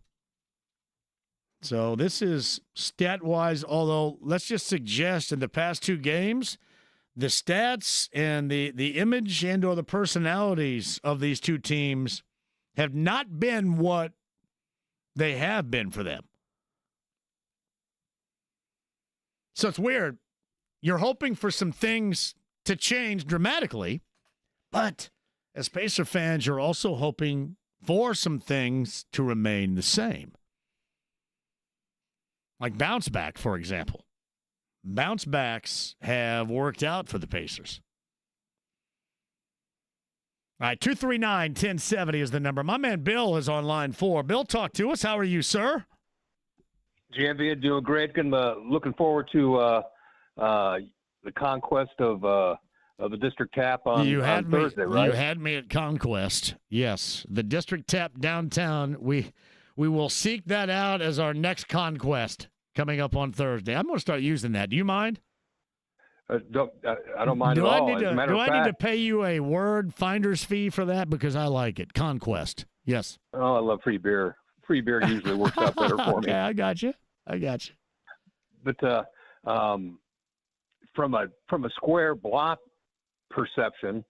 So this is stat-wise, although let's just suggest in the past 2 games, the stats and the image and or the personalities of these 2 teams have not been what they have been for them. So it's weird. You're hoping for some things to change dramatically, but as Pacer fans, you're also hoping for some things to remain the same. Like bounce back, for example. Bounce backs have worked out for the Pacers. All right, 239-1070 is the number. My man Bill is on line 4. Bill, talk to us. How are you, sir? JMV, doing great. Looking forward to the conquest of the District Tap on Thursday, right? You had me at Conquest. Yes, the District Tap downtown. We will seek that out as our next conquest coming up on Thursday. I'm going to start using that. Do you mind? I don't mind at all. Do I need to pay you a word finder's fee for that? Because I like it. Conquest. Yes. Oh, I love free beer. Free beer usually works out better for me. Okay, I got you. But from a square block perception,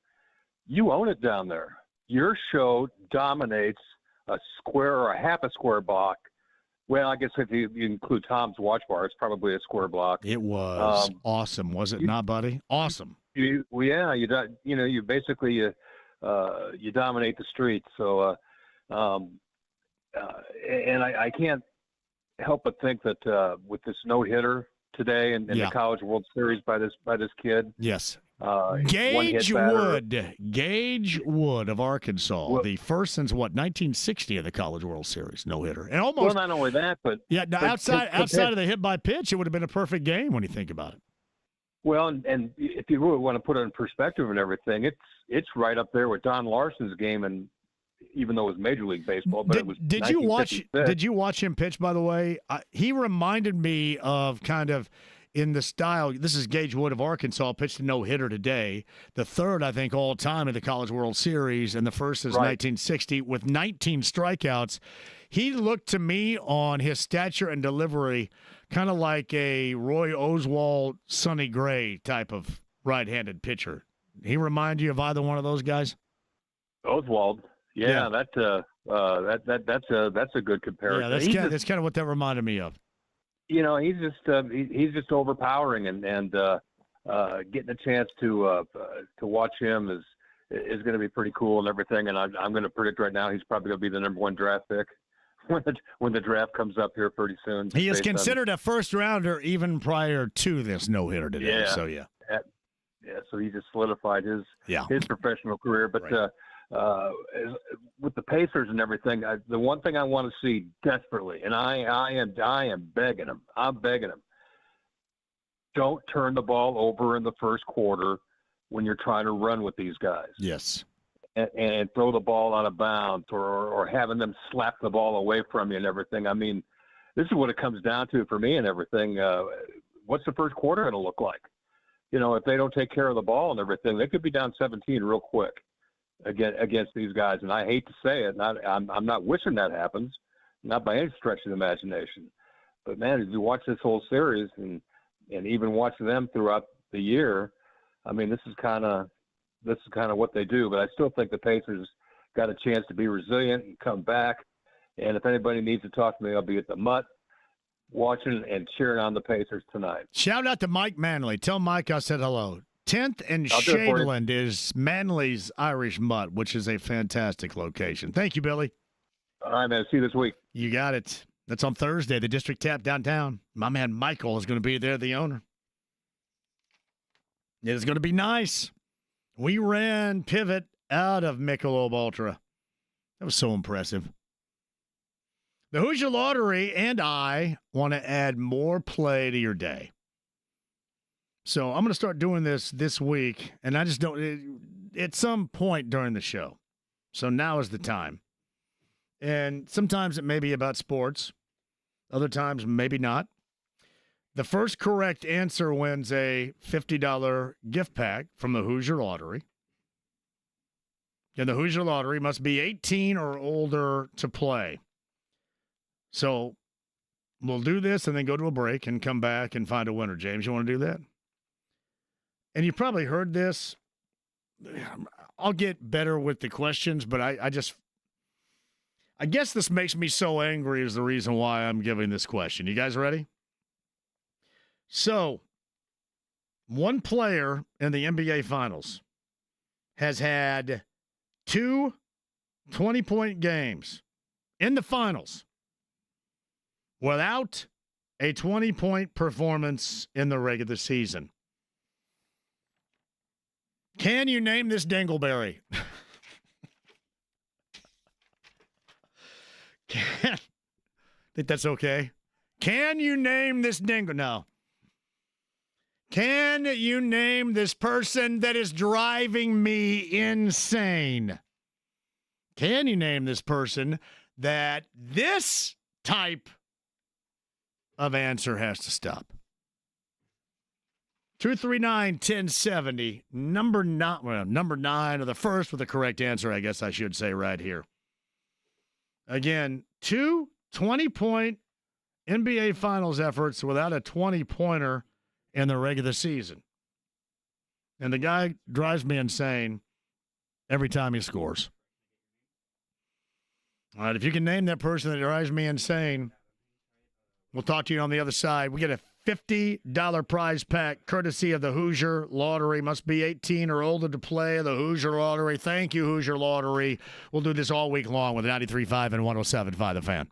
you own it down there. Your show dominates a square or a half a square block. Well, I guess if you include Tom's Watch Bar, it's probably a square block. It was awesome, was it not, buddy? Awesome. You basically you dominate the street. So, and I can't help but think that with this no hitter today in the College World Series by this kid. Yes. Gage Wood of Arkansas, the first since 1960 of the College World Series no hitter, and almost. Well, not only that, but outside of the hit by pitch, it would have been a perfect game when you think about it. Well, and if you really want to put it in perspective and everything, it's right up there with Don Larson's game, and even though it was Major League Baseball, but it was. Did you watch him pitch? By the way, he reminded me of kind of. In the style, this is Gage Wood of Arkansas, pitched a no-hitter today. The third, I think, all-time in the College World Series, and the first is 1960 with 19 strikeouts. He looked to me on his stature and delivery kind of like a Roy Oswalt, Sonny Gray type of right-handed pitcher. He remind you of either one of those guys? Oswalt, yeah. That's a good comparison. Yeah, that's kind of what that reminded me of. You know, he's just overpowering, and getting a chance to watch him is going to be pretty cool and everything. And I'm going to predict right now he's probably going to be the number 1 draft pick when the draft comes up here pretty soon. He is considered a first rounder even prior to this no hitter today. Yeah. So yeah. So he just solidied his professional career, but. Right. With the Pacers and everything, the one thing I want to see desperately, and I am begging them. I'm begging them. Don't turn the ball over in the first quarter when you're trying to run with these guys. Yes. And throw the ball out of bounds or having them slap the ball away from you and everything. I mean, this is what it comes down to for me and everything. What's the first quarter going to look like? You know, if they don't take care of the ball and everything, they could be down 17 real quick. Against these guys, and I hate to say it, and I'm not wishing that happens, not by any stretch of the imagination. But man, as you watch this whole series and even watch them throughout the year, I mean, this is kind of what they do. But I still think the Pacers got a chance to be resilient and come back. And if anybody needs to talk to me, I'll be at the Mutt watching and cheering on the Pacers tonight. Shout out to Mike Manley. Tell Mike I said hello. 10th and I'll do it for you. Shadeland is Manley's Irish Mutt, which is a fantastic location. Thank you, Billy. All right, man. See you this week. You got it. That's on Thursday, the District Tap downtown. My man Michael is going to be there, the owner. It is going to be nice. We ran pivot out of Michelob Ultra. That was so impressive. The Hoosier Lottery and I want to add more play to your day. So I'm going to start doing this week, and I just don't at some point during the show. So now is the time. And sometimes it may be about sports. Other times, maybe not. The first correct answer wins a $50 gift pack from the Hoosier Lottery. And the Hoosier Lottery must be 18 or older to play. So we'll do this and then go to a break and come back and find a winner. James, you want to do that? And you probably heard this. I'll get better with the questions, but I guess this makes me so angry is the reason why I'm giving this question. You guys ready? So, one player in the NBA Finals has had 2 20-point games in the Finals without a 20-point performance in the regular season. Can you name this dingleberry? Think that's okay? Can you name this dingle? No. Can you name this person that is driving me insane? Can you name this person that this type of answer has to stop? 239-1070, number 9 or the first with the correct answer, I guess I should say right here. Again, 2 20-point NBA Finals efforts without a 20-pointer in the regular season. And the guy drives me insane every time he scores. All right, if you can name that person that drives me insane, we'll talk to you on the other side. We get a $50 prize pack courtesy of the Hoosier Lottery. Must be 18 or older to play. The Hoosier Lottery. Thank you, Hoosier Lottery. We'll do this all week long with 93.5 and 107.5 The Fan.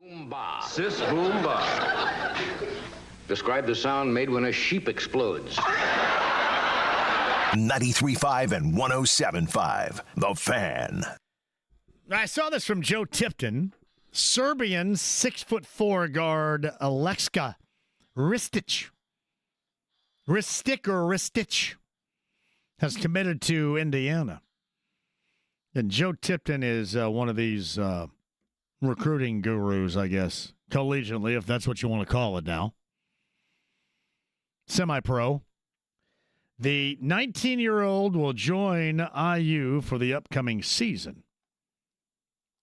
Boomba. Sis boomba. Describe the sound made when a sheep explodes. 93.5 and 107.5. The Fan. I saw this from Joe Tipton. Serbian 6'4" guard Aleksa Ristic has committed to Indiana. And Joe Tipton is one of these recruiting gurus, I guess, collegiately, if that's what you want to call it now. Semi-pro. The 19-year-old will join IU for the upcoming season.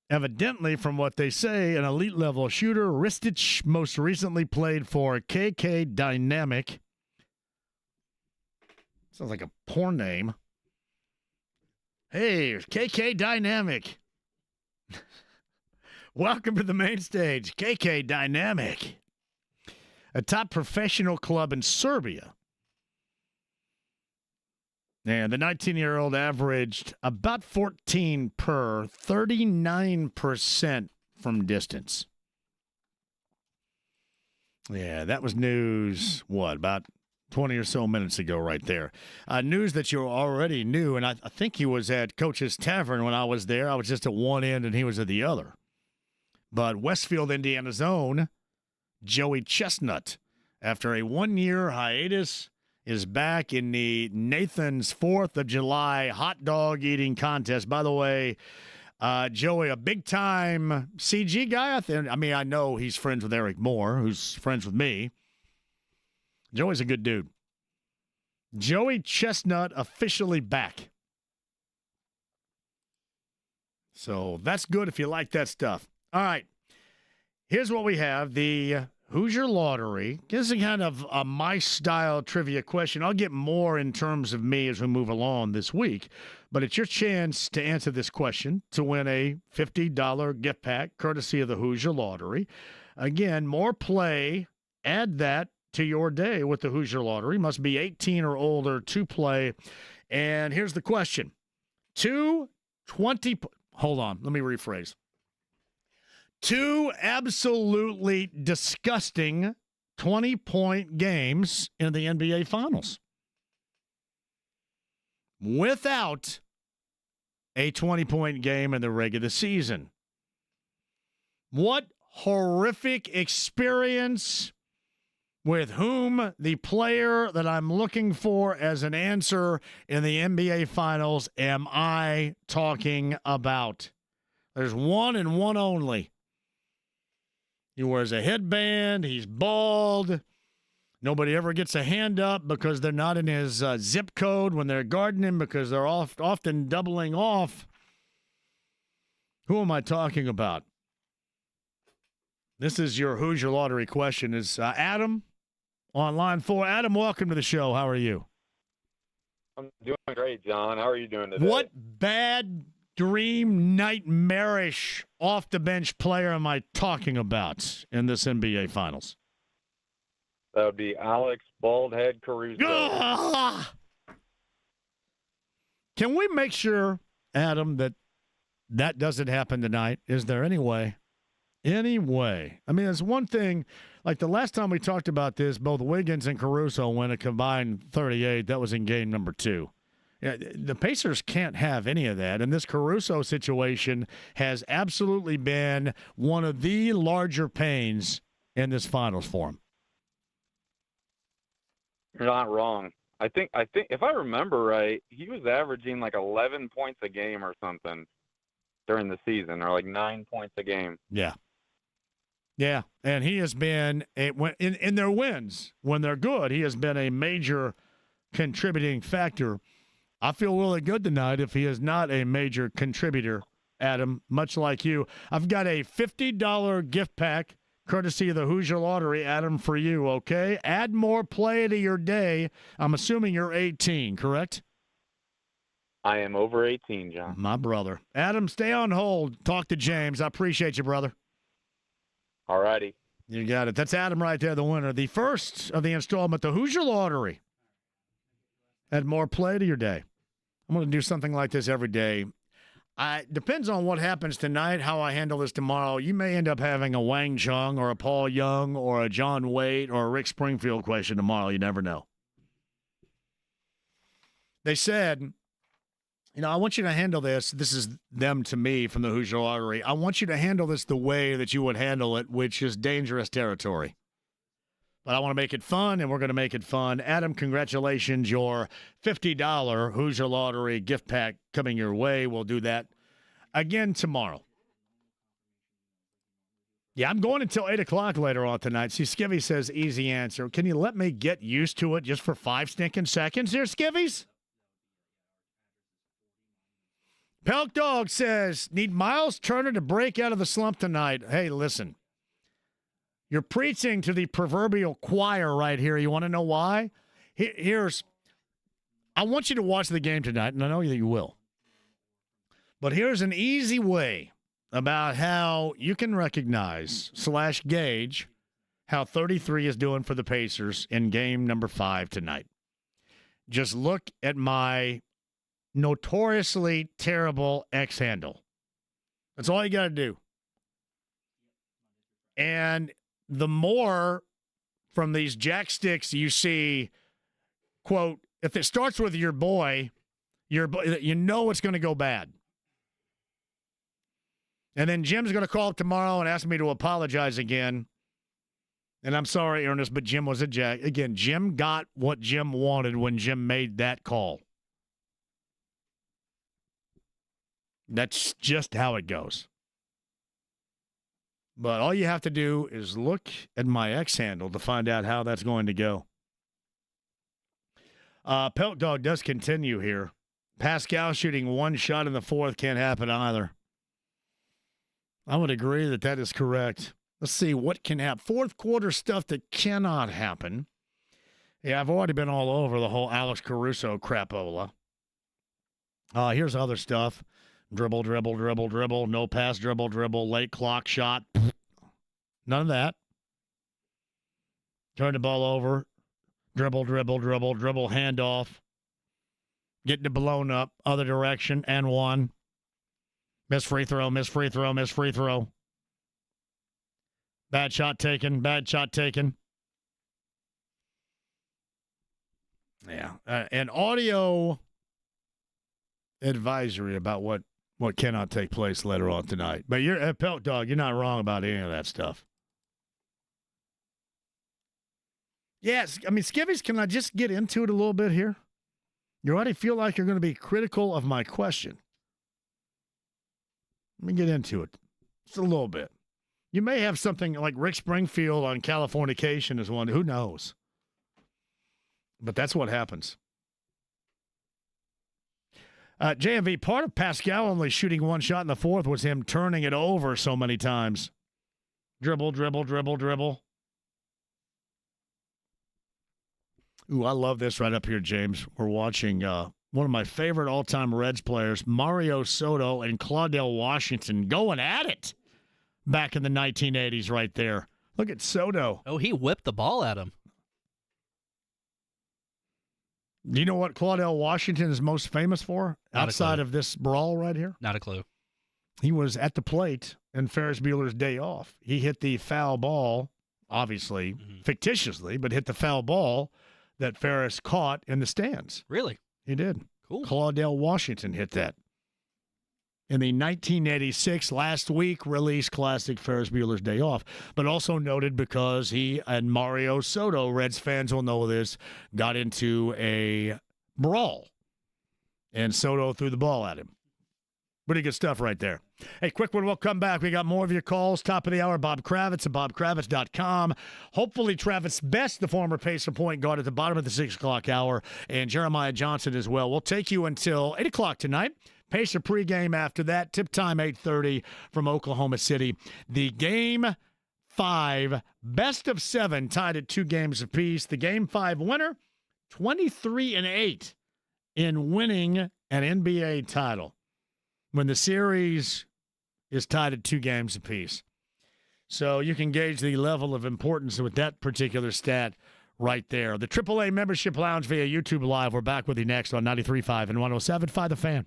Evidently, from what they say, an elite-level shooter, Ristic most recently played for KK Dynamic. Sounds like a porn name. Hey, KK Dynamic. Welcome to the main stage, KK Dynamic. A top professional club in Serbia. And the 19-year-old averaged about 14 per, 39% from distance. Yeah, that was news, about 20 or so minutes ago right there. News that you already knew, and I think he was at Coach's Tavern when I was there. I was just at one end and he was at the other. But Westfield, Indiana's own Joey Chestnut, after a one-year hiatus, is back in the Nathan's 4th of July hot dog eating contest. By the way, Joey, a big-time CG guy. I know he's friends with Eric Moore, who's friends with me. Joey's a good dude. Joey Chestnut officially back. So that's good if you like that stuff. All right. Here's what we have. The Hoosier Lottery. This is kind of a my-style trivia question. I'll get more in terms of me as we move along this week. But it's your chance to answer this question to win a $50 gift pack courtesy of the Hoosier Lottery. Again, more play. Add that to your day with the Hoosier Lottery. Must be 18 or older to play. And here's the question. Hold on. Let me rephrase. 2 absolutely disgusting 20-point games in the NBA Finals without a 20-point game in the regular season. What horrific experience with whom the player that I'm looking for as an answer in the NBA Finals am I talking about? There's one and one only. He wears a headband. He's bald. Nobody ever gets a hand up because they're not in his zip code when they're guarding him because they're often doubling off. Who am I talking about? This is your Hoosier Lottery question. Is Adam on line 4? Adam, welcome to the show. How are you? I'm doing great, John. How are you doing today? What bad dream nightmarish off-the-bench player am I talking about in this NBA Finals? That would be Alex Baldhead Caruso. Can we make sure, Adam, that doesn't happen tonight? Is there any way? Any way? I mean, there's one thing, like the last time we talked about this, both Wiggins and Caruso went a combined 38. That was in game number 2. Yeah, the Pacers can't have any of that, and this Caruso situation has absolutely been one of the larger pains in this Finals for him. You're not wrong. I think if I remember right, he was averaging like 11 points a game or something during the season, or like 9 points a game. Yeah. Yeah, and he has been, in their wins, when they're good, he has been a major contributing factor. I feel really good tonight if he is not a major contributor, Adam, much like you. I've got a $50 gift pack, courtesy of the Hoosier Lottery, Adam, for you, okay? Add more play to your day. I'm assuming you're 18, correct? I am over 18, John. My brother. Adam, stay on hold. Talk to James. I appreciate you, brother. All righty. You got it. That's Adam right there, the winner. The first of the installment, the Hoosier Lottery. Add more play to your day. I'm going to do something like this every day. Depends on what happens tonight, how I handle this tomorrow. You may end up having a Wang Chung or a Paul Young or a John Waite or a Rick Springfield question tomorrow. You never know. They said, I want you to handle this. This is them to me from the Hoosier Lottery. I want you to handle this the way that you would handle it, which is dangerous territory. But I want to make it fun, and we're going to make it fun. Adam, congratulations. Your $50 Hoosier Lottery gift pack coming your way. We'll do that again tomorrow. Yeah, I'm going until 8 o'clock later on tonight. See, Skivvy says, easy answer. Can you let me get used to it just for 5 stinking seconds here, Skivvies? Pelk Dog says, need Miles Turner to break out of the slump tonight. Hey, listen. You're preaching to the proverbial choir right here. You want to know why? I want you to watch the game tonight, and I know that you will. But here's an easy way about how you can recognize / gauge how 33 is doing for the Pacers in game number 5 tonight. Just look at my notoriously terrible X handle. That's all you got to do. And the more from these jack sticks you see, quote, if it starts with your boy, you know it's going to go bad. And then Jim's going to call up tomorrow and ask me to apologize again. And I'm sorry, Ernest, but Jim was a jack. Again, Jim got what Jim wanted when Jim made that call. That's just how it goes. But all you have to do is look at my X handle to find out how that's going to go. Pelt Dog does continue here. Pascal shooting 1 shot in the 4th can't happen either. I would agree that is correct. Let's see what can happen. 4th quarter stuff that cannot happen. Yeah, I've already been all over the whole Alex Caruso crapola. Here's other stuff. Dribble, dribble, dribble, dribble. No pass, dribble, dribble. Late clock shot. None of that. Turn the ball over. Dribble, dribble, dribble, dribble, handoff. Getting it blown up. Other direction. And 1. Miss free throw, miss free throw, miss free throw. Bad shot taken, bad shot taken. Yeah. An audio advisory about what cannot take place later on tonight. But you're Pelt Dog, you're not wrong about any of that stuff. Yes, I mean, Skivvies, can I just get into it a little bit here? You already feel like you're going to be critical of my question. Let me get into it just a little bit. You may have something like Rick Springfield on Californication as one. Who knows? But that's what happens. JMV, part of Pascal only shooting 1 shot in the 4th was him turning it over so many times. Dribble, dribble, dribble, dribble. Ooh, I love this right up here, James. We're watching one of my favorite all-time Reds players, Mario Soto and Claudell Washington, going at it back in the 1980s right there. Look at Soto. Oh, he whipped the ball at him. Do you know what Claudell Washington is most famous for outside of this brawl right here? Not a clue. He was at the plate in Ferris Bueller's Day Off. He hit the foul ball, obviously, fictitiously, but hit the foul ball that Ferris caught in the stands. Really? He did. Cool. Claudell Washington hit that. In the 1986 last week release classic Ferris Bueller's Day Off, but also noted because he and Mario Soto, Reds fans will know this, got into a brawl, and Soto threw the ball at him. Pretty good stuff right there. Hey, quick one, we'll come back. We got more of your calls. Top of the hour, Bob Kravitz at bobkravitz.com. Hopefully, Travis Best, the former Pacer point guard, at the bottom of the 6 o'clock hour, and Jeremiah Johnson as well. We'll take you until 8 o'clock tonight. Pacer pregame after that. Tip time 8:30 from Oklahoma City. The Game 5 best of 7 tied at 2 games apiece. The Game 5 winner, 23-8 in winning an NBA title when the series is tied at 2 games apiece. So you can gauge the level of importance with that particular stat right there. The AAA Membership Lounge via YouTube Live. We're back with you next on 93.5 and 107.5 The Fan.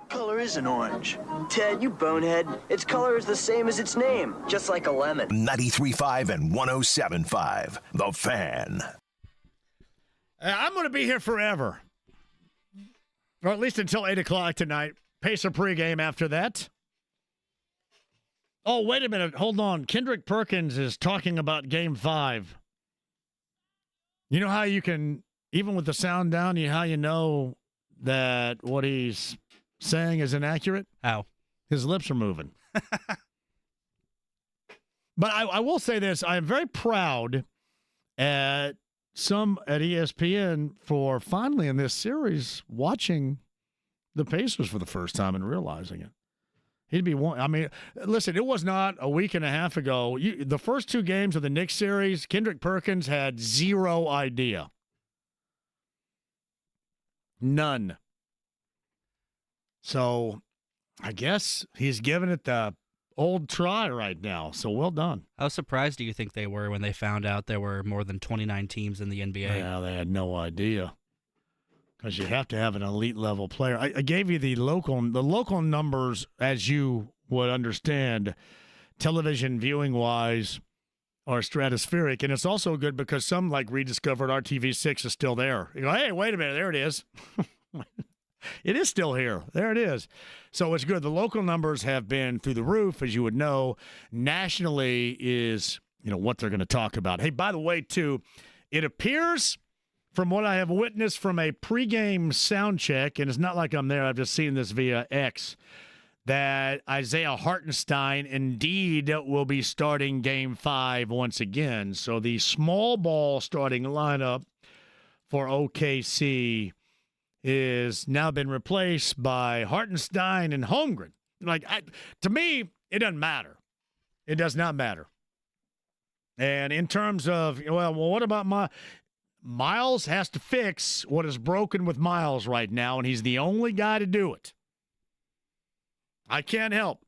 Color isn't orange. Ted, you bonehead. Its color is the same as its name, just like a lemon. 93.5 and 107.5. The Fan. I'm going to be here forever. Or at least until 8 o'clock tonight. Pacer pregame after that. Oh, wait a minute. Hold on. Kendrick Perkins is talking about Game 5. You know how you can, even with the sound down, how you know that what he's saying is inaccurate? How? His lips are moving. But I will say this. I am very proud at ESPN for finally in this series watching the Pacers for the first time and realizing it. He'd be one. I mean, listen, it was not a week and a half ago. The first two games of the Knicks series, Kendrick Perkins had zero idea. None. So I guess he's giving it the old try right now. So well done. How surprised do you think they were when they found out there were more than 29 teams in the NBA? Yeah, they had no idea. Because you have to have an elite level player. I gave you the local numbers, as you would understand, television viewing wise, are stratospheric, and it's also good because some like rediscovered RTV6 is still there. You go, hey, wait a minute, there it is. It is still here. There it is. So it's good. The local numbers have been through the roof, as you would know. Nationally is what they're going to talk about. Hey, by the way, too, it appears, from what I have witnessed from a pregame sound check, and it's not like I'm there, I've just seen this via X, that Isaiah Hartenstein indeed will be starting Game 5 once again. So the small ball starting lineup for OKC is now been replaced by Hartenstein and Holmgren. To me, it doesn't matter. It does not matter. And in terms of, well, what about Miles has to fix what is broken with Miles right now, and he's the only guy to do it. I can't help.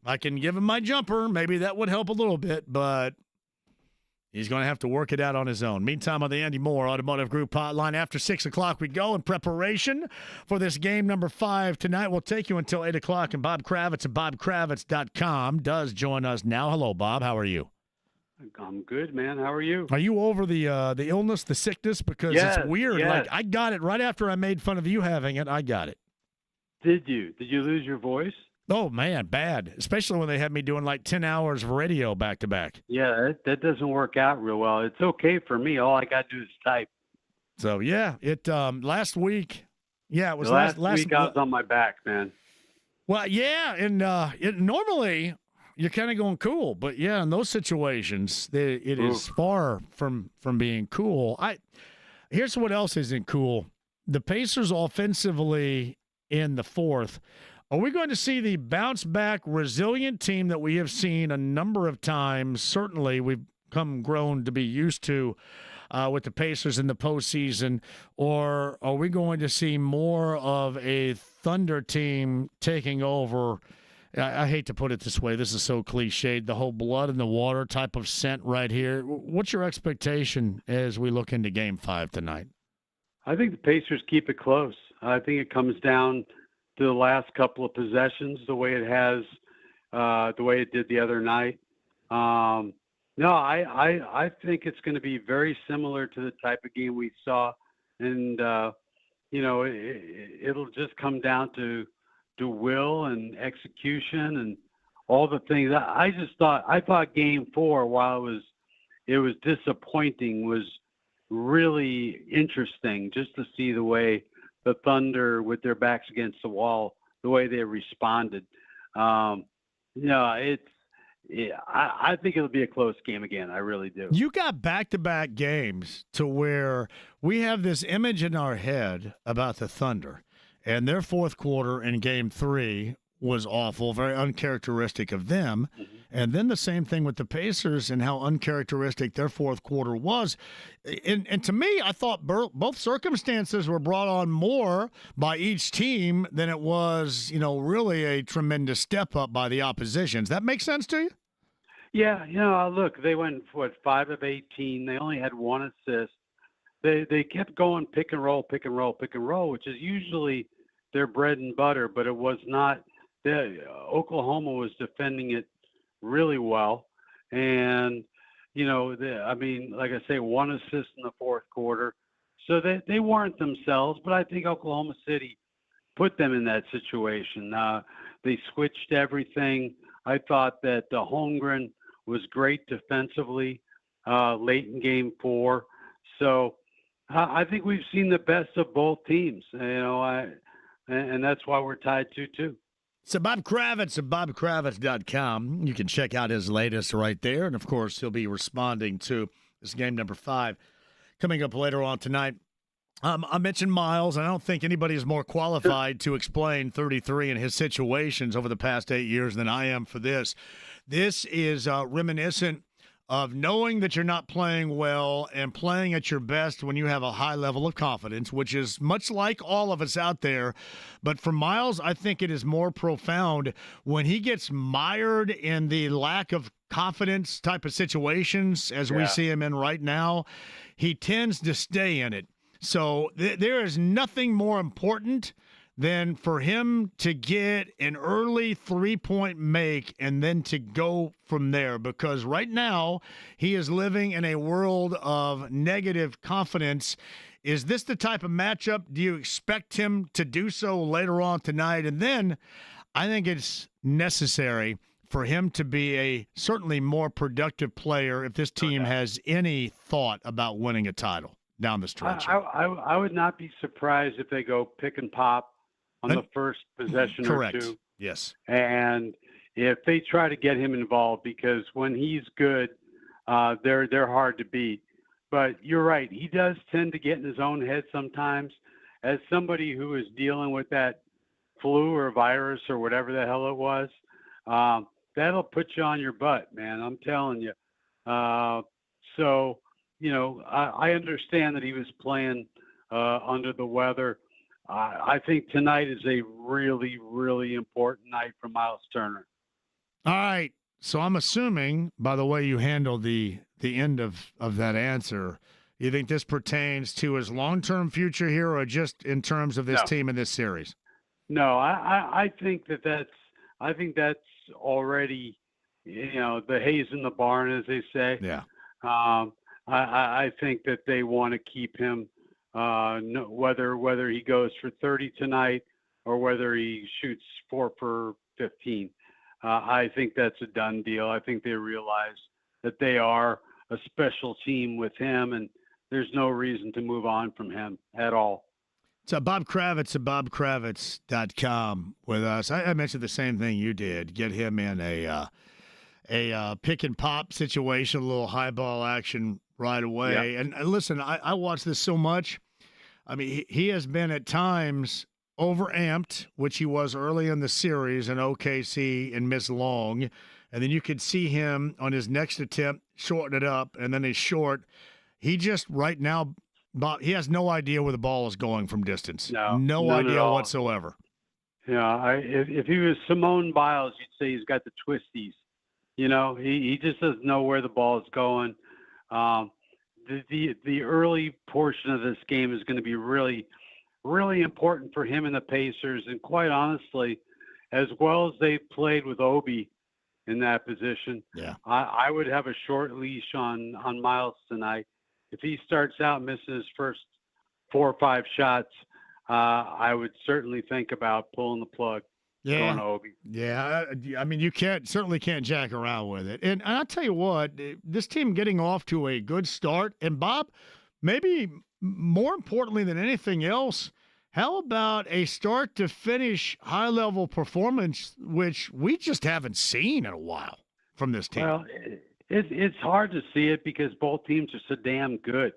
I can give him my jumper. Maybe that would help a little bit, but he's going to have to work it out on his own. Meantime, on the Andy Moore Automotive Group hotline, after 6 o'clock we go in preparation for this game number 5 tonight. We'll take you until 8 o'clock, and Bob Kravitz at bobkravitz.com does join us now. Hello, Bob. How are you? I'm good, man. How are you? Are you over the illness, the sickness? Because it's weird. Yes. Like, I got it right after I made fun of you having it. I got it. Did you? Did you lose your voice? Oh, man, bad. Especially when they had me doing like 10 hours of radio back to back. Yeah, that doesn't work out real well. It's okay for me. All I got to do is type. So, yeah, it last week. Yeah, it was last week I was on my back, man. Well, yeah, and normally you're kind of going cool, but yeah, in those situations, it is far from being cool. Here's what else isn't cool: the Pacers offensively in the fourth. Are we going to see the bounce back, resilient team that we have seen a number of times? Certainly, we've grown to be used to with the Pacers in the postseason, or are we going to see more of a Thunder team taking over? I hate to put it this way. This is so cliched, the whole blood in the water type of scent right here. What's your expectation as we look into Game 5 tonight? I think the Pacers keep it close. I think it comes down to the last couple of possessions, the way it has, the way it did the other night. No, I think it's going to be very similar to the type of game we saw. And, it'll just come down to will and execution and all the things. I thought Game 4, while it was disappointing, was really interesting just to see the way the Thunder, with their backs against the wall, the way they responded. I think it'll be a close game again. I really do. You got back-to-back games to where we have this image in our head about the Thunder. And their fourth quarter in Game 3 was awful, very uncharacteristic of them. Mm-hmm. And then the same thing with the Pacers and how uncharacteristic their fourth quarter was. And to me, I thought both circumstances were brought on more by each team than it was, really a tremendous step up by the oppositions. That makes sense to you? Yeah, look, they went, 5 of 18. They only had one assist. They kept going pick and roll, which is usually their bread and butter, but it was not. Oklahoma was defending it really well, and like I say, 1 assist in the fourth quarter, so they weren't themselves. But I think Oklahoma City put them in that situation. They switched everything. I thought that Holmgren was great defensively late in Game 4. So I think we've seen the best of both teams. And that's why we're tied 2-2. So Bob Kravitz at bobkravitz.com. You can check out his latest right there. And, of course, he'll be responding to this game number 5 coming up later on tonight. I mentioned Miles. I don't think anybody is more qualified to explain 33 and his situations over the past 8 years than I am for this. This is reminiscent of knowing that you're not playing well and playing at your best when you have a high level of confidence, which is much like all of us out there. But for Miles, I think it is more profound when he gets mired in the lack of confidence type of situations as we see him in right now. He tends to stay in it. So there is nothing more important than for him to get an early 3-point make and then to go from there, because right now he is living in a world of negative confidence. Is this the type of matchup? Do you expect him to do so later on tonight? And then I think it's necessary for him to be a certainly more productive player if this team has any thought about winning a title down the stretch. I would not be surprised if they go pick and pop on the first possession Correct. or two. Yes. And if they try to get him involved, because when he's good, they're hard to beat. But you're right. He does tend to get in his own head sometimes. As somebody who is dealing with that flu or virus or whatever the hell it was, that'll put you on your butt, man. I'm telling you. So, I understand that he was playing under the weather. I think tonight is a really, really important night for Miles Turner. All right. So I'm assuming, by the way you handled the end of that answer, you think this pertains to his long-term future here or just in terms of this team in this series? No, I think that's already, the hay's in the barn, as they say. Yeah. I think that they want to keep him, whether he goes for 30 tonight or whether he shoots 4 for 15. I think that's a done deal. I think they realize that they are a special team with him, and there's no reason to move on from him at all. So Bob Kravitz at bobkravitz.com with us. I mentioned the same thing you did. Get him in a pick and pop situation, a little high ball action right away. Yep. And listen, I watch this so much. I mean, he has been at times overamped, which he was early in the series in OKC and missed long. And then you could see him on his next attempt shorten it up, and then he's short. He just right now, Bob, he has no idea where the ball is going from distance. No idea whatsoever. Yeah, if he was Simone Biles, you'd say he's got the twisties. He just doesn't know where the ball is going. The early portion of this game is going to be really, really important for him and the Pacers. And quite honestly, as well as they played with Obi in that position, I would have a short leash on Miles tonight. If he starts out missing his first 4 or 5 shots, I would certainly think about pulling the plug. Going to Obi. Yeah, I mean, you certainly can't jack around with it. And I'll tell you what, this team getting off to a good start, and Bob, maybe more importantly than anything else, how about a start to finish high-level performance, which we just haven't seen in a while from this team? Well, it's hard to see it because both teams are so damn good.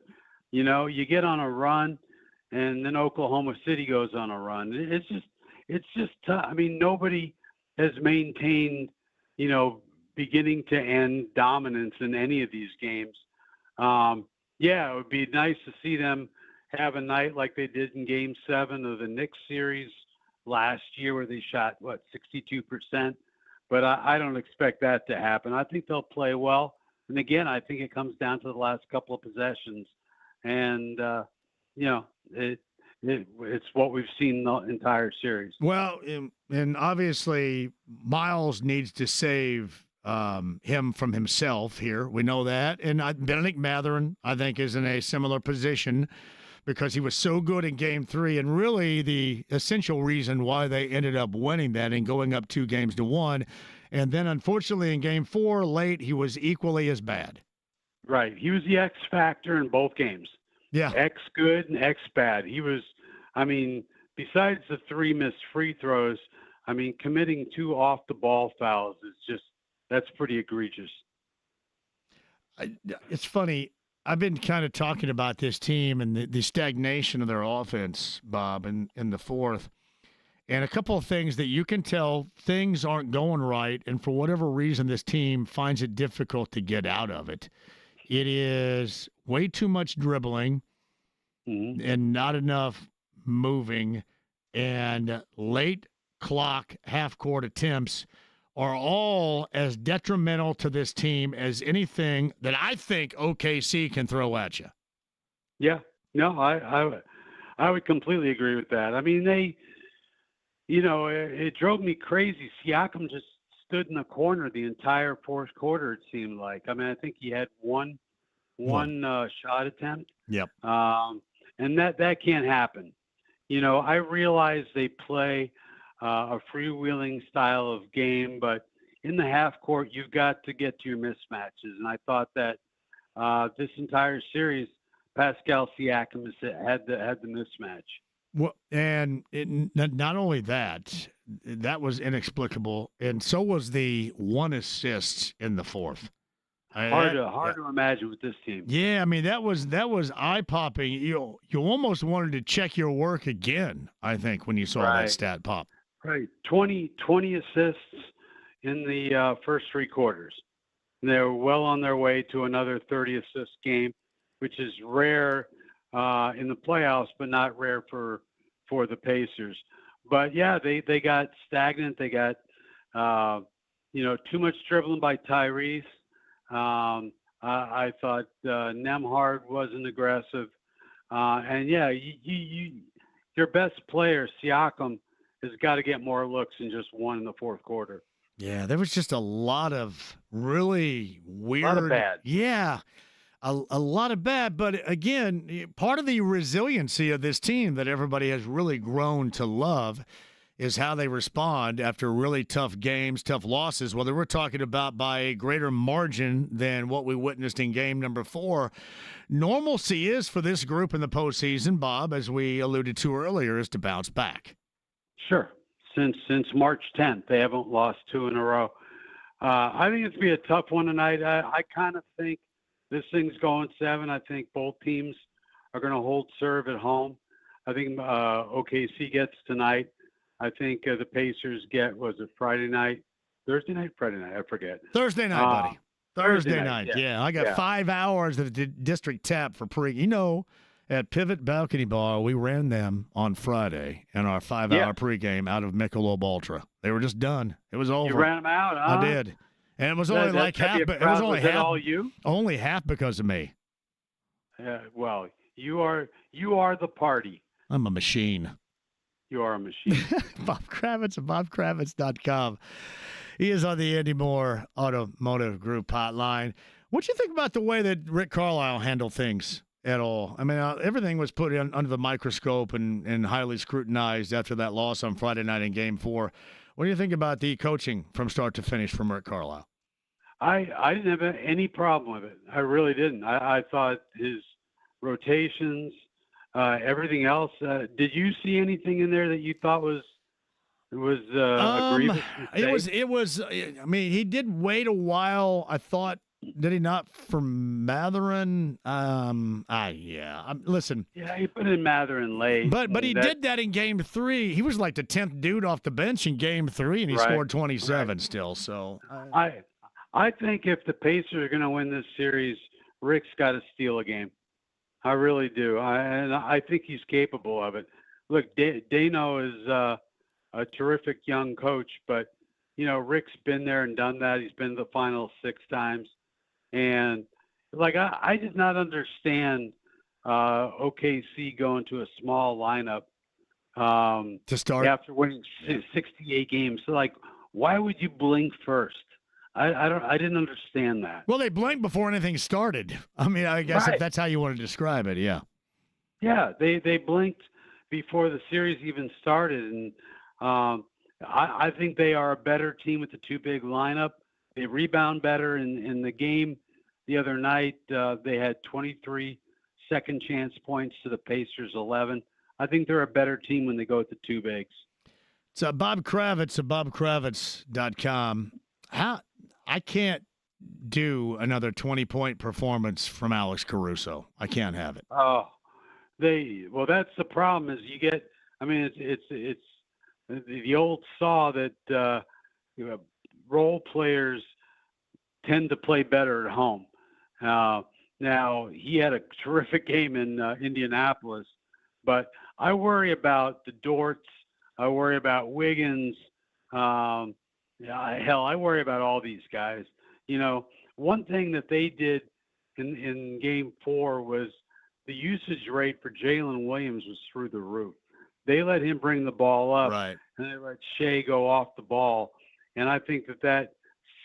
You get on a run, and then Oklahoma City goes on a run. It's just tough. I mean, nobody has maintained, beginning to end dominance in any of these games. It would be nice to see them have a night like they did in Game 7 of the Knicks series last year where they shot, 62%. But I don't expect that to happen. I think they'll play well. And again, I think it comes down to the last couple of possessions. And, it's what we've seen the entire series. Well, and obviously Miles needs to save him from himself here. We know that. And Benedict Mathurin, I think, is in a similar position because he was so good in Game 3 and really the essential reason why they ended up winning that and going up 2-1. And then, unfortunately, in Game 4, late, he was equally as bad. Right. He was the X factor in both games. Yeah. X good and X bad. He was, besides the 3 missed free throws, committing 2 off-the-ball fouls is that's pretty egregious. It's funny. I've been kind of talking about this team and the stagnation of their offense, Bob, in the fourth. And a couple of things that you can tell things aren't going right, and for whatever reason this team finds it difficult to get out of it. It is way too much dribbling and not enough moving, and late clock half-court attempts are all as detrimental to this team as anything that I think OKC can throw at you. Yeah. No, I would completely agree with that. It drove me crazy. Siakam just stood in the corner the entire fourth quarter, it seemed like. I think he had one shot attempt. Yep. And that can't happen. I realize they play a freewheeling style of game, but in the half court, you've got to get to your mismatches. And I thought that this entire series, Pascal Siakam had the mismatch. Well, and not only that was inexplicable, and so was the 1 assist in the fourth. Hard to imagine with this team. Yeah, that was eye-popping. You almost wanted to check your work again, I think, when you saw that stat pop. Right. 20 assists in the first 3 quarters. And they're well on their way to another 30-assist game, which is rare in the playoffs, but not rare for the Pacers. But, yeah, they got stagnant. They got, too much dribbling by Tyrese. I thought Nembhard wasn't aggressive. And, yeah, your best player, Siakam, has got to get more looks than just 1 in the fourth quarter. Yeah, there was just a lot of really weird. A lot of bad. Yeah, a lot of bad. But, again, part of the resiliency of this team that everybody has really grown to love is how they respond after really tough games, tough losses, whether we're talking about by a greater margin than what we witnessed in game number 4. Normalcy is for this group in the postseason, Bob, as we alluded to earlier, is to bounce back. Sure. Since March 10th, they haven't lost 2 in a row. I think it's going to be a tough one tonight. I kind of think this thing's going 7. I think both teams are going to hold serve at home. I think OKC gets tonight. I think the Pacers get, Thursday night? I forget. Thursday night, buddy. Thursday night. Yeah. I got 5 hours of the district tap for pre. At Pivot Balcony Bar, we ran them on Friday in our 5-hour pregame out of Michelob Ultra. They were just done. It was over. You ran them out, huh? I did. And it was only like half. It was only half. All you? Only half because of me. Yeah. Well, you are the party. I'm a machine. You are a machine. Bob Kravitz of BobKravitz.com. He is on the Andy Moore Automotive Group hotline. What do you think about the way that Rick Carlisle handled things at all? Everything was put under the microscope and highly scrutinized after that loss on Friday night in Game 4. What do you think about the coaching from start to finish from Rick Carlisle? I didn't have any problem with it. I really didn't. I thought his rotations, everything else. Did you see anything in there that you thought was a grievous mistake? It was. He did wait a while. I thought. Did he not for Mathurin? Listen. Yeah, he put in Mathurin late. But he did that in Game 3. He was like the 10th dude off the bench in Game 3, and he scored 27 still. So I think if the Pacers are going to win this series, Rick's got to steal a game. I really do. I think he's capable of it. Look, Dano is a terrific young coach, but Rick's been there and done that. He's been to the finals 6 times. And I did not understand OKC going to a small lineup to start after winning 68 games. So, like, why would you blink first? I didn't understand that. Well, they blinked before anything started. I mean, I guess if that's how you want to describe it, yeah. Yeah, they blinked before the series even started, and I think they are a better team with the two big lineup. They rebound better. In the game the other night, they had 23 second chance points to the Pacers 11. I think they're a better team when they go with the two bigs. It's Bob Kravitz of BobKravitz.com. I can't do another 20-point performance from Alex Caruso. I can't have it. Oh, that's the problem is you get. I mean, it's the old saw that role players tend to play better at home. Now he had a terrific game in Indianapolis, but I worry about the Dorts. I worry about Wiggins. I worry about all these guys. You know, one thing that they did in Game 4 was the usage rate for Jalen Williams was through the roof. They let him bring the ball up, right, and they let Shea go off the ball. And I think that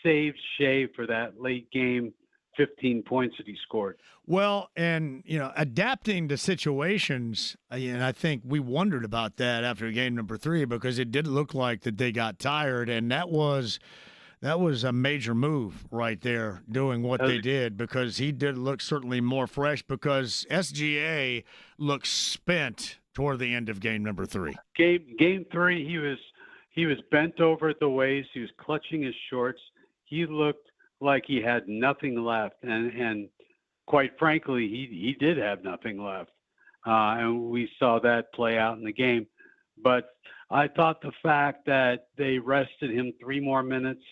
saved Shea for that late game 15 points that he scored. Well, and, adapting to situations, and I think we wondered about that after game number 3 because it did look like that they got tired, and that was a major move right there, doing what they did, because he did look certainly more fresh because SGA looked spent toward the end of game number 3. Game 3, he was bent over at the waist. He was clutching his shorts. He looked like he had nothing left, and quite frankly, he did have nothing left, and we saw that play out in the game. But I thought the fact that they rested him 3 more minutes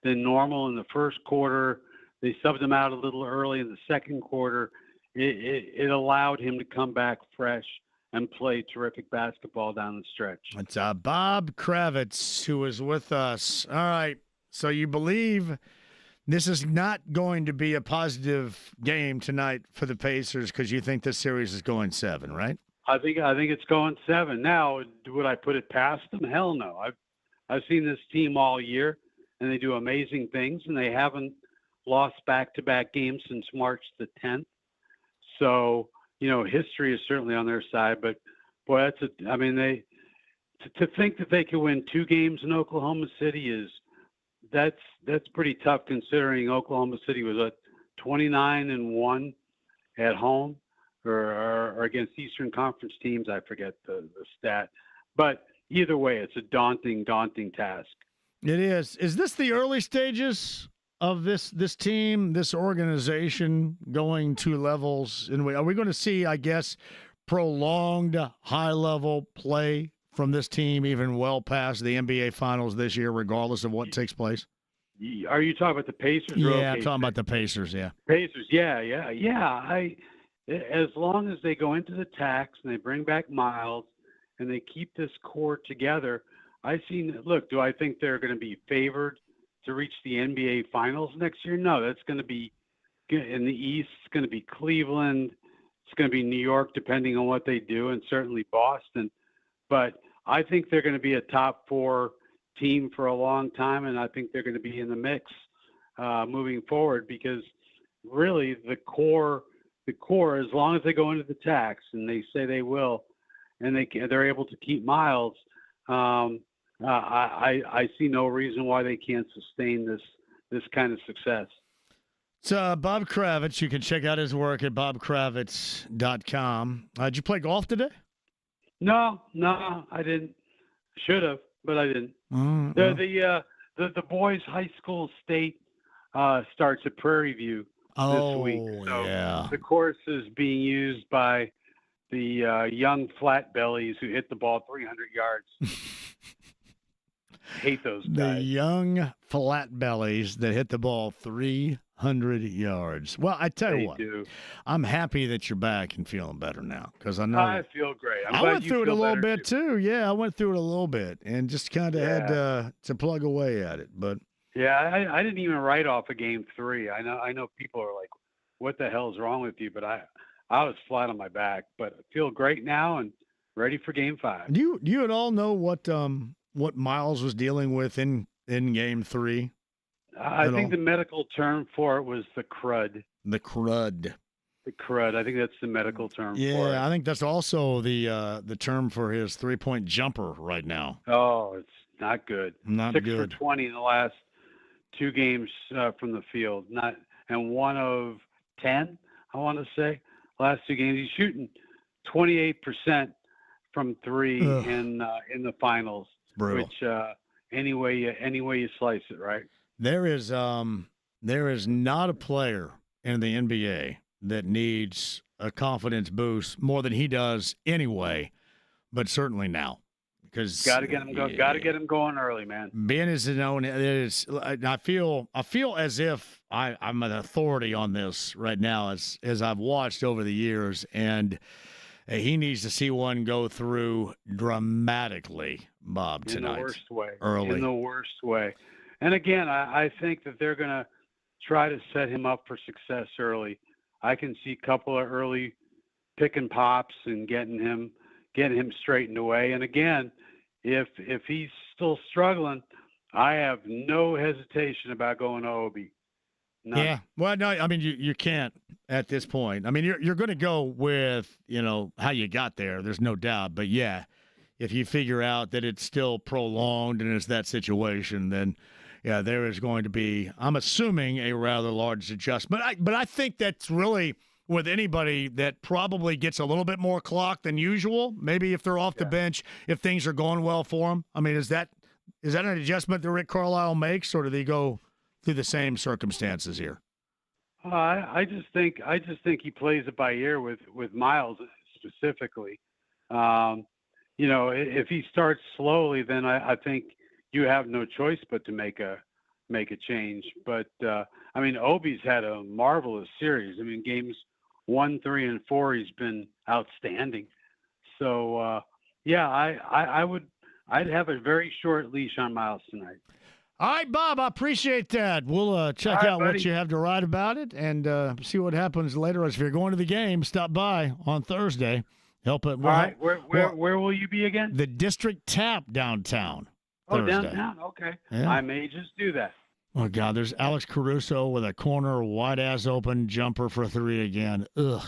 than normal in the first quarter, they subbed him out a little early in the second quarter, it allowed him to come back fresh and play terrific basketball down the stretch. It's Bob Kravitz who is with us. All right, so you believe this is not going to be a positive game tonight for the Pacers because you think this series is going 7, right? I think it's going 7. Now, would I put it past them? Hell no. I've seen this team all year, and they do amazing things, and they haven't lost back-to-back games since March the 10th. So, history is certainly on their side. But boy, to think that they could win 2 games in Oklahoma City that's pretty tough, considering Oklahoma City was at 29-1 at home or against Eastern Conference teams. I forget the stat, but either way, it's a daunting task. It is. Is this the early stages of this team, this organization going 2 levels? Are we going to see, I guess, prolonged high-level play from this team even well past the NBA Finals this year, regardless of what takes place? Are you talking about the Pacers? Yeah, I'm talking about the Pacers, yeah. Pacers, yeah. As long as they go into the tax and they bring back Miles and they keep this core together, do I think they're going to be favored to reach the NBA Finals next year? No, that's going to be in the East. It's going to be Cleveland. It's going to be New York, depending on what they do, and certainly Boston. But I think they're going to be a top 4 team for a long time, and I think they're going to be in the mix moving forward because really the core, as long as they go into the tax, and they say they will, and they're able to keep Miles, I see no reason why they can't sustain this kind of success. It's Bob Kravitz. You can check out his work at bobkravitz.com. Did you play golf today? No, I didn't. Should have, but I didn't. The boys' high school state starts at Prairie View this week. So yeah. The course is being used by the young flat bellies who hit the ball 300 yards. Hate those guys. The young flat bellies that hit the ball 300 yards. Well, I tell you what, I'm happy that you're back and feeling better now because I know I feel great. I went through it a little bit too. Yeah, I went through it a little bit and just kind of had to plug away at it. But yeah, I didn't even write off a game 3. I know people are like, "What the hell's wrong with you?" But I was flat on my back, but I feel great now and ready for Game 5. Do you at all know what Miles was dealing with in Game 3? I think the medical term for it was the crud. The crud. The crud. I think that's the medical term for it. Yeah, I think that's also the term for his 3-point jumper right now. Oh, it's not good. Not 6 good. for 20 in the last 2 games from the field. And 1 of 10, I want to say, last 2 games. He's shooting 28% from 3 in the finals. Brutal. Which any way you slice it, right? There is not a player in the NBA that needs a confidence boost more than he does anyway, but certainly now. Because Got to get him going. Got to get him going early, man. Being his own, I feel as if I'm an authority on this right now, as I've watched over the years, and he needs to see one go through dramatically, Bob, tonight. In the worst way. Early. In the worst way. And again, I think that they're going to try to set him up for success early. I can see a couple of early pick and pops and getting him straightened away. And again, if he's still struggling, I have no hesitation about going to Obi. None. Yeah. Well, no, I mean, you can't at this point. I mean, you're going to go with, how you got there. There's no doubt. But, yeah, if you figure out that it's still prolonged and it's that situation, then, yeah, there is going to be, I'm assuming, a rather large adjustment. But I think that's really with anybody that probably gets a little bit more clock than usual. Maybe if they're off the bench, if things are going well for them. I mean, is that an adjustment that Rick Carlisle makes, or do they go through the same circumstances here? I just think he plays it by ear with Miles specifically. If he starts slowly, then I think you have no choice but to make a change. But Obi's had a marvelous series. I mean, games 1, 3, and 4, he's been outstanding. So I'd have a very short leash on Miles tonight. All right, Bob, I appreciate that. We'll check out buddy. what you have to write about it and see what happens later. If you're going to the game, stop by on Thursday. Help it. All right, where will you be again? The District Tap downtown. Oh, Thursday. downtown. Okay. Yeah. I may just do that. Oh, God, there's Alex Caruso with a corner wide-ass open jumper for 3 again. Ugh.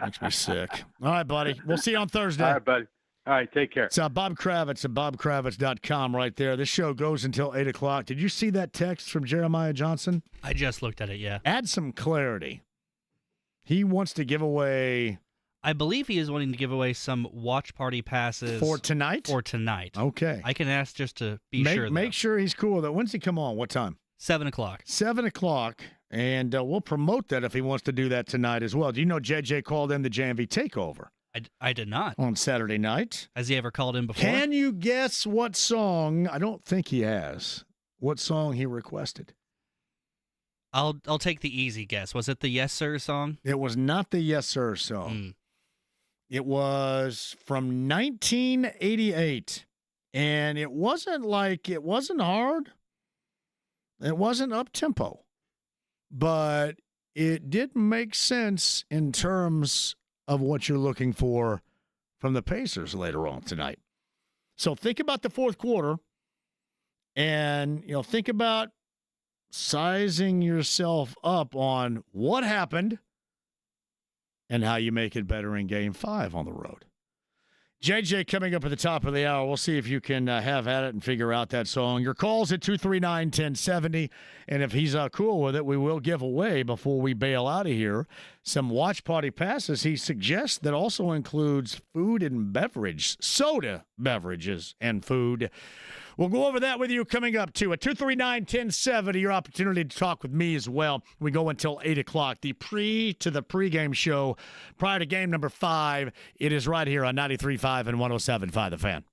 Makes me sick. All right, buddy. We'll see you on Thursday. All right, buddy. All right, take care. It's Bob Kravitz at bobkravitz.com right there. This show goes until 8 o'clock. Did you see that text from Jeremiah Johnson? I just looked at it, yeah. Add some clarity. He wants to give away... I believe he is wanting to give away some watch party passes. For tonight? For tonight. Okay. I can ask just to be sure. Make sure he's cool with it. When's he come on? What time? 7 o'clock. 7 o'clock. And we'll promote that if he wants to do that tonight as well. Do you know JJ called in the JMV Takeover? I did not. On Saturday night. Has he ever called in before? Can you guess what song? I don't think he has. What song he requested? I'll take the easy guess. Was it the Yes Sir song? It was not the Yes Sir song. It was from 1988. And it wasn't hard. It wasn't up-tempo. But it did make sense in terms of what you're looking for from the Pacers later on tonight. So think about the fourth quarter and, think about sizing yourself up on what happened and how you make it better in Game 5 on the road. JJ coming up at the top of the hour. We'll see if you can have at it and figure out that song. Your call's at 239-1070, and if he's cool with it, we will give away, before we bail out of here, some watch party passes. He suggests that also includes food and beverage, soda, beverages, and food. We'll go over that with you coming up, too. At 239-1070, your opportunity to talk with me as well. We go until 8 o'clock. The pregame show prior to game number 5. It is right here on 93.5 and 107.5 The Fan.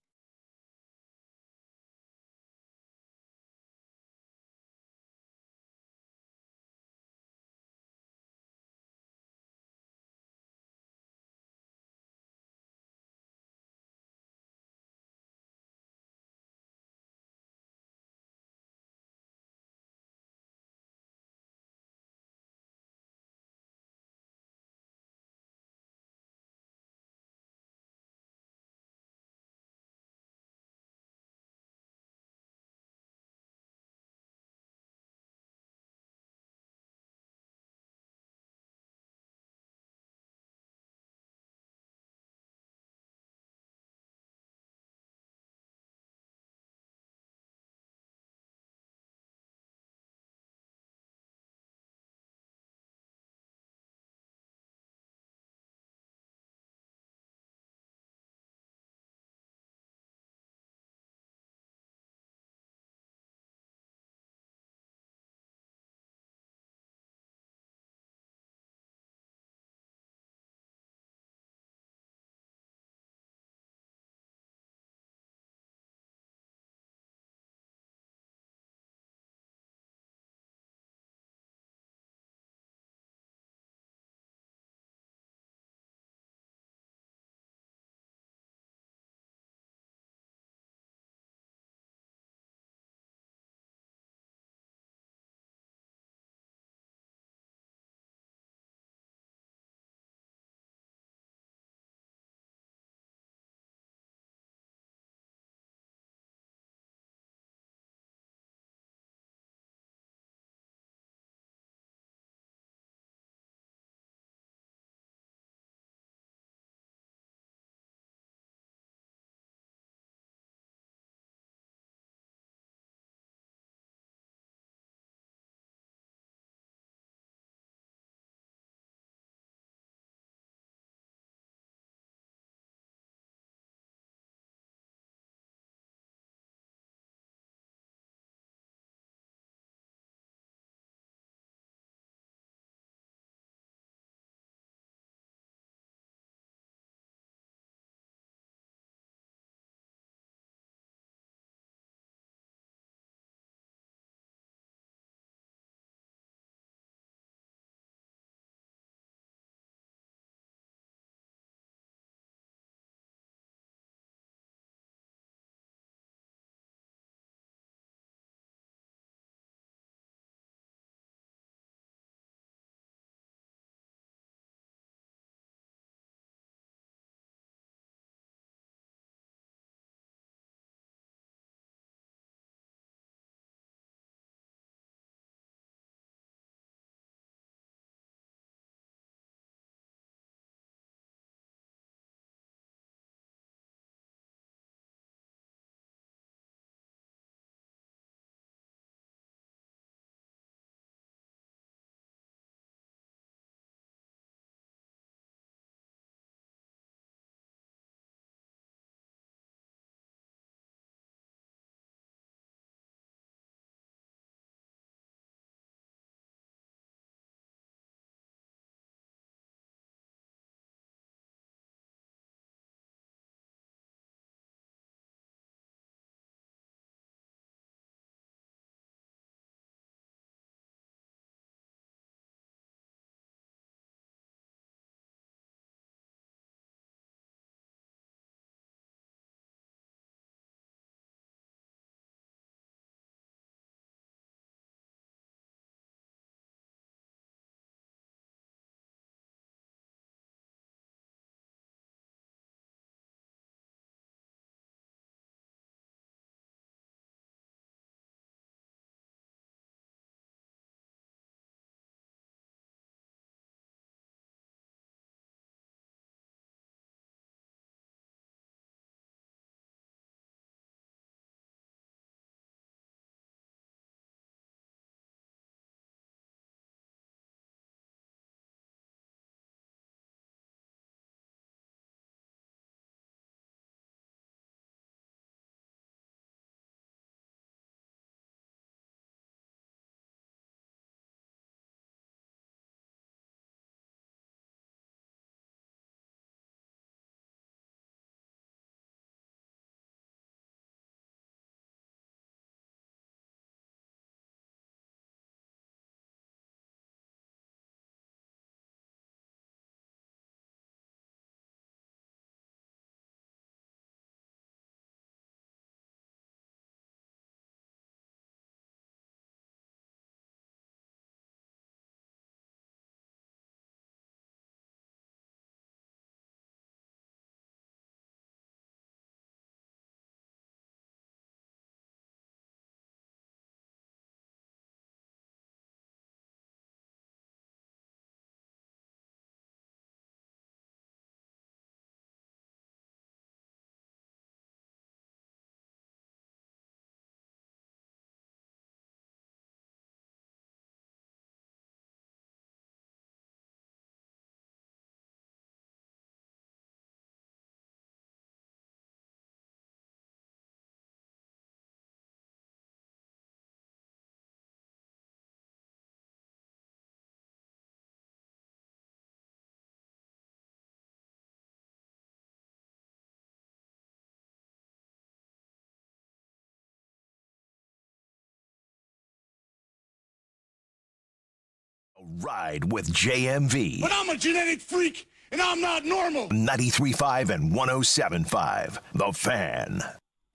Ride with JMV. But I'm a genetic freak, and I'm not normal. 93.5 and 107.5. The Fan.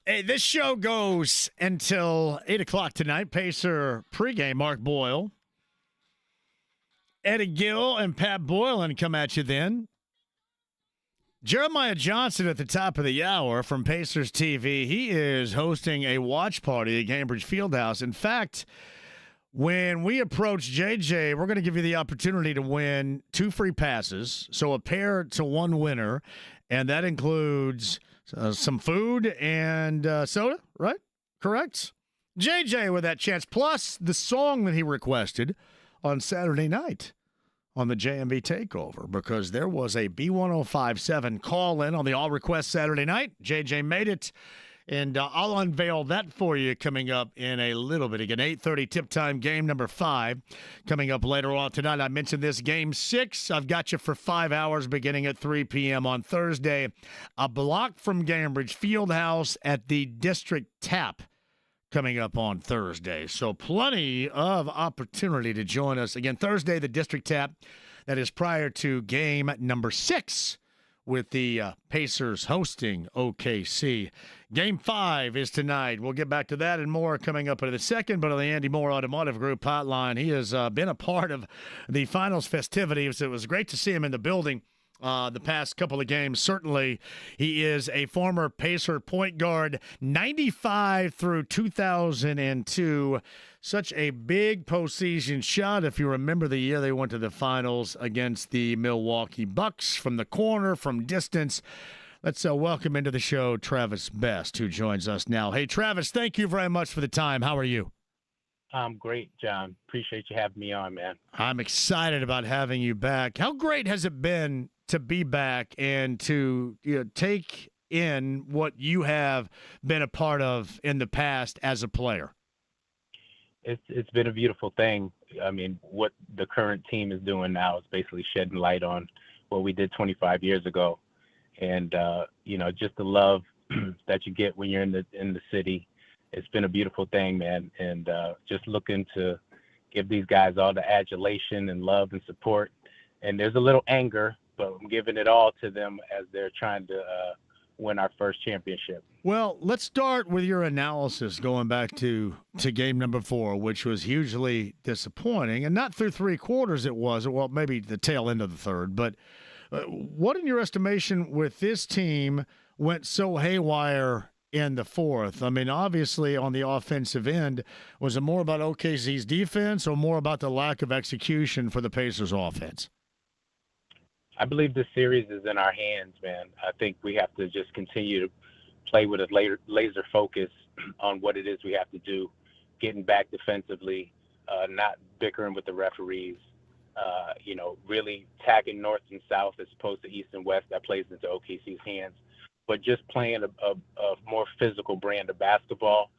Hey, this show goes until 8 o'clock tonight. Pacer pregame, Mark Boyle. Eddie Gill and Pat Boylan come at you then. Jeremiah Johnson at the top of the hour from Pacers TV. He is hosting a watch party at Cambridge Fieldhouse. In fact, when we approach JJ, we're going to give you the opportunity to win 2 free passes, so a pair to 1 winner, and that includes some food and soda, right? Correct? JJ with that chance, plus the song that he requested on Saturday night on the JMV Takeover, because there was a B1057 call-in on the All Request Saturday night. JJ made it. And I'll unveil that for you coming up in a little bit. Again, 8:30 tip time, game number 5 coming up later on tonight. I mentioned this, game 6. I've got you for 5 hours beginning at 3 p.m. on Thursday. A block from Cambridge Fieldhouse at the District Tap coming up on Thursday. So plenty of opportunity to join us. Again, Thursday, the District Tap. That is prior to game number 6. With the Pacers hosting OKC. Game 5 is tonight. We'll get back to that and more coming up in a second. But on the Andy Moore Automotive Group hotline, he has been a part of the finals festivities. It was great to see him in the building the past couple of games. Certainly, he is a former Pacer point guard, 95 through 2002. Such a big postseason shot. If you remember the year they went to the finals against the Milwaukee Bucks from the corner, from distance. Let's welcome into the show Travis Best, who joins us now. Hey, Travis, thank you very much for the time. How are you? I'm great, John. Appreciate you having me on, man. I'm excited about having you back. How great has it been to be back and to take in what you have been a part of in the past as a player? It's been a beautiful thing. I mean, what the current team is doing now is basically shedding light on what we did 25 years ago, and just the love that you get when you're in the city. It's been a beautiful thing, man, and just looking to give these guys all the adulation and love and support. And there's a little anger, but I'm giving it all to them as they're trying to win our first championship. Well, let's start with your analysis going back to game number 4, which was hugely disappointing. And not through 3 quarters it was, well, maybe the tail end of the third. But what, in your estimation, with this team went so haywire in the 4th? I mean, obviously on the offensive end, was it more about OKC's defense or more about the lack of execution for the Pacers offense? I believe this series is in our hands, man. I think we have to just continue to play with a laser focus on what it is we have to do, getting back defensively, not bickering with the referees, really tagging north and south as opposed to east and west. That plays into OKC's hands. But just playing a more physical brand of basketball,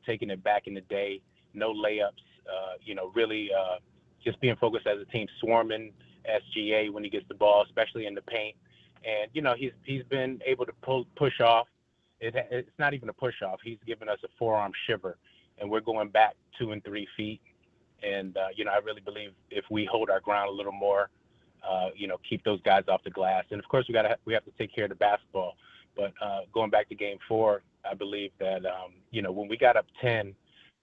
taking it back in the day, no layups, really just being focused as a team, swarming SGA when he gets the ball, especially in the paint. And, he's been able to push off. It's not even a push off. He's given us a forearm shiver, and we're going back 2 and 3 feet. And, I really believe if we hold our ground a little more, keep those guys off the glass. And, of course, we have to take care of the basketball. But going back to game 4, I believe that, when we got up 10,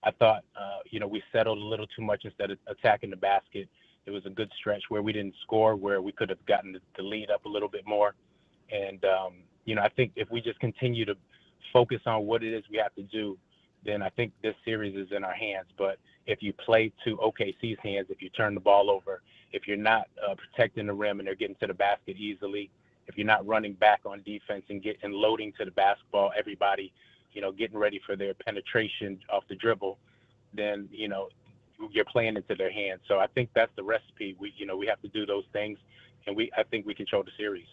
I thought, we settled a little too much instead of attacking the basket. It was a good stretch where we didn't score, where we could have gotten the lead up a little bit more. And, I think if we just continue to focus on what it is we have to do, then I think this series is in our hands. But if you play to OKC's hands, if you turn the ball over, if you're not protecting the rim and they're getting to the basket easily, if you're not running back on defense and loading to the basketball, everybody, getting ready for their penetration off the dribble, then, you're playing into their hands. So I think that's the recipe. We have to do those things, and I think we control the series.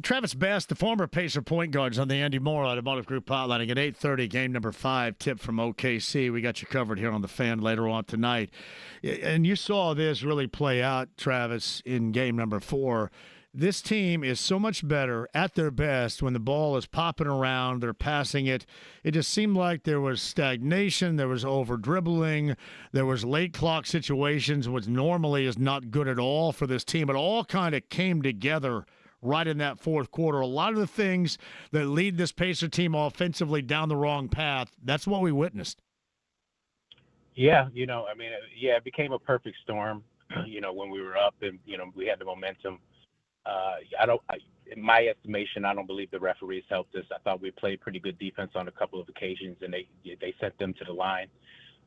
Travis Best, the former Pacer point guards on the Andy Moore Automotive Group hotline at 8:30, game number 5, tip from OKC. We got you covered here on the Fan later on tonight. And you saw this really play out, Travis, in game number 4. this team is so much better at their best when the ball is popping around, they're passing it. It just seemed like there was stagnation, there was over-dribbling, there was late clock situations, which normally is not good at all for this team. It all kind of came together right in that fourth quarter. A lot of the things that lead this Pacer team offensively down the wrong path, that's what we witnessed. Yeah, it became a perfect storm, when we were up and, we had the momentum. In my estimation, I don't believe the referees helped us. I thought we played pretty good defense on a couple of occasions, and they sent them to the line.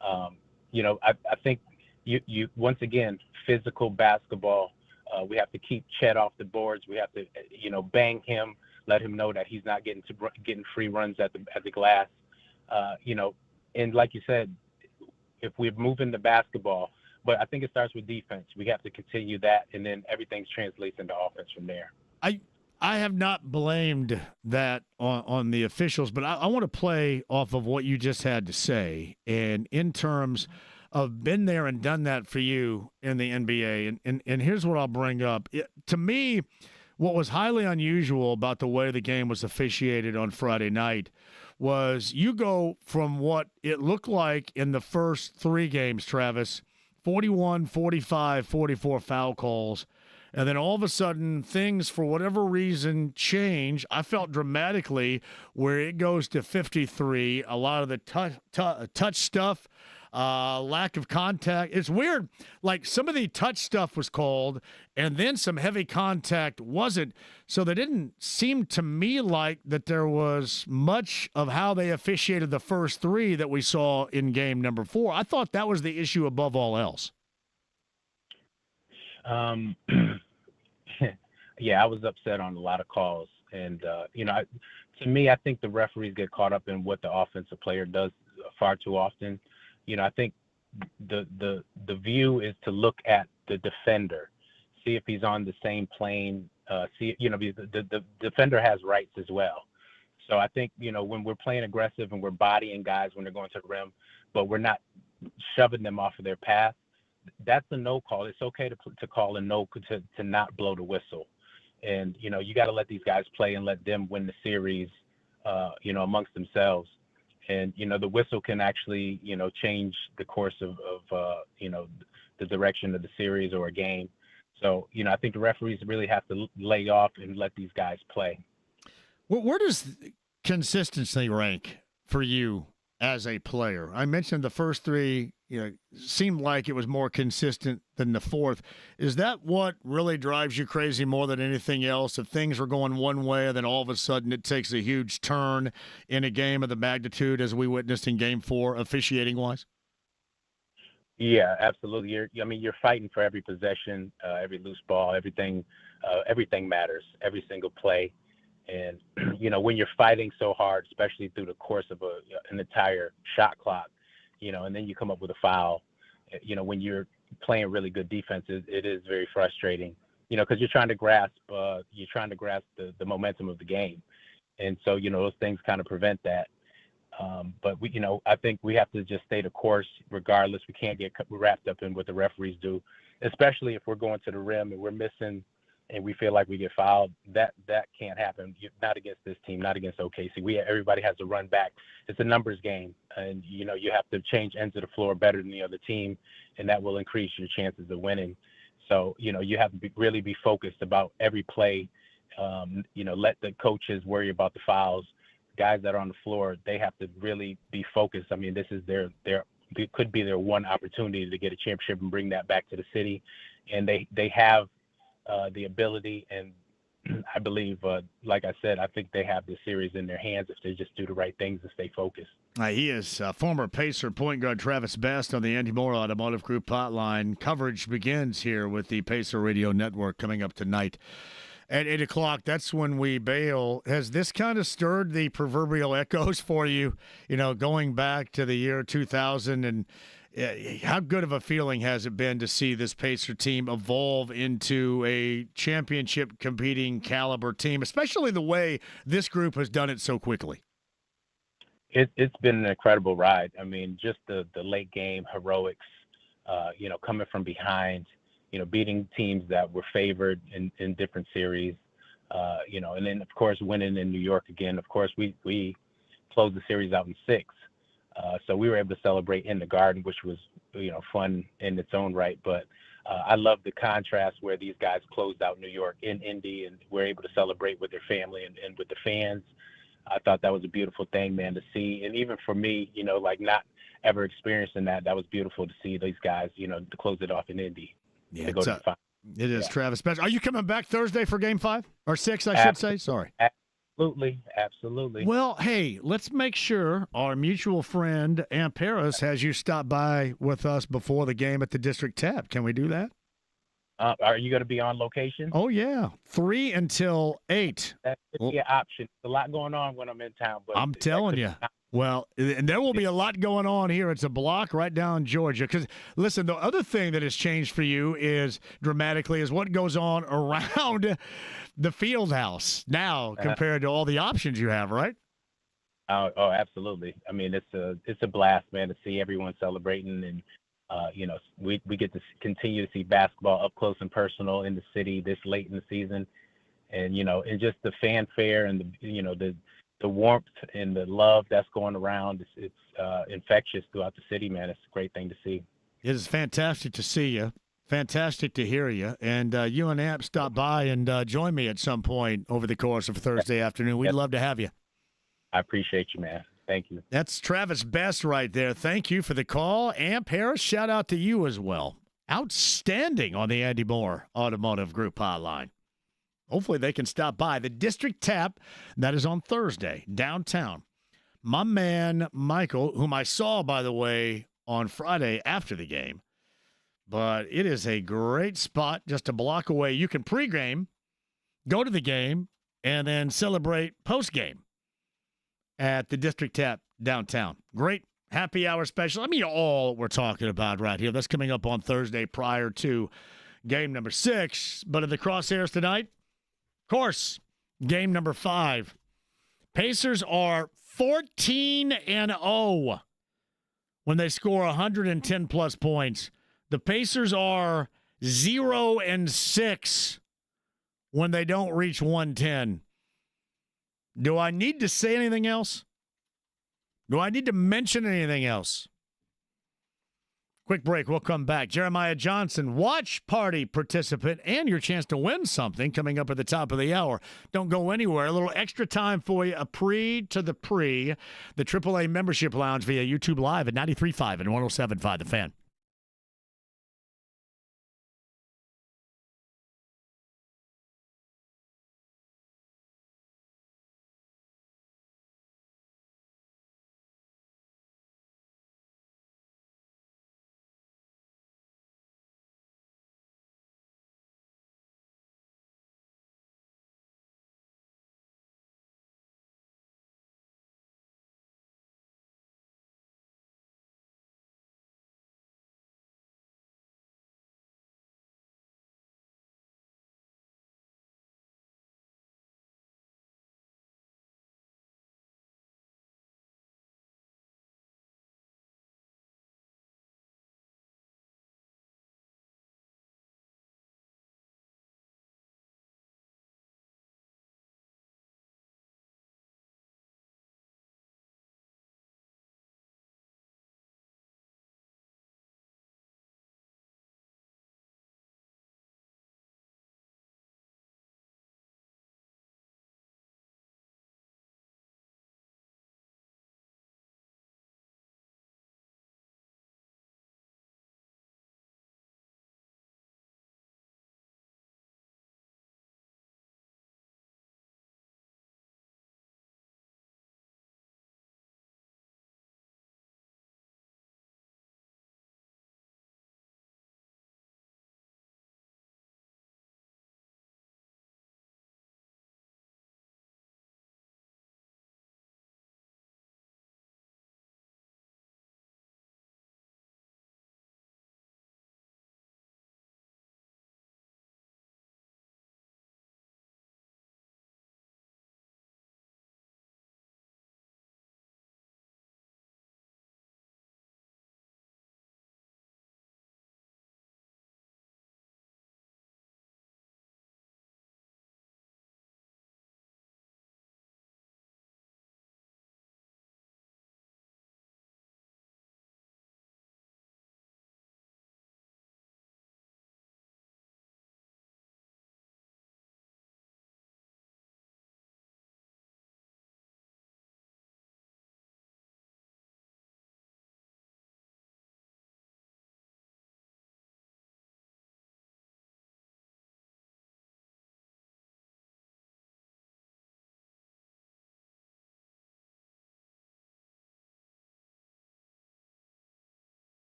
I think you once again, physical basketball. We have to keep Chet off the boards. We have to, bang him, let him know that he's not getting free runs at the glass. And like you said, if we're moving the basketball, but I think it starts with defense. We have to continue that, and then everything translates into offense from there. I have not blamed that on the officials, but I want to play off of what you just had to say. And in terms of been there and done that for you in the NBA, and here's what I'll bring up. To me, what was highly unusual about the way the game was officiated on Friday night was you go from what it looked like in the first three games, Travis, 41, 45, 44 foul calls. And then all of a sudden, things, for whatever reason, change. I felt dramatically where it goes to 53. A lot of the touch stuff, lack of contact. It's weird. Like, some of the touch stuff was called, and then some heavy contact wasn't. So they didn't seem to me like that there was much of how they officiated the first three that we saw in game number 4. I thought that was the issue above all else. Yeah, I was upset on a lot of calls. And, to me, I think the referees get caught up in what the offensive player does far too often. I think the view is to look at the defender, see if he's on the same plane. The defender has rights as well. So I think, when we're playing aggressive and we're bodying guys when they're going to the rim, but we're not shoving them off of their path, that's a no call. It's okay to call a no, to not blow the whistle. And, you got to let these guys play and let them win the series, amongst themselves. And, the whistle can actually, change the course of the direction of the series or a game. So, I think the referees really have to lay off and let these guys play. Where does consistency rank for you as a player? I mentioned the first three, seemed like it was more consistent than the fourth. Is that what really drives you crazy more than anything else? If things are going one way, and then all of a sudden it takes a huge turn in a game of the magnitude as we witnessed in Game 4, officiating-wise? Yeah, absolutely. You're fighting for every possession, every loose ball, everything matters, every single play. And, when you're fighting so hard, especially through the course of an entire shot clock, and then you come up with a foul, when you're playing really good defense, it is very frustrating, because you're trying to grasp the momentum of the game. And so, those things kind of prevent that. But I think we have to just stay the course regardless. We can't get wrapped up in what the referees do, especially if we're going to the rim and we're missing and we feel like we get fouled. That can't happen. Not against this team, not against OKC. Everybody has to run back. It's a numbers game, and you have to change ends of the floor better than the other team, and that will increase your chances of winning. So you have to really be focused about every play. Let the coaches worry about the fouls. Guys that are on the floor, they have to really be focused. This is it could be their one opportunity to get a championship and bring that back to the city, and they have the ability, and I believe, like I said, I think they have the series in their hands if they just do the right things and stay focused. He is former Pacer point guard Travis Best on the Andy Moore Automotive Group hotline. Coverage begins here with the Pacer Radio Network coming up tonight at 8 o'clock. That's when we bail. Has this kind of stirred the proverbial echoes for you, going back to the year 2000? And how good of a feeling has it been to see this Pacer team evolve into a championship competing caliber team, especially the way this group has done it so quickly? It's been an incredible ride. Just the late game heroics, coming from behind, beating teams that were favored in different series, and then of course winning in New York again. Of course, we closed the series out in 6, so we were able to celebrate in the Garden, which was fun in its own right. But I love the contrast where these guys closed out New York in Indy and were able to celebrate with their family and with the fans. I thought that was a beautiful thing, man, to see. And even for me, not ever experiencing that was beautiful to see these guys, to close it off in Indy. Yeah, to go to the final. It is, Travis. Are you coming back Thursday for Game 5 or 6? I should say. Sorry. Absolutely. Well, hey, let's make sure our mutual friend Amp Harris has you stop by with us before the game at the District Tap. Can we do that? Are you going to be on location? Oh, yeah. 3 until 8. That could be an option. There's a lot going on when I'm in town. But I'm telling you. Well, and there will be a lot going on here. It's a block right down Georgia. Because, listen, the other thing that has changed for you is dramatically is what goes on around the field house now compared to all the options you have, right? Oh, absolutely. I mean, it's a blast, man, to see everyone celebrating. And, we get to continue to see basketball up close and personal in the city this late in the season. And, and just the fanfare and the warmth and the love that's going around, it's infectious throughout the city, man. It's a great thing to see. It is fantastic to see you. Fantastic to hear you. And you and Amp stop by and join me at some point over the course of Thursday afternoon. We'd love to have you. I appreciate you, man. Thank you. That's Travis Best right there. Thank you for the call. Amp Harris, shout out to you as well. Outstanding on the Andy Moore Automotive Group hotline. Hopefully they can stop by. The District Tap, that is on Thursday, downtown. My man, Michael, whom I saw, by the way, on Friday after the game. But it is a great spot just a block away. You can pregame, go to the game, and then celebrate postgame at the District Tap downtown. Great happy hour special. I mean, all we're talking about right here. That's coming up on Thursday prior to game number 6. But in the crosshairs tonight, of course, game number 5. Pacers are 14-0 when they score 110-plus points. The Pacers are 0-6 when they don't reach 110. Do I need to say anything else? Do I need to mention anything else? Quick break. We'll come back. Jeremiah Johnson, watch party participant, and your chance to win something coming up at the top of the hour. Don't go anywhere. A little extra time for you. A to the AAA membership lounge via YouTube Live at 93.5 and 107.5 The Fan.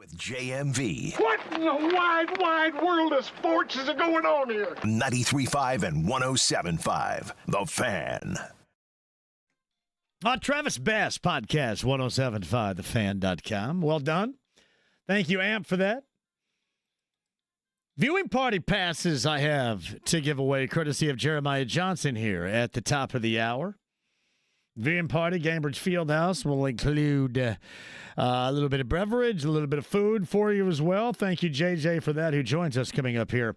with JMV. What in the wide, wide world of sports is going on here? 93.5 and 107.5. The Fan. Travis Bass Podcast, 107.5thefan.com. Well done. Thank you, Amp, for that. Viewing party passes I have to give away, courtesy of Jeremiah Johnson here at the top of the hour. Viewing party, Cambridge Fieldhouse, will include a little bit of beverage, a little bit of food for you as well. Thank you, JJ, for that, who joins us coming up here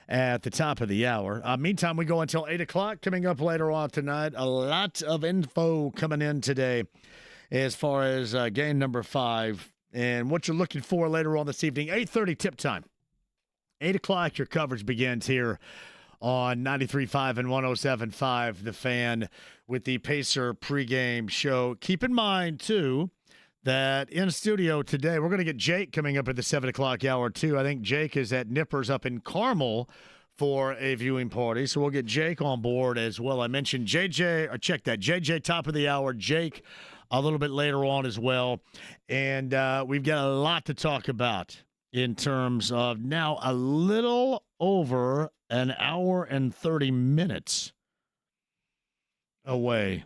at the top of the hour. Meantime, we go until 8 o'clock. Coming up later on tonight, a lot of info coming in today as far as game number 5 and what you're looking for later on this evening. 8:30 tip time. 8 o'clock, your coverage begins here on 93.5 and 107.5 The Fan with the Pacer pregame show. Keep in mind, too, that in studio today, we're going to get Jake coming up at the 7 o'clock hour, too. I think Jake is at Nippers up in Carmel for a viewing party, so we'll get Jake on board as well. I mentioned JJ, or check that, JJ top of the hour, Jake a little bit later on as well. And we've got a lot to talk about in terms of now a little over an hour and 30 minutes away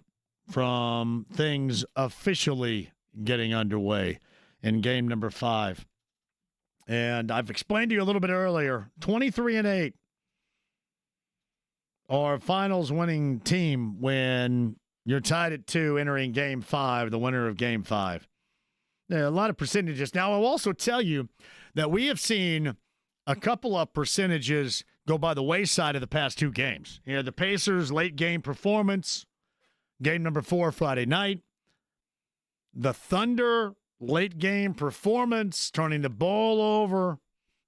from things officially getting underway in game number 5. And I've explained to you a little bit earlier, 23-8, our finals winning team when you're tied at 2 entering game 5, the winner of game 5. There are a lot of percentages. Now, I'll also tell you that we have seen a couple of percentages go by the wayside of the past 2 games. You know, the Pacers' late game performance, game number 4 Friday night. The Thunder late game performance, turning the ball over,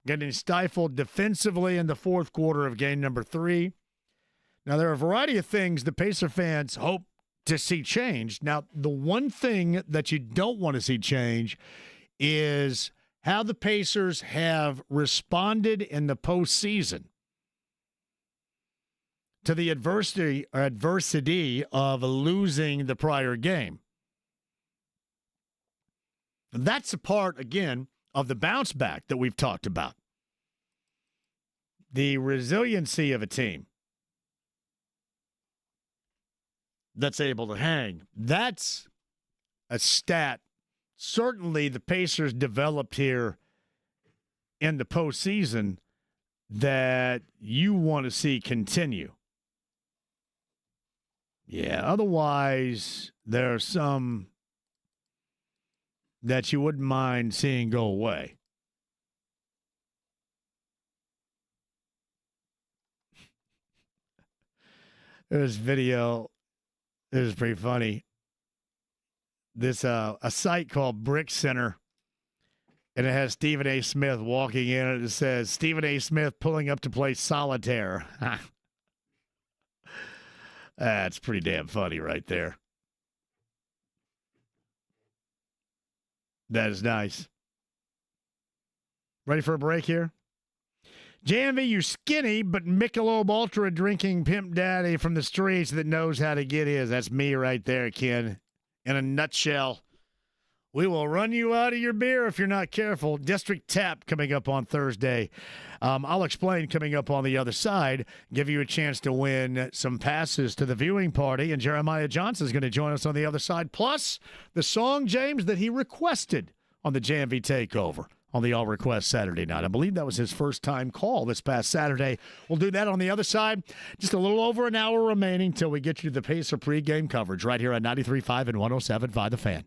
getting stifled defensively in the fourth quarter of game number 3. Now, there are a variety of things the Pacer fans hope to see changed. Now, the one thing that you don't want to see change is how the Pacers have responded in the postseason to the adversity of losing the prior game. That's a part, again, of the bounce back that we've talked about. The resiliency of a team that's able to hang. That's a stat certainly the Pacers developed here in the postseason that you want to see continue. Yeah, otherwise there are some that you wouldn't mind seeing go away. This video is pretty funny. This a site called Brick Center, and it has Stephen A. Smith walking in, and it says Stephen A. Smith pulling up to play solitaire. That's pretty damn funny right there. That is nice. Ready for a break here? JMV, you skinny but Michelob Ultra drinking pimp daddy from the streets that knows how to get his. That's me right there, Ken. In a nutshell. We will run you out of your beer if you're not careful. District Tap coming up on Thursday. I'll explain coming up on the other side, give you a chance to win some passes to the viewing party, and Jeremiah Johnson is going to join us on the other side, plus the song, James, that he requested on the JMV Takeover on the All Request Saturday night. I believe that was his first time call this past Saturday. We'll do that on the other side. Just a little over an hour remaining till we get you to the Pacer pregame coverage right here on 93.5 and 107.5 The Fan.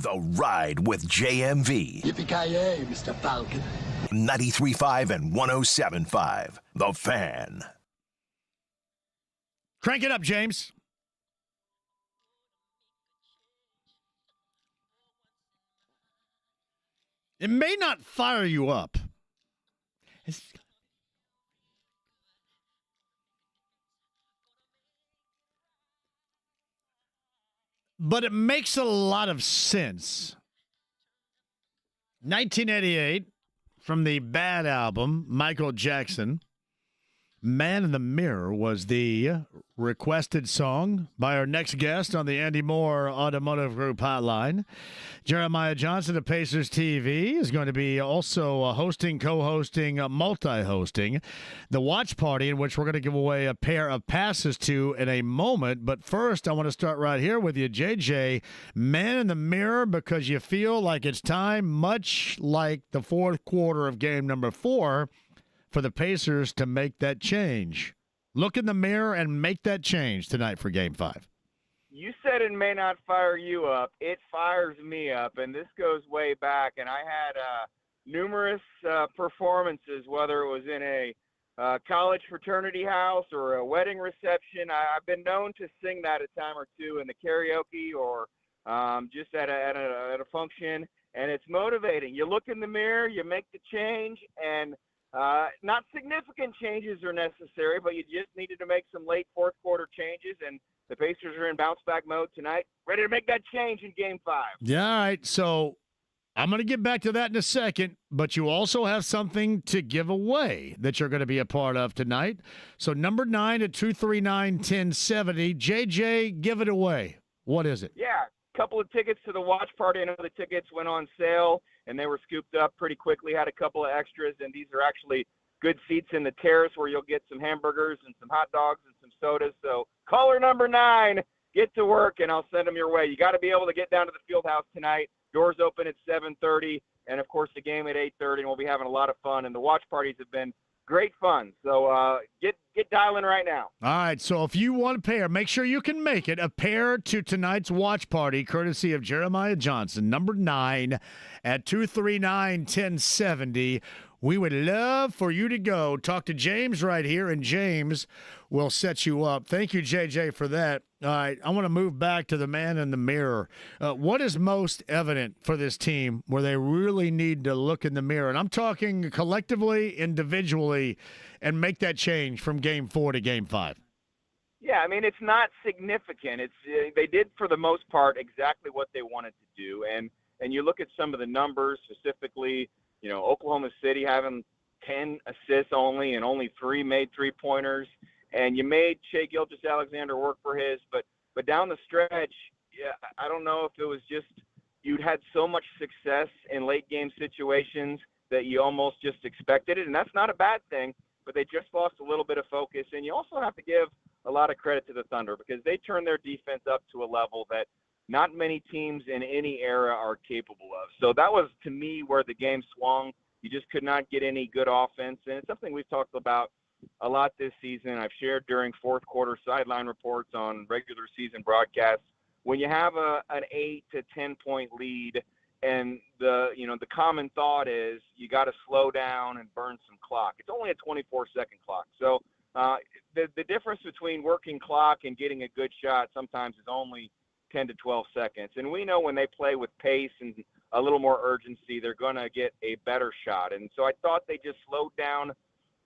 The Ride with JMV. Yippee-ki-yay, Mr. Falcon. 93.5 and 107.5. The Fan. Crank it up, James. It may not fire you up. But it makes a lot of sense. 1988, from the Bad album, Michael Jackson, Man in the Mirror was the requested song by our next guest on the Andy Moore Automotive Group hotline. Jeremiah Johnson of Pacers TV is going to be also hosting, co-hosting, multi-hosting the watch party, in which we're going to give away a pair of passes to in a moment. But first, I want to start right here with you, JJ. Man in the Mirror, because you feel like it's time, much like the fourth quarter of game number 4, for the Pacers to make that change. Look in the mirror and make that change tonight for Game 5. You said it may not fire you up. It fires me up, and this goes way back. And I had numerous performances, whether it was in a college fraternity house or a wedding reception. I've been known to sing that a time or two in the karaoke or just at a function, and it's motivating. You look in the mirror, you make the change, and not significant changes are necessary, but you just needed to make some late fourth quarter changes, and the Pacers are in bounce back mode tonight, ready to make that change in Game 5. Yeah, all right. So I'm going to get back to that in a second, but you also have something to give away that you're going to be a part of tonight. So number 9 at 239-1070. JJ, give it away. What is it? Yeah, a couple of tickets to the watch party. I know the tickets went on sale, and they were scooped up pretty quickly, had a couple of extras, and these are actually good seats in the terrace where you'll get some hamburgers and some hot dogs and some sodas. So caller number 9, get to work, and I'll send them your way. You got to be able to get down to the field house tonight. Doors open at 7:30, and, of course, the game at 8:30, and we'll be having a lot of fun. And the watch parties have been great fun. So get dialing right now. All right, so if you want a pair, make sure you can make it a pair to tonight's watch party, courtesy of Jeremiah Johnson, number 9 at 239-1070. We would love for you to go. Talk to James right here, and James will set you up. Thank you, JJ, for that. All right, I want to move back to the man in the mirror. What is most evident for this team where they really need to look in the mirror? And I'm talking collectively, individually, and make that change from Game 4 to Game 5. Yeah, I mean, it's not significant. They did, for the most part, exactly what they wanted to do. And you look at some of the numbers, specifically, you know, Oklahoma City having 10 assists only and only 3 made three-pointers. And you made Shai Gilgeous-Alexander work for his. But down the stretch, yeah, I don't know if it was just you'd had so much success in late-game situations that you almost just expected it. And that's not a bad thing, but they just lost a little bit of focus. And you also have to give a lot of credit to the Thunder because they turned their defense up to a level that not many teams in any era are capable of. So that was, to me, where the game swung. You just could not get any good offense. And it's something we've talked about a lot this season. I've shared during fourth quarter sideline reports on regular season broadcasts. When you have an 8 to 10 point lead, and the common thought is you got to slow down and burn some clock. It's only a 24-second clock. So the difference between working clock and getting a good shot sometimes is only 10 to 12 seconds. And we know when they play with pace and a little more urgency, they're going to get a better shot. And so I thought they just slowed down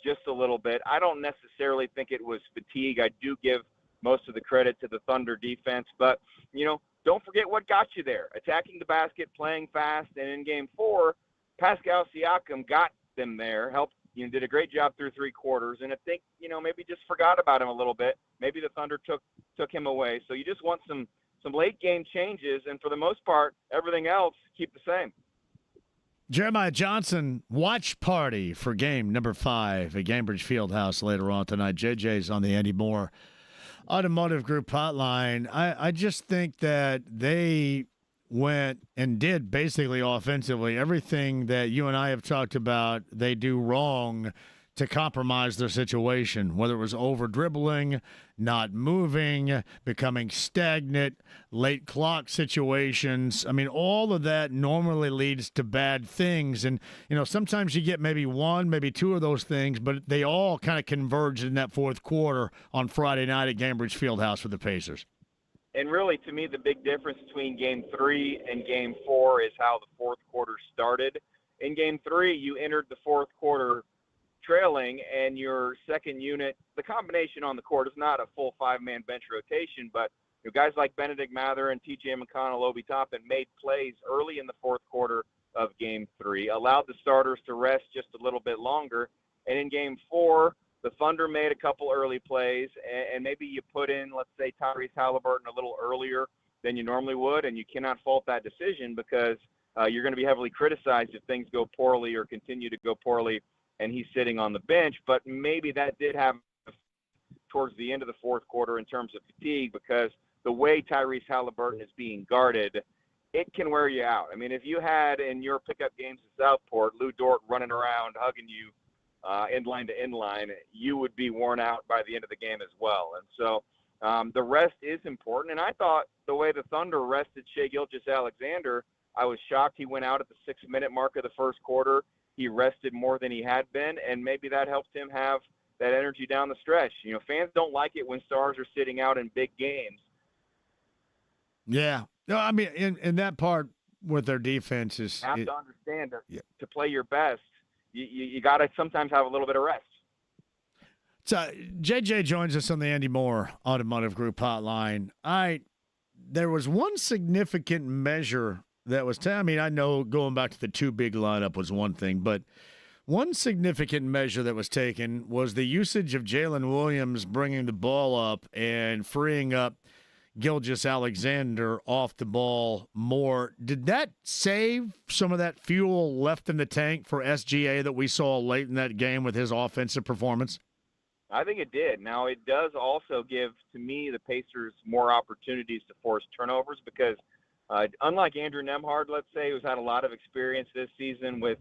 just a little bit. I don't necessarily think it was fatigue. I do give most of the credit to the Thunder defense. But, you know, don't forget what got you there. Attacking the basket, playing fast. And in Game 4, Pascal Siakam got them there, helped, did a great job through 3 quarters. And I think, maybe just forgot about him a little bit. Maybe the Thunder took him away. So you just want some late game changes, and for the most part, everything else keep the same. Jeremiah Johnson, watch party for game number 5 at Gainbridge Fieldhouse later on tonight. JJ's on the Andy Moore Automotive Group hotline. I just think that they went and did basically offensively everything that you and I have talked about they do wrong to compromise their situation, whether it was over-dribbling, not moving, becoming stagnant, late clock situations. I mean, all of that normally leads to bad things. And, sometimes you get maybe one, maybe two of those things, but they all kind of converged in that fourth quarter on Friday night at Gainbridge Fieldhouse for the Pacers. And really, to me, the big difference between Game 3 and Game 4 is how the fourth quarter started. In Game 3, you entered the fourth quarter trailing, and your second unit, the combination on the court is not a full five-man bench rotation, but guys like Benedict Mather and T.J. McConnell, Obi Toppin made plays early in the fourth quarter of Game 3, allowed the starters to rest just a little bit longer. And in Game 4, the Thunder made a couple early plays, and maybe you put in, let's say, Tyrese Halliburton a little earlier than you normally would, and you cannot fault that decision because you're going to be heavily criticized if things go poorly or continue to go poorly and he's sitting on the bench. But maybe that did happen towards the end of the fourth quarter in terms of fatigue, because the way Tyrese Halliburton is being guarded, it can wear you out. I mean, if you had in your pickup games in Southport, Lou Dort running around hugging you end line to end line, you would be worn out by the end of the game as well. And so the rest is important. And I thought the way the Thunder rested Shai Gilgeous-Alexander, I was shocked he went out at the 6-minute mark of the first quarter. He rested more than he had been, and maybe that helped him have that energy down the stretch. Fans don't like it when stars are sitting out in big games. Yeah. No, I mean, in that part with their defense is you have to understand to play your best, you got to sometimes have a little bit of rest. So JJ joins us on the Andy Moore Automotive Group hotline. There was one significant measure that was, I know going back to the two big lineup was one thing, but one significant measure that was taken was the usage of Jalen Williams bringing the ball up and freeing up Gilgeous-Alexander off the ball more. Did that save some of that fuel left in the tank for SGA that we saw late in that game with his offensive performance? I think it did. Now, it does also give, to me, the Pacers more opportunities to force turnovers because unlike Andrew Nembhard, let's say, who's had a lot of experience this season with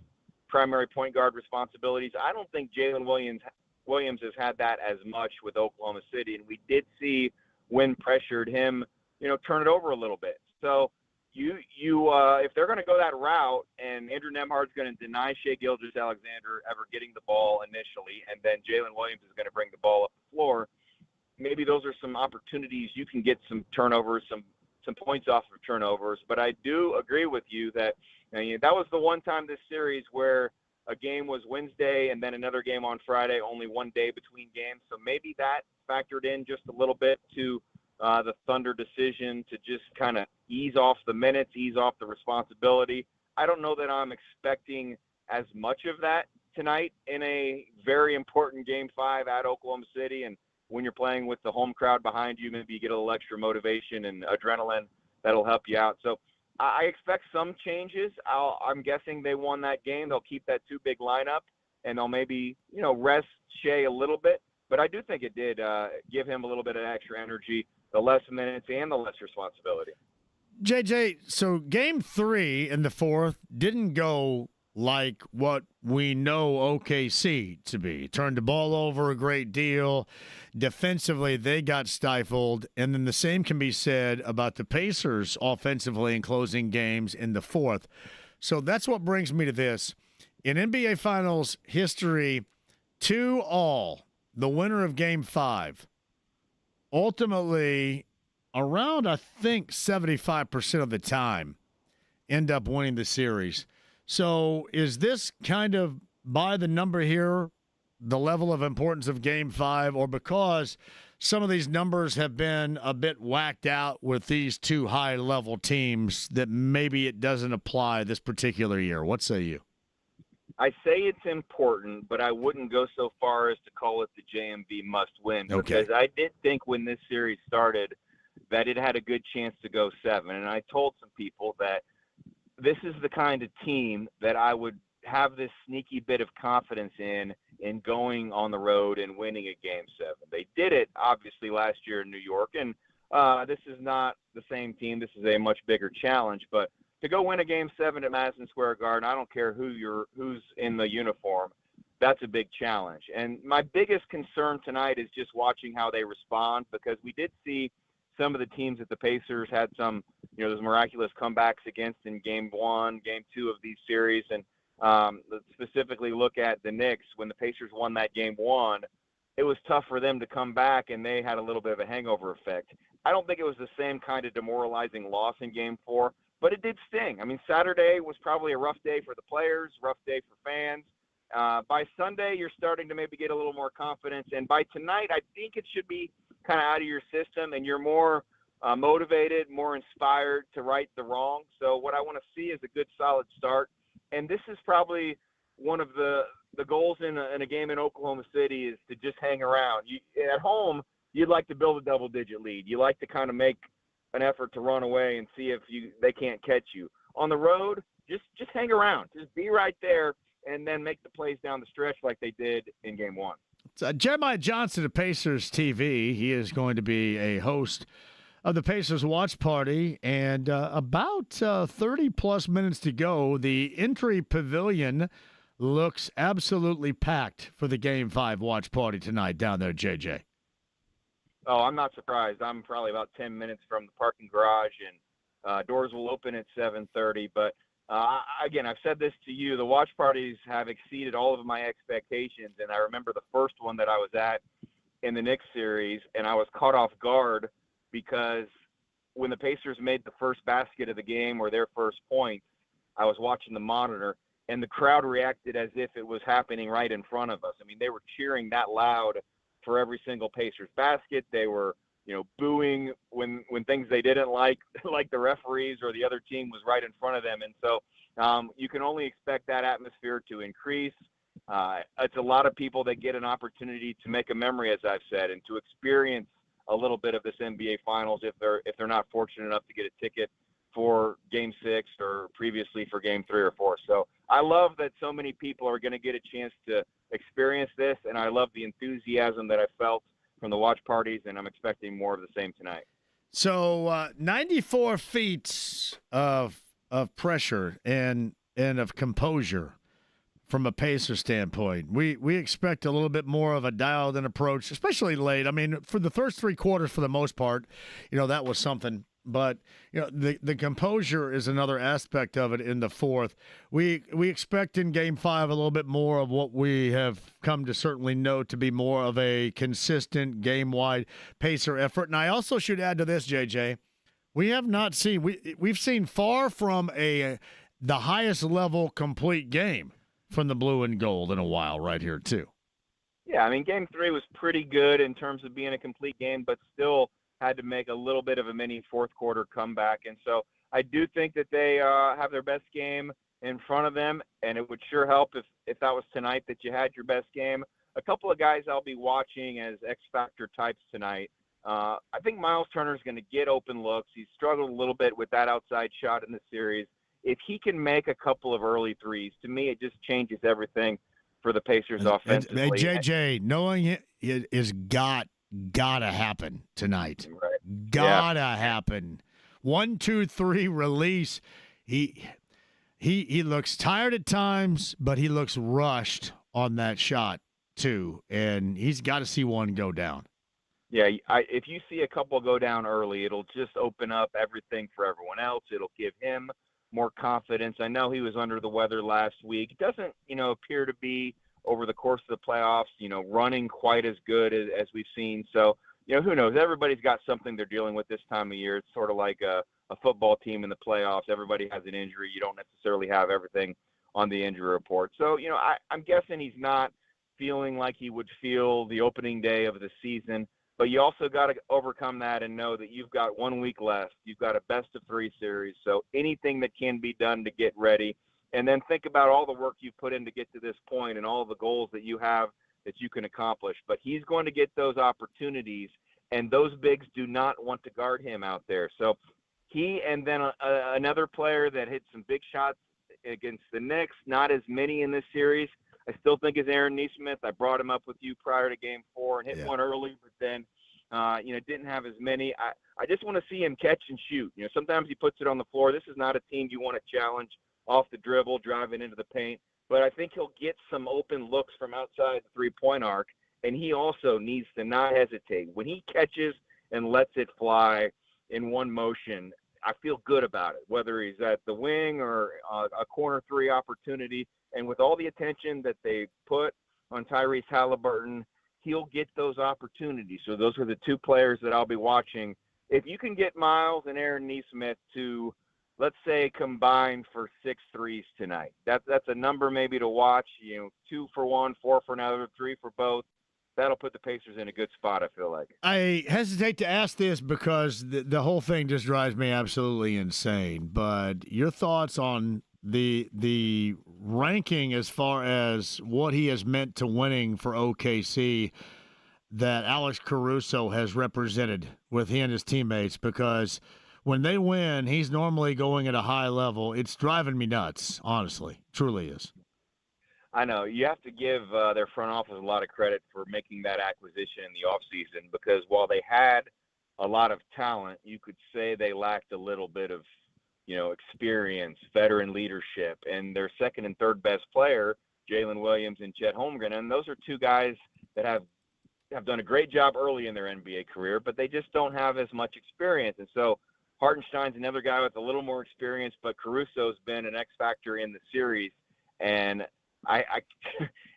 primary point guard responsibilities, I don't think Jalen Williams has had that as much with Oklahoma City. And we did see when pressured him, turn it over a little bit. So if they're going to go that route and Andrew Nembhard's going to deny Shai Gilgeous-Alexander ever getting the ball initially, and then Jalen Williams is going to bring the ball up the floor, maybe those are some opportunities you can get some turnovers, some points off of turnovers. But I do agree with you that that was the one time this series where a game was Wednesday and then another game on Friday, only one day between games. So maybe that factored in just a little bit to the Thunder decision to just kind of ease off the minutes, ease off the responsibility. I don't know that I'm expecting as much of that tonight in a very important Game 5 at Oklahoma City. And when you're playing with the home crowd behind you, maybe you get a little extra motivation and adrenaline that'll help you out. So I expect some changes. I'm guessing they won that game. They'll keep that two big lineup, and they'll maybe, rest Shai a little bit. But I do think it did give him a little bit of extra energy, the less minutes and the less responsibility. JJ, so Game 3 in the fourth didn't go like what we know OKC to be. Turned the ball over a great deal. Defensively, they got stifled. And then the same can be said about the Pacers offensively in closing games in the fourth. So that's what brings me to this. In NBA Finals history, 2-2, the winner of Game 5, ultimately around, I think, 75% of the time end up winning the series. So is this kind of by the number here, the level of importance of Game 5, or because some of these numbers have been a bit whacked out with these two high-level teams that maybe it doesn't apply this particular year? What say you? I say it's important, but I wouldn't go so far as to call it the JMV must-win. Okay. Because I did think when this series started that it had a good chance to go 7. And I told some people that this is the kind of team that I would have this sneaky bit of confidence in going on the road and winning a Game 7. They did it, obviously, last year in New York. And this is not the same team. This is a much bigger challenge. But to go win a Game 7 at Madison Square Garden, I don't care who's in the uniform. that's a big challenge. And my biggest concern tonight is just watching how they respond, because we did see some of the teams that the Pacers had some, those miraculous comebacks against in game 1, game 2 of these series. And let's specifically look at the Knicks. When the Pacers won that game 1, it was tough for them to come back, and they had a little bit of a hangover effect. I don't think it was the same kind of demoralizing loss in game 4, but it did sting. I mean, Saturday was probably a rough day for the players, rough day for fans. By Sunday, you're starting to maybe get a little more confidence. And by tonight, I think it should be kind of out of your system, and you're more motivated, more inspired to right the wrong. So what I want to see is a good, solid start. And this is probably one of the goals in a game in Oklahoma City, is to just hang around. At home, you'd like to build a double-digit lead. You like to kind of make an effort to run away and see if they can't catch you. On the road, just hang around. Just be right there, and then make the plays down the stretch like they did in game 1. It's Jeremiah Johnson of Pacers TV. He is going to be a host of the Pacers watch party, and about 30-plus minutes to go. The entry pavilion looks absolutely packed for the Game 5 watch party tonight down there, JJ. Oh, I'm not surprised. I'm probably about 10 minutes from the parking garage, and doors will open at 7:30. But again, I've said this to you, the watch parties have exceeded all of my expectations. And I remember the first one that I was at in the Knicks series, and I was caught off guard because when the Pacers made the first basket of the game, or their first point, I was watching the monitor, and the crowd reacted as if it was happening right in front of us. I mean, they were cheering that loud for every single Pacers basket. They were, booing when things they didn't like the referees or the other team was right in front of them. And so you can only expect that atmosphere to increase. It's a lot of people that get an opportunity to make a memory, as I've said, and to experience a little bit of this NBA Finals if they're not fortunate enough to get a ticket for Game 6 or previously for Game 3 or 4. So I love that so many people are going to get a chance to experience this, and I love the enthusiasm that I felt from the watch parties, and I'm expecting more of the same tonight. So 94 feet of pressure and of composure from a Pacer standpoint. We expect a little bit more of a dialed-in approach, especially late. I mean, for the first 3 quarters, for the most part, that was something. But the composure is another aspect of it in the fourth. We expect in Game 5 a little bit more of what we have come to certainly know to be more of a consistent game-wide Pacer effort. And I also should add to this, JJ, we have not seen we've seen far from the highest level complete game from the blue and gold in a while right here too. Yeah, I mean, Game 3 was pretty good in terms of being a complete game, but still had to make a little bit of a mini fourth quarter comeback. And so I do think that they have their best game in front of them, and it would sure help if that was tonight that you had your best game. A couple of guys I'll be watching as X-Factor types tonight. I think Miles Turner is going to get open looks. He's struggled a little bit with that outside shot in the series. If he can make a couple of early threes, to me it just changes everything for the Pacers offensively. Hey, JJ, knowing it is gotta happen tonight. Right. Gotta happen. 1, 2, 3 release. He looks tired at times, but he looks rushed on that shot too, and he's got to see one go down. Yeah, if you see a couple go down early, it'll just open up everything for everyone else. It'll give him more confidence. I know he was under the weather last week. It doesn't, appear to be over the course of the playoffs, running quite as good as we've seen. So, who knows? Everybody's got something they're dealing with this time of year. It's sort of like a football team in the playoffs. Everybody has an injury. You don't necessarily have everything on the injury report. So, I'm guessing he's not feeling like he would feel the opening day of the season. But you also got to overcome that and know that you've got 1 week left. You've got a best-of-3 series. So anything that can be done to get ready. And then think about all the work you've put in to get to this point and all the goals that you have that you can accomplish. But he's going to get those opportunities, and those bigs do not want to guard him out there. So he and then another player that hit some big shots against the Knicks, not as many in this series, I still think is Aaron Nesmith. I brought him up with you prior to Game 4 and hit one early, but then, didn't have as many. I just want to see him catch and shoot. Sometimes he puts it on the floor. This is not a team you want to challenge off the dribble, driving into the paint. but I think he'll get some open looks from outside the three-point arc, and he also needs to not hesitate. When he catches and lets it fly in one motion, I feel good about it, whether he's at the wing or a corner three opportunity. And with all the attention that they put on Tyrese Halliburton, he'll get those opportunities. So those are the two players that I'll be watching. If you can get Miles and Aaron Nesmith to, let's say, combine for 6 threes tonight, that's a number maybe to watch, 2 for one, 4 for another, 3 for both. That'll put the Pacers in a good spot, I feel like. I hesitate to ask this because the whole thing just drives me absolutely insane. But your thoughts on the ranking as far as what he has meant to winning for OKC that Alex Caruso has represented with he and his teammates, because when they win, he's normally going at a high level. It's driving me nuts, honestly. Truly is. I know. You have to give their front office a lot of credit for making that acquisition in the offseason, because while they had a lot of talent, you could say they lacked a little bit of, experience, veteran leadership, and their second and third best player, Jalen Williams and Chet Holmgren. And those are two guys that have done a great job early in their NBA career, but they just don't have as much experience. And so Hartenstein's another guy with a little more experience, but Caruso's been an X factor in the series. And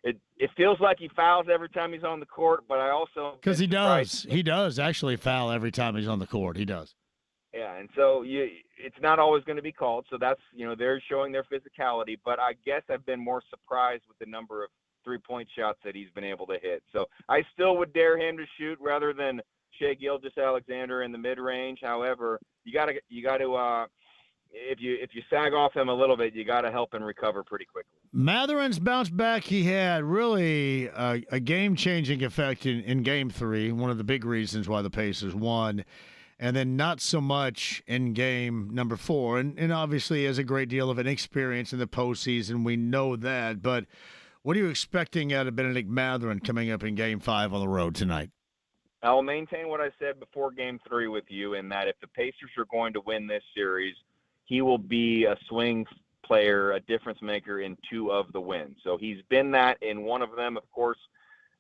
it feels like he fouls every time he's on the court, but I also, because he does actually foul every time he's on the court. He does. Yeah, and so it's not always going to be called. So that's, they're showing their physicality, but I guess I've been more surprised with the number of 3-point shots that he's been able to hit. So I still would dare him to shoot rather than Shai Gilgeous-Alexander in the mid-range. However, you got to if you sag off him a little bit, you got to help him recover pretty quickly. Mathurin's bounce back, he had really a game-changing effect in Game 3, one of the big reasons why the Pacers won, and then not so much in Game number 4. And obviously he has a great deal of inexperience in the postseason. We know that. But what are you expecting out of Benedict Mathurin coming up in Game 5 on the road tonight? I'll maintain what I said before Game 3 with you, in that if the Pacers are going to win this series, he will be a swing player, a difference maker in 2 of the wins. So he's been that in one of them. Of course,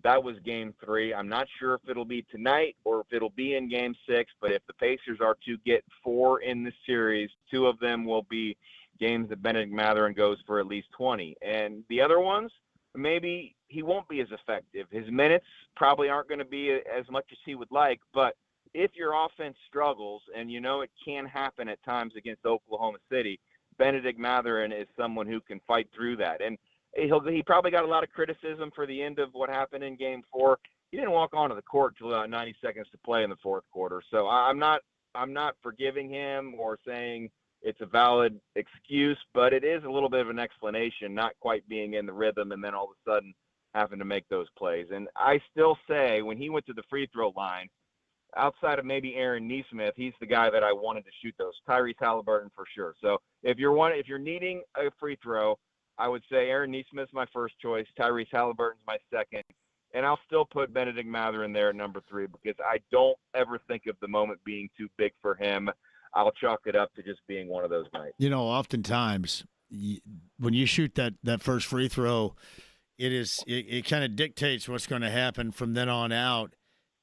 that was Game 3. I'm not sure if it'll be tonight or if it'll be in Game 6, but if the Pacers are to get 4 in the series, 2 of them will be games that Benedict Mathurin goes for at least 20. And the other ones, maybe he won't be as effective. His minutes probably aren't going to be as much as he would like, but if your offense struggles, and it can happen at times against Oklahoma City, Benedict Mathurin is someone who can fight through that. And he probably got a lot of criticism for the end of what happened in Game 4. He didn't walk onto the court till 90 seconds to play in the fourth quarter. So I'm not forgiving him or saying it's a valid excuse, but it is a little bit of an explanation, not quite being in the rhythm and then all of a sudden having to make those plays. And I still say when he went to the free throw line, outside of maybe Aaron Nesmith, he's the guy that I wanted to shoot those. Tyrese Halliburton for sure. So if you're needing a free throw, I would say Aaron Nesmith's my first choice, Tyrese Halliburton's my second, and I'll still put Benedict Mathurin there at number 3 because I don't ever think of the moment being too big for him. I'll chalk it up to just being one of those nights. Oftentimes when you shoot that first free throw, it kind of dictates what's going to happen from then on out.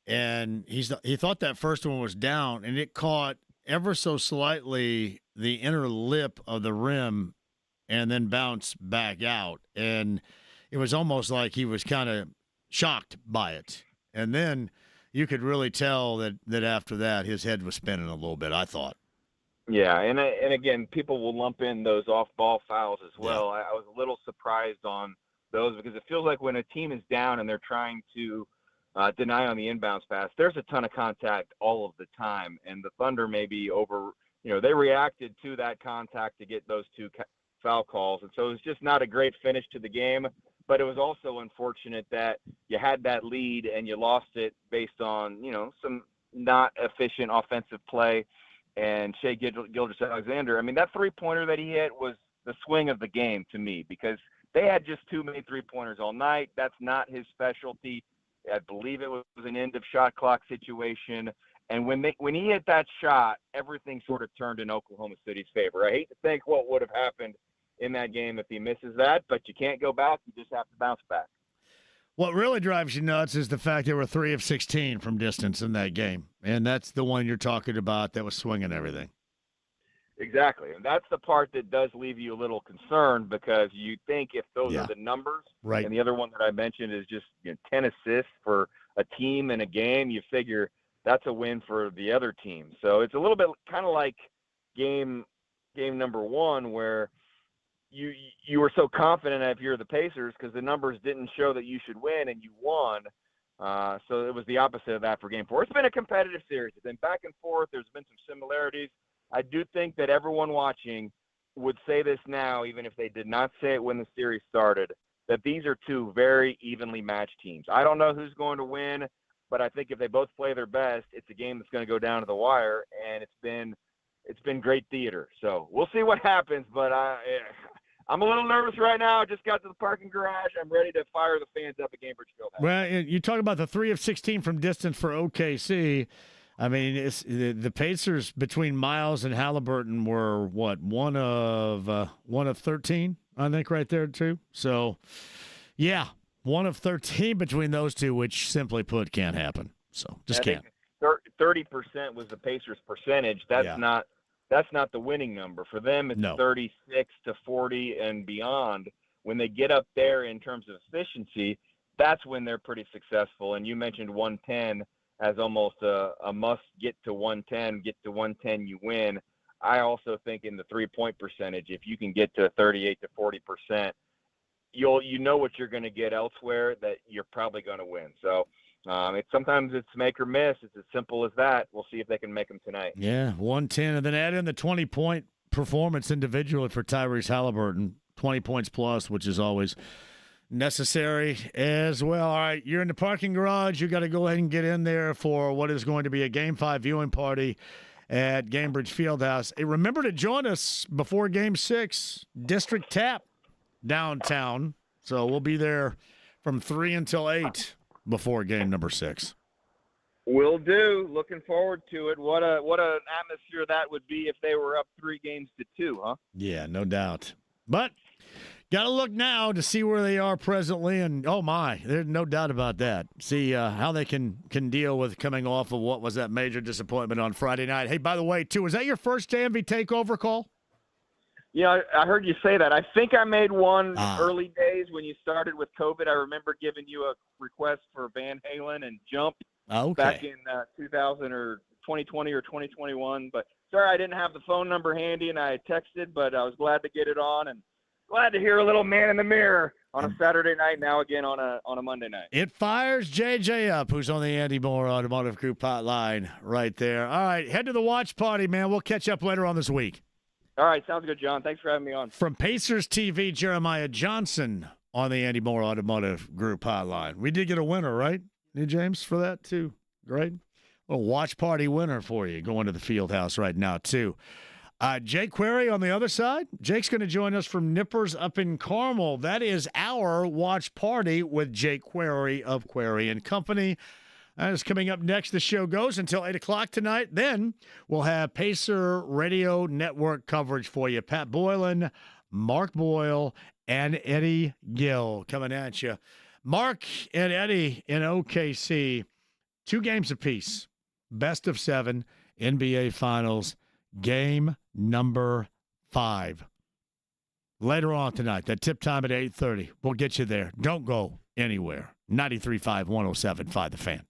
And he thought that first one was down, and it caught ever so slightly the inner lip of the rim and then bounced back out. And it was almost like he was kind of shocked by it. And then you could really tell that after that his head was spinning a little bit, I thought. Yeah, and again, people will lump in those off-ball fouls as well. Yeah. I was a little surprised on those because it feels like when a team is down and they're trying to deny on the inbounds pass, there's a ton of contact all of the time. And the Thunder maybe they reacted to that contact to get those 2 foul calls. And so it was just not a great finish to the game, but it was also unfortunate that you had that lead and you lost it based on, some not efficient offensive play. And Shai Gilgeous-Alexander, I mean, that 3-pointer that he hit was the swing of the game to me because they had just too many 3-pointers all night. That's not his specialty. I believe it was an end of shot clock situation. And when he hit that shot, everything sort of turned in Oklahoma City's favor. I hate to think what would have happened in that game if he misses that. But you can't go back. You just have to bounce back. What really drives you nuts is the fact they were 3 of 16 from distance in that game, and that's the one you're talking about that was swinging everything. Exactly, and that's the part that does leave you a little concerned because you think if those are the numbers, right? And the other one that I mentioned is just 10 assists for a team in a game, you figure that's a win for the other team. So it's a little bit kind of like game number 1 where you were so confident if you're the Pacers because the numbers didn't show that you should win and you won. So it was the opposite of that for game 4. It's been a competitive series. It's been back and forth. There's been some similarities. I do think that everyone watching would say this now, even if they did not say it when the series started, that these are two very evenly matched teams. I don't know who's going to win, but I think if they both play their best, it's a game that's going to go down to the wire, and it's been great theater. So we'll see what happens, but I'm a little nervous right now. I just got to the parking garage. I'm ready to fire the fans up at Gainbridge Fieldhouse. Well, you talk about the 3 of 16 from distance for OKC. I mean, the Pacers between Miles and Halliburton were what 1 of 13, I think, right there too. So, yeah, 1 of 13 between those two, which simply put can't happen. So just can't. 30% was the Pacers' percentage. That's not the winning number for them. It's 36 to 40 and beyond. When they get up there in terms of efficiency, that's when they're pretty successful. And you mentioned 110. As almost a must get to 110, you win. I also think in the 3-point percentage, if you can get to 38 to 40%, you know what you're going to get elsewhere that you're probably going to win. So sometimes it's make or miss. It's as simple as that. We'll see if they can make them tonight. Yeah, 110, and then add in the 20-point performance individually for Tyrese Halliburton, 20 points plus, which is always necessary as well. All right, you're in the parking garage. You got to go ahead and get in there for what is going to be a Game 5 viewing party at Gainbridge Fieldhouse. Hey, remember to join us before Game 6, District Tap downtown. So we'll be there from 3 until 8 before game number 6. Will do. Looking forward to it. What an atmosphere that would be if they were up 3-2, huh? Yeah, no doubt. But got to look now to see where they are presently, and oh my, there's no doubt about that. See how they can deal with coming off of what was that major disappointment on Friday night. Hey, by the way, too, was that your first JMV takeover call? Yeah, I heard you say that. I think I made one early days when you started with COVID. I remember giving you a request for Van Halen and Jump back in 2000 or 2020 or 2021. But sorry, I didn't have the phone number handy, and I texted, but I was glad to get it on and glad to hear a little man in the mirror on a Saturday night, now again on a Monday night. It fires JJ up, who's on the Andy Moore Automotive Group hotline right there. All right, head to the watch party, man. We'll catch up later on this week. All right, sounds good, John. Thanks for having me on. From Pacers TV, Jeremiah Johnson on the Andy Moore Automotive Group hotline. We did get a winner, right, James, for that too? Great. A watch party winner for you going to the field house right now, too. Jake Query on the other side. Jake's going to join us from Nippers up in Carmel. That is our watch party with Jake Query of Query and Company. That is coming up next. The show goes until 8 o'clock tonight. Then we'll have Pacer Radio Network coverage for you. Pat Boylan, Mark Boyle, and Eddie Gill coming at you. Mark and Eddie in OKC, 2 games apiece. Best of 7, NBA Finals, game number 5. Later on tonight, that tip time at 8:30. We'll get you there. Don't go anywhere. 93.5, 107.5 The Fan.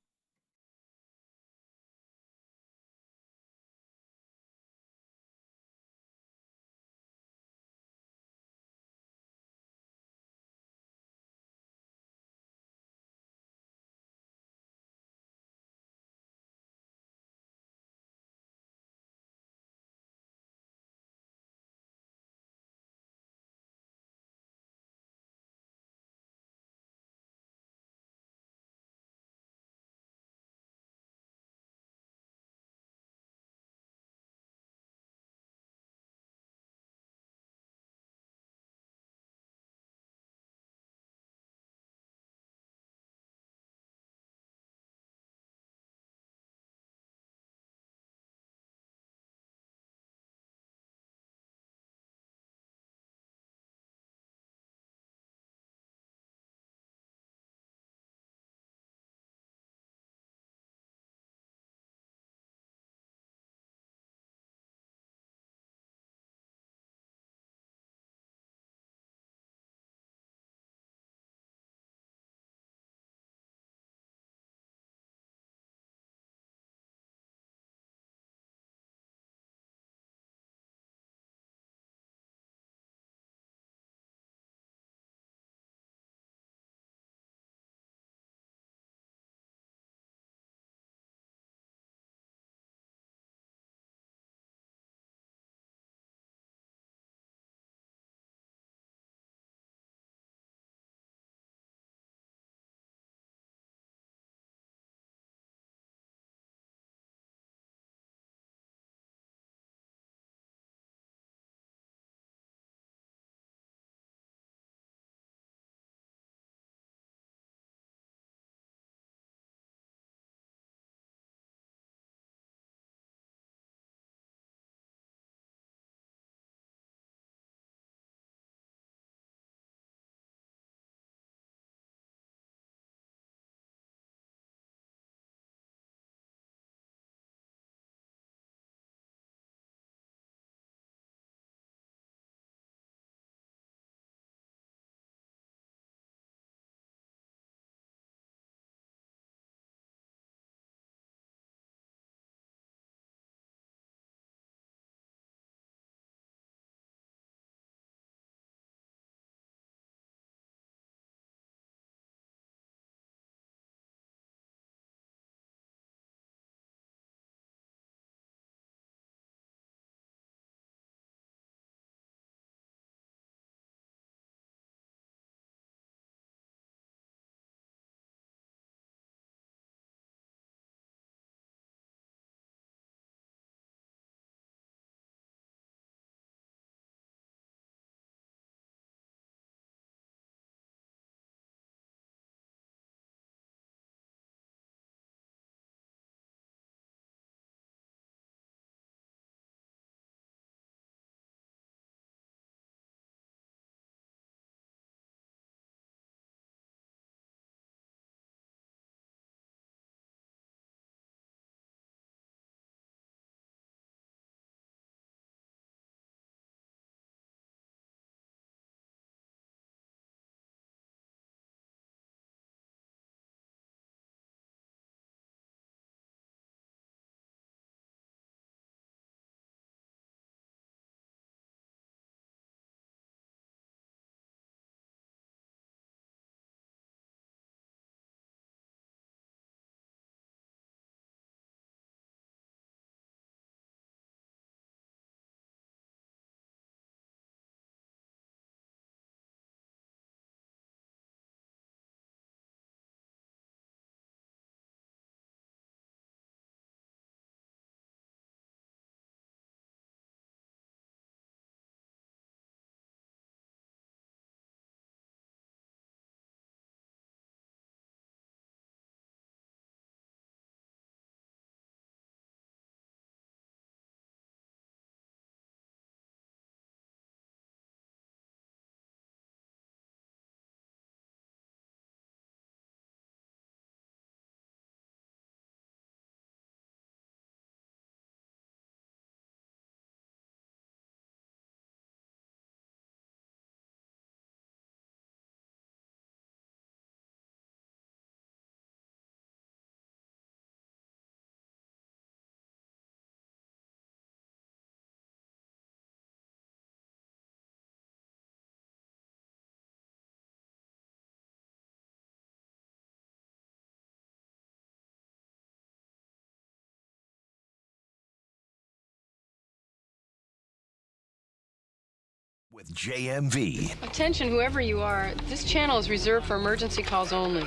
With JMV. Attention, whoever you are, this channel is reserved for emergency calls only.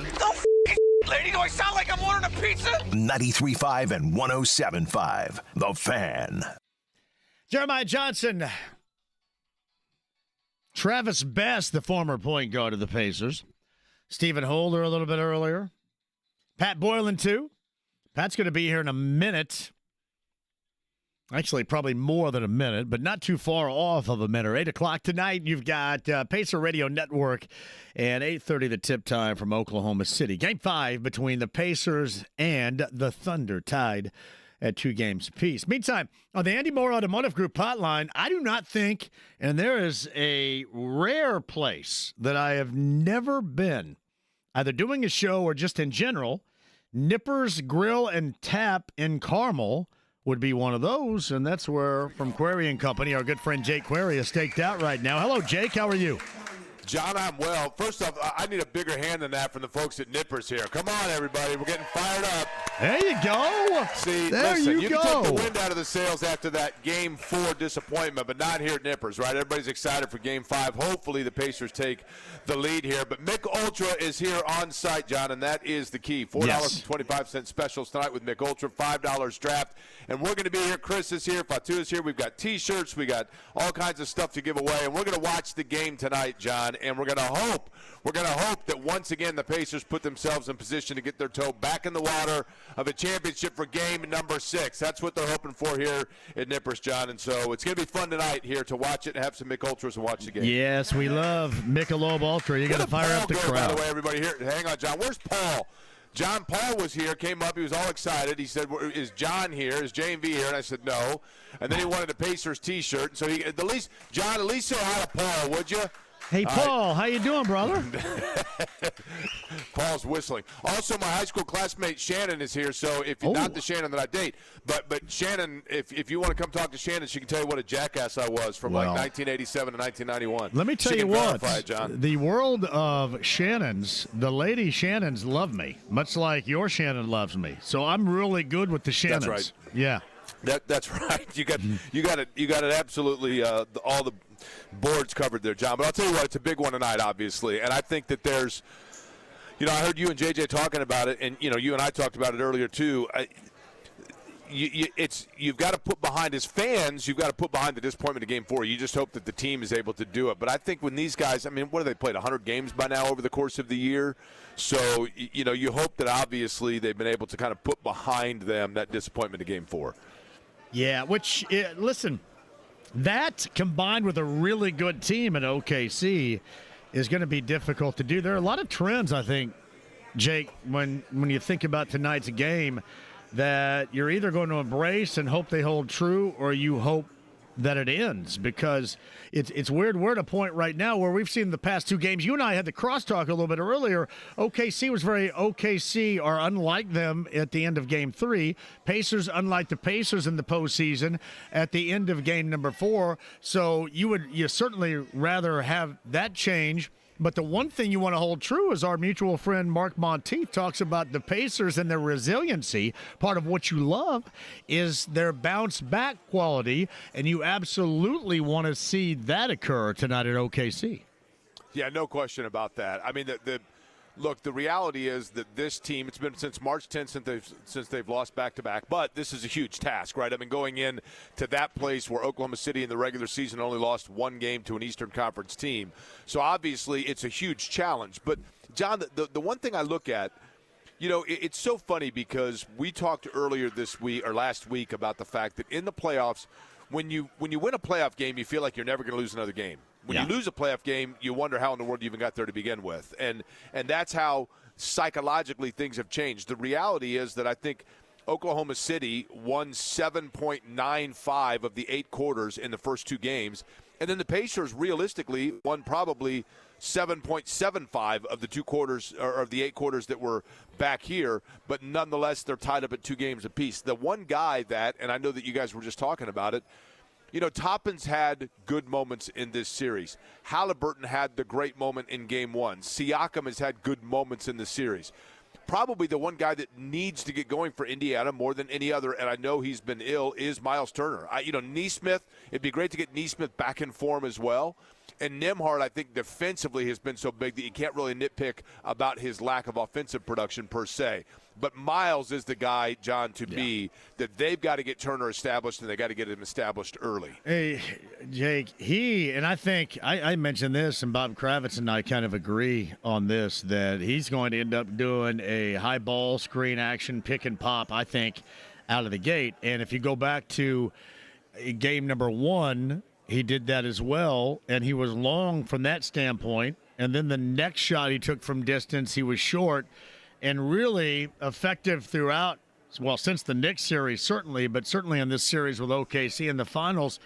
Lady, do I sound like I'm ordering a pizza? 93.5 and 107.5. The Fan. Jeremiah Johnson. Travis Best, the former point guard of the Pacers. Stephen Holder a little bit earlier. Pat Boylan, too. Pat's going to be here in a minute. Actually, probably more than a minute, but not too far off of a minute. 8 o'clock tonight, you've got Pacer Radio Network, and 8:30 the tip time from Oklahoma City. Game 5 between the Pacers and the Thunder, tied at 2 games apiece. Meantime, on the Andy Moore Automotive Group hotline, I do not think, and there is a rare place that I have never been, either doing a show or just in general, Nippers Grill and Tap in Carmel would be one of those, and that's where, from Query and Company, our good friend Jake Query is staked out right now. Hello, Jake. How are you? John, I'm well. First off, I need a bigger hand than that from the folks at Nippers here. Come on, everybody. We're getting fired up. There you go. See, there listen, you can go. take the wind out of the sails after that Game 4 disappointment, but not here at Nippers, right? Everybody's excited for Game 5. Hopefully the Pacers take the lead here. But Mick Ultra is here on site, John, and that is the key. $4.25 specials tonight with Mick Ultra, $5 draft. And we're going to be here. Chris is here. Fatu is here. We've got T-shirts. We got all kinds of stuff to give away. And we're going to watch the game tonight, John, and we're going to hope that once again the Pacers put themselves in position to get their toe back in the water of a championship for game number 6. That's what they're hoping for here at Nippers, John. And so it's going to be fun tonight here to watch it and have some Mick Ultras and watch the game. Yes, we love Michelob Ultra. You got to fire up the crowd. By the way, everybody here, hang on, John. Where's Paul? John Paul was here, came up. He was all excited. He said, "Is John here? Is JMV here?" And I said, "No." And then he wanted a Pacers T-shirt. So John, at least say hi to Paul, would you? Hey, Paul, how you doing, brother? Paul's whistling. Also, my high school classmate Shannon is here. So if you're not the Shannon that I date, but Shannon, if you want to come talk to Shannon, she can tell you what a jackass I was from like 1987 to 1991. Let me tell she you can what, verify it, John. The world of Shannons, the lady Shannons love me, much like your Shannon loves me. So I'm really good with the Shannons. That's right. Yeah. That's right. You got it absolutely all the boards covered there, John. But I'll tell you what, it's a big one tonight, obviously. And I think that there's, I heard you and JJ talking about it, and you and I talked about it earlier too. You've got to put behind as fans, you've got to put behind the disappointment of Game 4. You just hope that the team is able to do it. But I think when these guys, what have they played, 100 games by now over the course of the year? So, you hope that obviously they've been able to kind of put behind them that disappointment of Game 4. Yeah, listen, that combined with a really good team at OKC is going to be difficult to do. There are a lot of trends, I think, Jake, when you think about tonight's game, that you're either going to embrace and hope they hold true, or you hope that it ends, because it's weird. We're at a point right now where we've seen the past 2 games. You and I had the crosstalk a little bit earlier. OKC was very OKC, or unlike them at the end of Game 3. Pacers, unlike the Pacers in the postseason at the end of Game number 4. So you certainly rather have that change. But the one thing you want to hold true is our mutual friend Mark Monteith talks about the Pacers and their resiliency. Part of what you love is their bounce-back quality, and you absolutely want to see that occur tonight at OKC. Yeah, no question about that. Look, the reality is that this team, it's been since March 10th since they've lost back-to-back, but this is a huge task, right? Going in to that place where Oklahoma City in the regular season only lost 1 game to an Eastern Conference team. So obviously it's a huge challenge. But, John, the one thing I look at, it's so funny because we talked earlier this week or last week about the fact that in the playoffs, when you win a playoff game, you feel like you're never going to lose another game. When you lose a playoff game, you wonder how in the world you even got there to begin with. And that's how psychologically things have changed. The reality is that I think Oklahoma City won 7.95 of the 8 quarters in the first 2 games. And then the Pacers realistically won probably 7.75 of the 2 quarters, or of the 8 quarters that were back here. But nonetheless, they're tied up at 2 games apiece. The one guy that, and I know that you guys were just talking about it, Toppin's had good moments in this series. Halliburton had the great moment in Game 1. Siakam has had good moments in the series. probably the one guy that needs to get going for Indiana more than any other, and I know he's been ill, is Miles Turner. Neesmith, it'd be great to get Neesmith back in form as well. And Nembhard, I think, defensively has been so big that you can't really nitpick about his lack of offensive production per se. But Miles is the guy, John, to be that they've got to get Turner established, and they got to get him established early. Hey, Jake, and I think I mentioned this, and Bob Kravitz and I kind of agree on this, that he's going to end up doing a high ball screen action pick and pop, I think, out of the gate. And if you go back to game number 1, he did that as well, and he was long from that standpoint. And then the next shot he took from distance, he was short and really effective throughout, well, since the Knicks series certainly, but certainly in this series with OKC in the finals.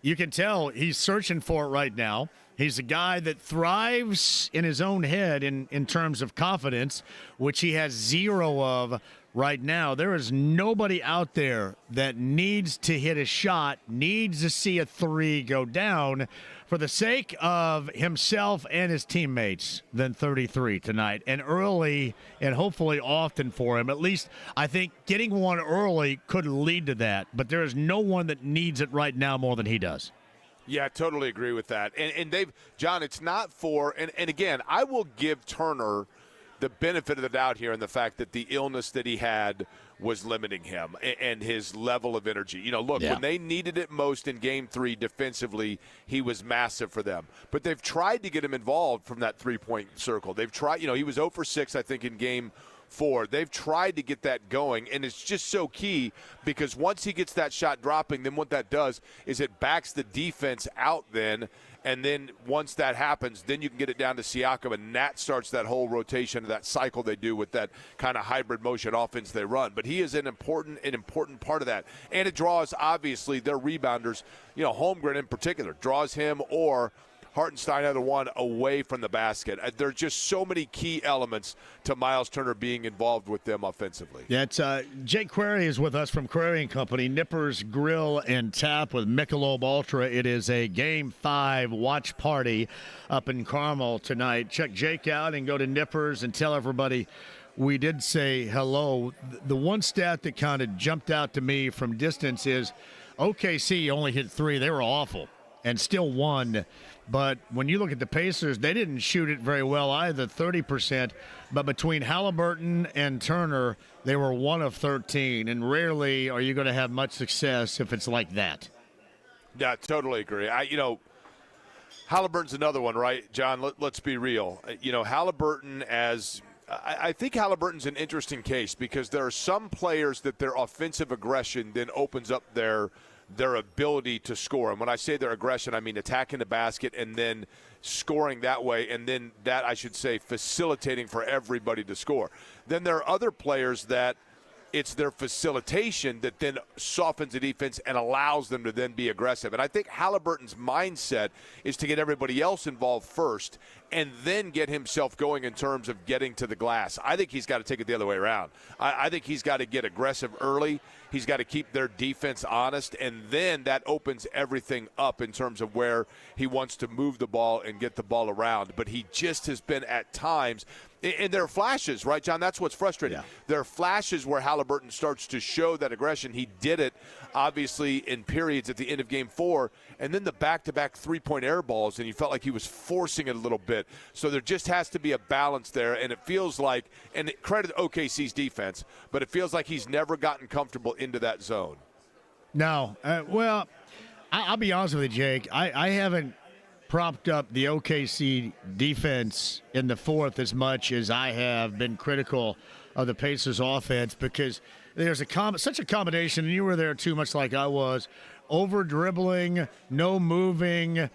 You can tell he's searching for it right now. He's a guy that thrives in his own head in terms of confidence, which he has zero of right now. There is nobody out there that needs to hit a shot, needs to see a three go down for the sake of himself and his teammates than 33 tonight. And early and hopefully often for him. At least I think getting one early could lead to that. But there is no one that needs it right now more than he does. Yeah, I totally agree with that. And they've, John, it's not for, and again, I will give Turner the benefit of the doubt here in the fact that the illness that he had was limiting him and his level of energy. When they needed it most in Game 3 defensively, he was massive for them. But they've tried to get him involved from that three-point circle. They've tried, he was 0 for 6, I think, in Game 4. They've tried to get that going, and it's just so key because once he gets that shot dropping, then what that does is it backs the defense out then. And then once that happens, then you can get it down to Siakam, and that starts that whole rotation, that cycle they do with that kind of hybrid motion offense they run. But he is an important part of that. And it draws, obviously, their rebounders, Holmgren in particular, draws him or Hartenstein, either one, away from the basket. There are just so many key elements to Miles Turner being involved with them offensively. Yeah, it's Jake Query is with us from Query & Company, Nippers Grill and Tap with Michelob Ultra. It is a Game 5 watch party up in Carmel tonight. Check Jake out and go to Nippers and tell everybody we did say hello. The one stat that kind of jumped out to me from distance is OKC only hit 3. They were awful and still won. But when you look at the Pacers, they didn't shoot it very well either, 30%. But between Halliburton and Turner, they were 1 of 13. And rarely are you going to have much success if it's like that. Yeah, totally agree. Halliburton's another one, right, John? Let's be real. Halliburton I think Halliburton's an interesting case because there are some players that their offensive aggression then opens up their ability to score. And when I say their aggression, I mean attacking the basket and then scoring that way, and then that, I should say, facilitating for everybody to score. Then there are other players that it's their facilitation that then softens the defense and allows them to then be aggressive. And I think Halliburton's mindset is to get everybody else involved first and then get himself going in terms of getting to the glass. I think he's got to take it the other way around. I think he's got to get aggressive early. He's got to keep their defense honest, and then that opens everything up in terms of where he wants to move the ball and get the ball around. But he just has been at times, and there are flashes, right, John? That's what's frustrating. Yeah. There are flashes where Halliburton starts to show that aggression. He did it, obviously, in periods at the end of Game 4, and then the back-to-back three-point air balls, and you felt like he was forcing it a little bit. So there just has to be a balance there, and it feels like, and credit OKC's defense, but it feels like he's never gotten comfortable into that zone. No. Well, I'll be honest with you, Jake. I haven't propped up the OKC defense in the fourth as much as I have been critical of the Pacers offense because there's such a combination, and you were there too, much like I was, over-dribbling, no moving.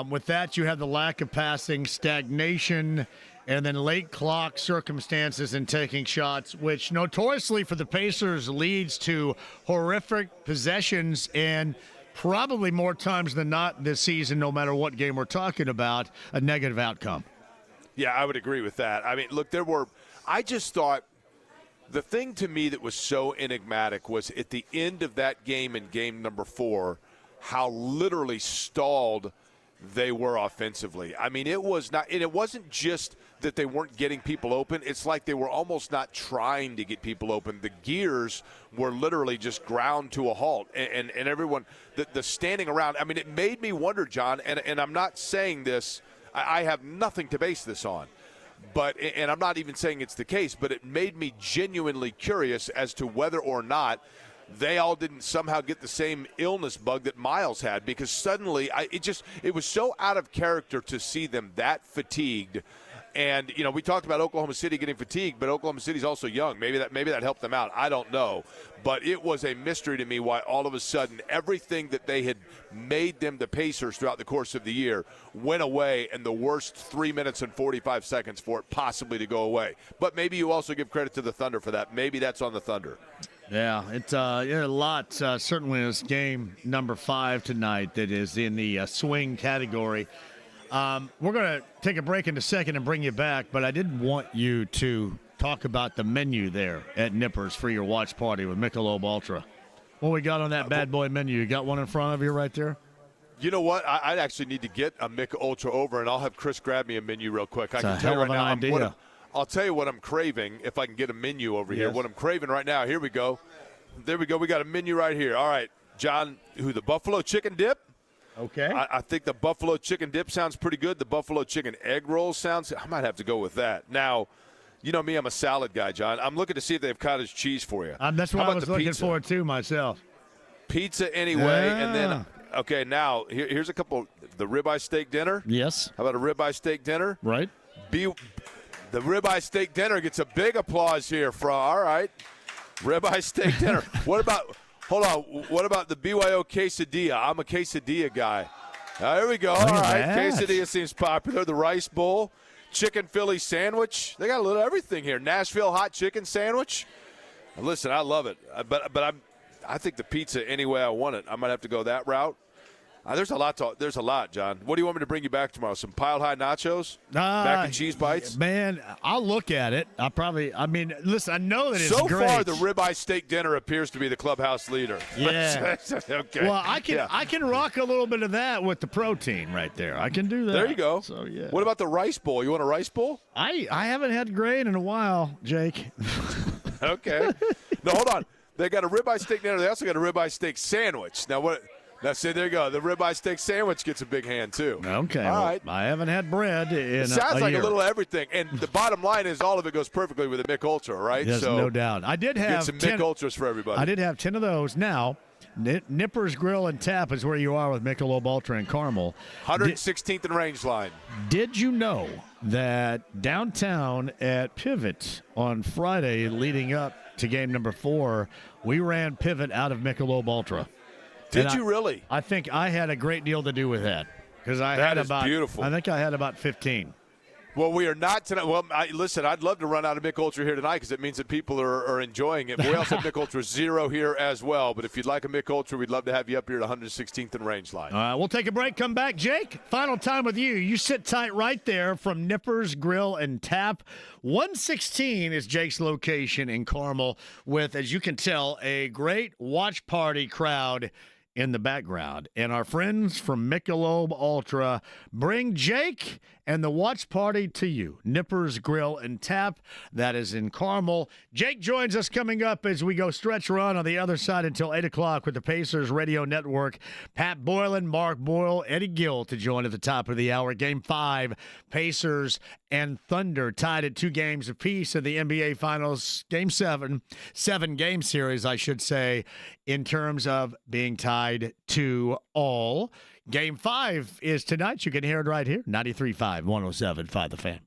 With that, you have the lack of passing, stagnation, and then late clock circumstances and taking shots, which notoriously for the Pacers leads to horrific possessions and probably more times than not this season, no matter what game we're talking about, a negative outcome. Yeah, I would agree with that. I mean, look, I just thought the thing to me that was so enigmatic was at the end of that game in game number 4, how literally stalled they were offensively. I mean, it was not, and it wasn't just that they weren't getting people open. It's like they were almost not trying to get people open. The gears were literally just ground to a halt, and everyone, the standing around. I mean, it made me wonder, John, and I'm not saying this, I have nothing to base this on. And I'm not even saying it's the case, but it made me genuinely curious as to whether or not they all didn't somehow get the same illness bug that Miles had, because suddenly it was so out of character to see them that fatigued. And, we talked about Oklahoma City getting fatigued, but Oklahoma City's also young. Maybe that helped them out. I don't know. But it was a mystery to me why all of a sudden everything that they had made them the Pacers throughout the course of the year went away, and the worst 3 minutes and 45 seconds for it possibly to go away. But maybe you also give credit to the Thunder for that. Maybe that's on the Thunder. Yeah, it's a lot, certainly in this game number 5 tonight that is in the swing category. We're going to take a break in a second and bring you back, but I did want you to talk about the menu there at Nippers for your watch party with Michelob Ultra. What we got on that bad boy menu? You got one in front of you right there? You know what? I actually need to get a Mick Ultra over, and I'll have Chris grab me a menu real quick. I can tell you right now. I'll tell you what I'm craving if I can get a menu over here. Yes. What I'm craving right now, here we go. There we go. We got a menu right here. All right, John, the buffalo chicken dip? Okay. I think the buffalo chicken dip sounds pretty good. The buffalo chicken egg roll sounds – I might have to go with that. Now, you know me, I'm a salad guy, John. I'm looking to see if they have cottage cheese for you. That's what I was looking for, too, myself. Pizza anyway, and then – okay, now, here's a couple – the ribeye steak dinner. Yes. How about a ribeye steak dinner? Right. The ribeye steak dinner gets a big applause here all right. Ribeye steak dinner. What about the BYO quesadilla? I'm a quesadilla guy. There we go. All right. Quesadilla seems popular. The rice bowl, chicken Philly sandwich. They got a little everything here. Nashville hot chicken sandwich. Listen, I love it. But I think the pizza any way I want it. I might have to go that route. There's a lot, John. What do you want me to bring you back tomorrow? Some Pile High nachos? Mac and cheese bites? Man, I'll look at it. Listen, I know that it's great. So far, the ribeye steak dinner appears to be the clubhouse leader. Yeah. Okay. Well, I can rock a little bit of that with the protein right there. I can do that. There you go. So, yeah. What about the rice bowl? You want a rice bowl? I haven't had grain in a while, Jake. Okay. No, hold on. They got a ribeye steak dinner. They also got a ribeye steak sandwich. Now, what? Now, see, there you go. The ribeye steak sandwich gets a big hand, too. Okay. All right. I haven't had bread in It sounds like year. a little everything. And the bottom line is all of it goes perfectly with a Mick Ultra, right? Yes, so no doubt. I did have get some Mick Ultras for everybody. I did have 10 of those. Now, Nippers Grill and Tap is where you are with Michelob Ultra and Carmel. 116th and Range Line. Did you know that downtown at Pivot on Friday leading up to game number 4, we ran Pivot out of Michelob Ultra? Did you really? I think I had a great deal to do with that because that is beautiful. I think I had about 15. Well, we are not tonight. Well, listen, I'd love to run out of Mick Ultra here tonight because it means that people are enjoying it. But we also have Mick Ultra Zero here as well. But if you'd like a Mick Ultra, we'd love to have you up here at 116th and Range Line. All right, we'll take a break, come back. Jake, final time with you. You sit tight right there from Nippers Grill and Tap. 116 is Jake's location in Carmel with, as you can tell, a great watch party crowd in the background. And our friends from Michelob Ultra bring Jake and the watch party to you. Nippers Grill and Tap, that is in Carmel. Jake joins us coming up as we go stretch run on the other side until 8 o'clock with the Pacers Radio Network. Pat Boylan, Mark Boyle, Eddie Gill to join at the top of the hour. Game 5, Pacers and Thunder tied at 2 games apiece in the NBA Finals. Game 7 game series, I should say, in terms of being tied 2-all. Game 5 is tonight. You can hear it right here, 93.5, 107.5 The Fan.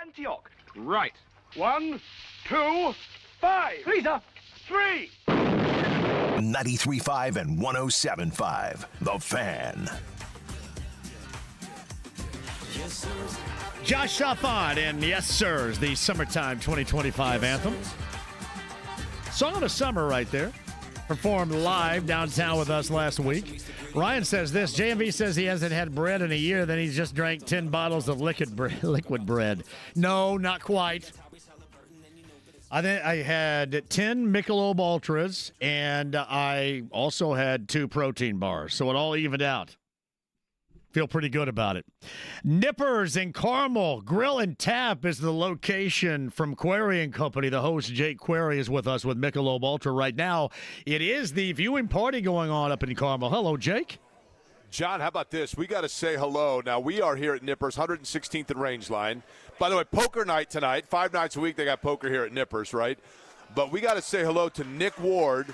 Antioch. Right. 1, 2, 5. 3, sir. 3. 93.5 and 107.5. The Fan. Josh Safon and Yes Sirs, the Summertime 2025 anthem. Song of the Summer right there. Performed live downtown with us last week. Ryan says this, JMV says he hasn't had bread in a year, then he's just drank 10 bottles of liquid bread. No, not quite. I think I had 10 Michelob Ultras, and I also had 2 protein bars, so it all evened out. Feel pretty good about it. Nippers in Carmel. Grill and Tap is the location from Query and Company. The host, Jake Query, is with us with Michelob Ultra right now. It is the viewing party going on up in Carmel. Hello, Jake. John, how about this? We got to say hello. Now, we are here at Nippers, 116th and Rangeline. By the way, poker night tonight. 5 nights a week they got poker here at Nippers, right? But we got to say hello to Nick Ward.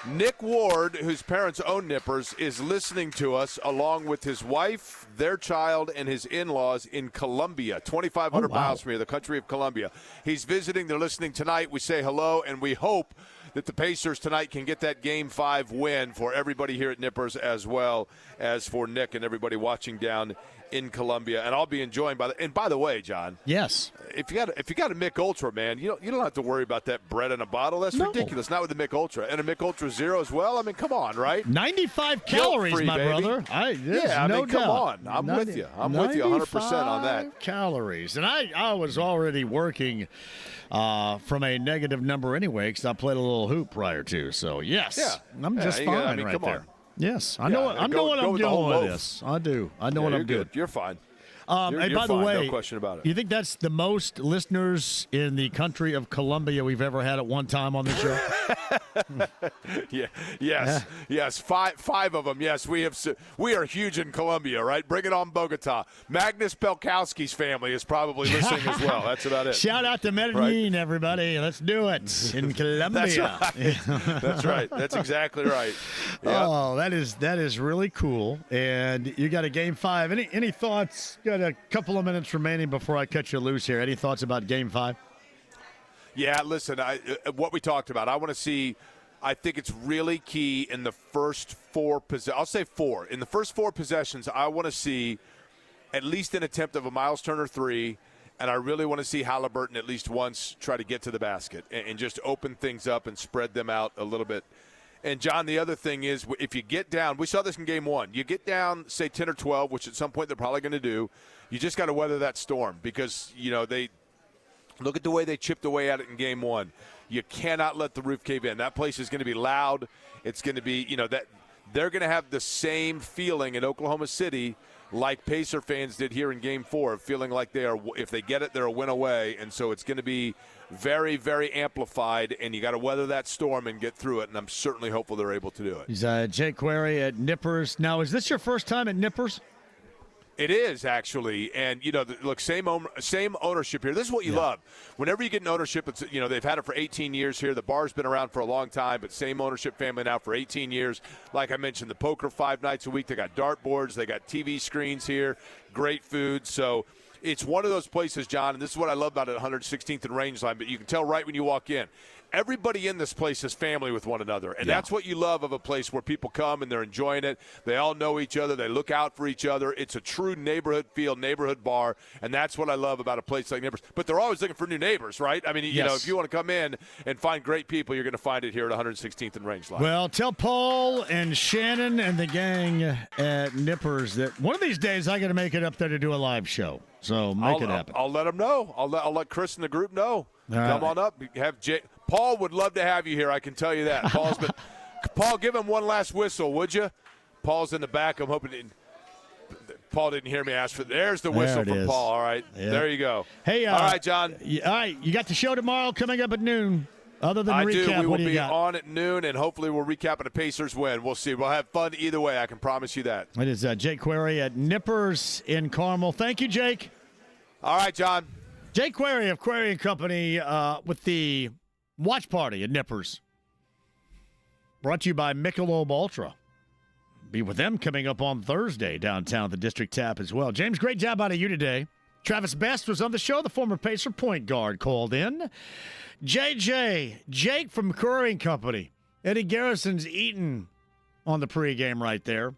Nick Ward, whose parents own Nippers, is listening to us along with his wife, their child, and his in-laws in Colombia, 2,500 miles from here, the country of Colombia. He's visiting. They're listening tonight. We say hello, and we hope that the Pacers tonight can get that Game 5 win for everybody here at Nippers as well as for Nick and everybody watching down in Colombia. And I'll be enjoying by the way, John. Yes. If you got a Mick Ultra, man, you don't have to worry about that bread in a bottle. That's ridiculous. Not with the Mick Ultra. And a Mick Ultra Zero as well. I mean, come on, right? 95 calories, Guilt-free, my baby. brother. Come on. I'm with you. I'm with you 100% on that. Calories. And I was already working from a negative number anyway because I played a little hoop prior to. So, yes, I'm just fine right there. On. Yes, I know what I'm doing with this. I do. I know what I'm doing. You're fine. Hey, by the fine. way, No question about it. You think that's the most listeners in the country of Colombia we've ever had at one time on the show? Yes. Five of them. Yes, we are huge in Colombia, right? Bring it on, Bogota. Magnus Pelkowski's family is probably listening as well. That's about it. Shout out to Medellin, everybody. Let's do it in Colombia. That's right. That's exactly right. Yep. Oh, that is really cool. And you got a Game 5. Any thoughts? Got a couple of minutes remaining before I cut you loose here. Any thoughts about Game 5? Yeah, listen, what we talked about, I want to see. I think it's really key in the first 4 I'll say 4. In the first 4 possessions, I want to see at least an attempt of a Miles Turner 3, and I really want to see Halliburton at least once try to get to the basket and just open things up and spread them out a little bit. And, John, the other thing is if you get down – we saw this in Game 1. You get down, say, 10 or 12, which at some point they're probably going to do. You just got to weather that storm because, they – look at the way they chipped away at it in Game 1. You cannot let the roof cave in. That place is going to be loud. It's going to be, that they're going to have the same feeling in Oklahoma City like Pacer fans did here in Game 4, feeling like they are, if they get it, they're a win away. And so it's going to be very, very amplified, and you got to weather that storm and get through it. And I'm certainly hopeful they're able to do it. He's Jake Query at Nippers. Now, is this your first time at Nippers? It is, actually. And, look, same ownership here. This is what you love. Whenever you get an ownership, it's, they've had it for 18 years here. The bar's been around for a long time, but same ownership family now for 18 years. Like I mentioned, the poker 5 nights a week. They got dartboards. They got TV screens here. Great food. So it's one of those places, John, and this is what I love about it, 116th and Rangeline, but you can tell right when you walk in. Everybody in this place is family with one another, and that's what you love of a place where people come and they're enjoying it. They all know each other. They look out for each other. It's a true neighborhood feel, neighborhood bar, and that's what I love about a place like Nippers. But they're always looking for new neighbors, right? I mean, if you want to come in and find great people, you're going to find it here at 116th and Rangeline. Well, tell Paul and Shannon and the gang at Nippers that one of these days I got to make it up there to do a live show. So make it happen. I'll let them know. I'll let Chris and the group know. Come on up. Paul would love to have you here. I can tell you that. Paul, give him one last whistle, would you? Paul's in the back. I'm hoping Paul didn't hear me ask for. There's the whistle from Paul. All right, there you go. Hey, all right, John. All right, you got the show tomorrow coming up at noon. Other than I recap, do. We what will do you be got? on at noon, and hopefully we'll recap and the Pacers win. We'll see. We'll have fun either way. I can promise you that. It is Jake Query at Nippers in Carmel. Thank you, Jake. All right, John. Jake Query of Query and Company with the watch party at Nippers. Brought to you by Michelob Ultra. Be with them coming up on Thursday downtown at the District Tap as well. James, great job out of you today. Travis Best was on the show. The former Pacer point guard called in. Jake from Curry & Company. Eddie Garrison's eating on the pregame right there.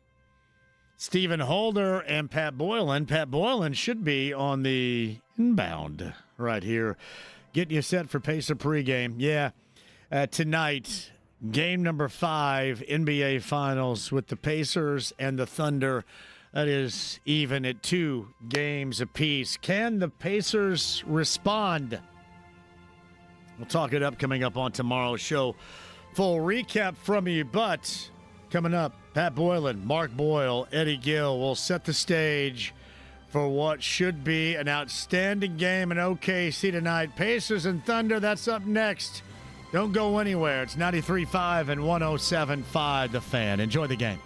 Stephen Holder and Pat Boylan. Pat Boylan should be on the inbound right here. Getting you set for Pacer pregame. Yeah, tonight, game number 5, NBA Finals with the Pacers and the Thunder. That is even at 2 games apiece. Can the Pacers respond? We'll talk it up coming up on tomorrow's show. Full recap from you, but coming up, Pat Boylan, Mark Boyle, Eddie Gill will set the stage for what should be an outstanding game in OKC tonight. Pacers and Thunder, that's up next. Don't go anywhere. It's 93.5 and 107.5 The Fan. Enjoy the game.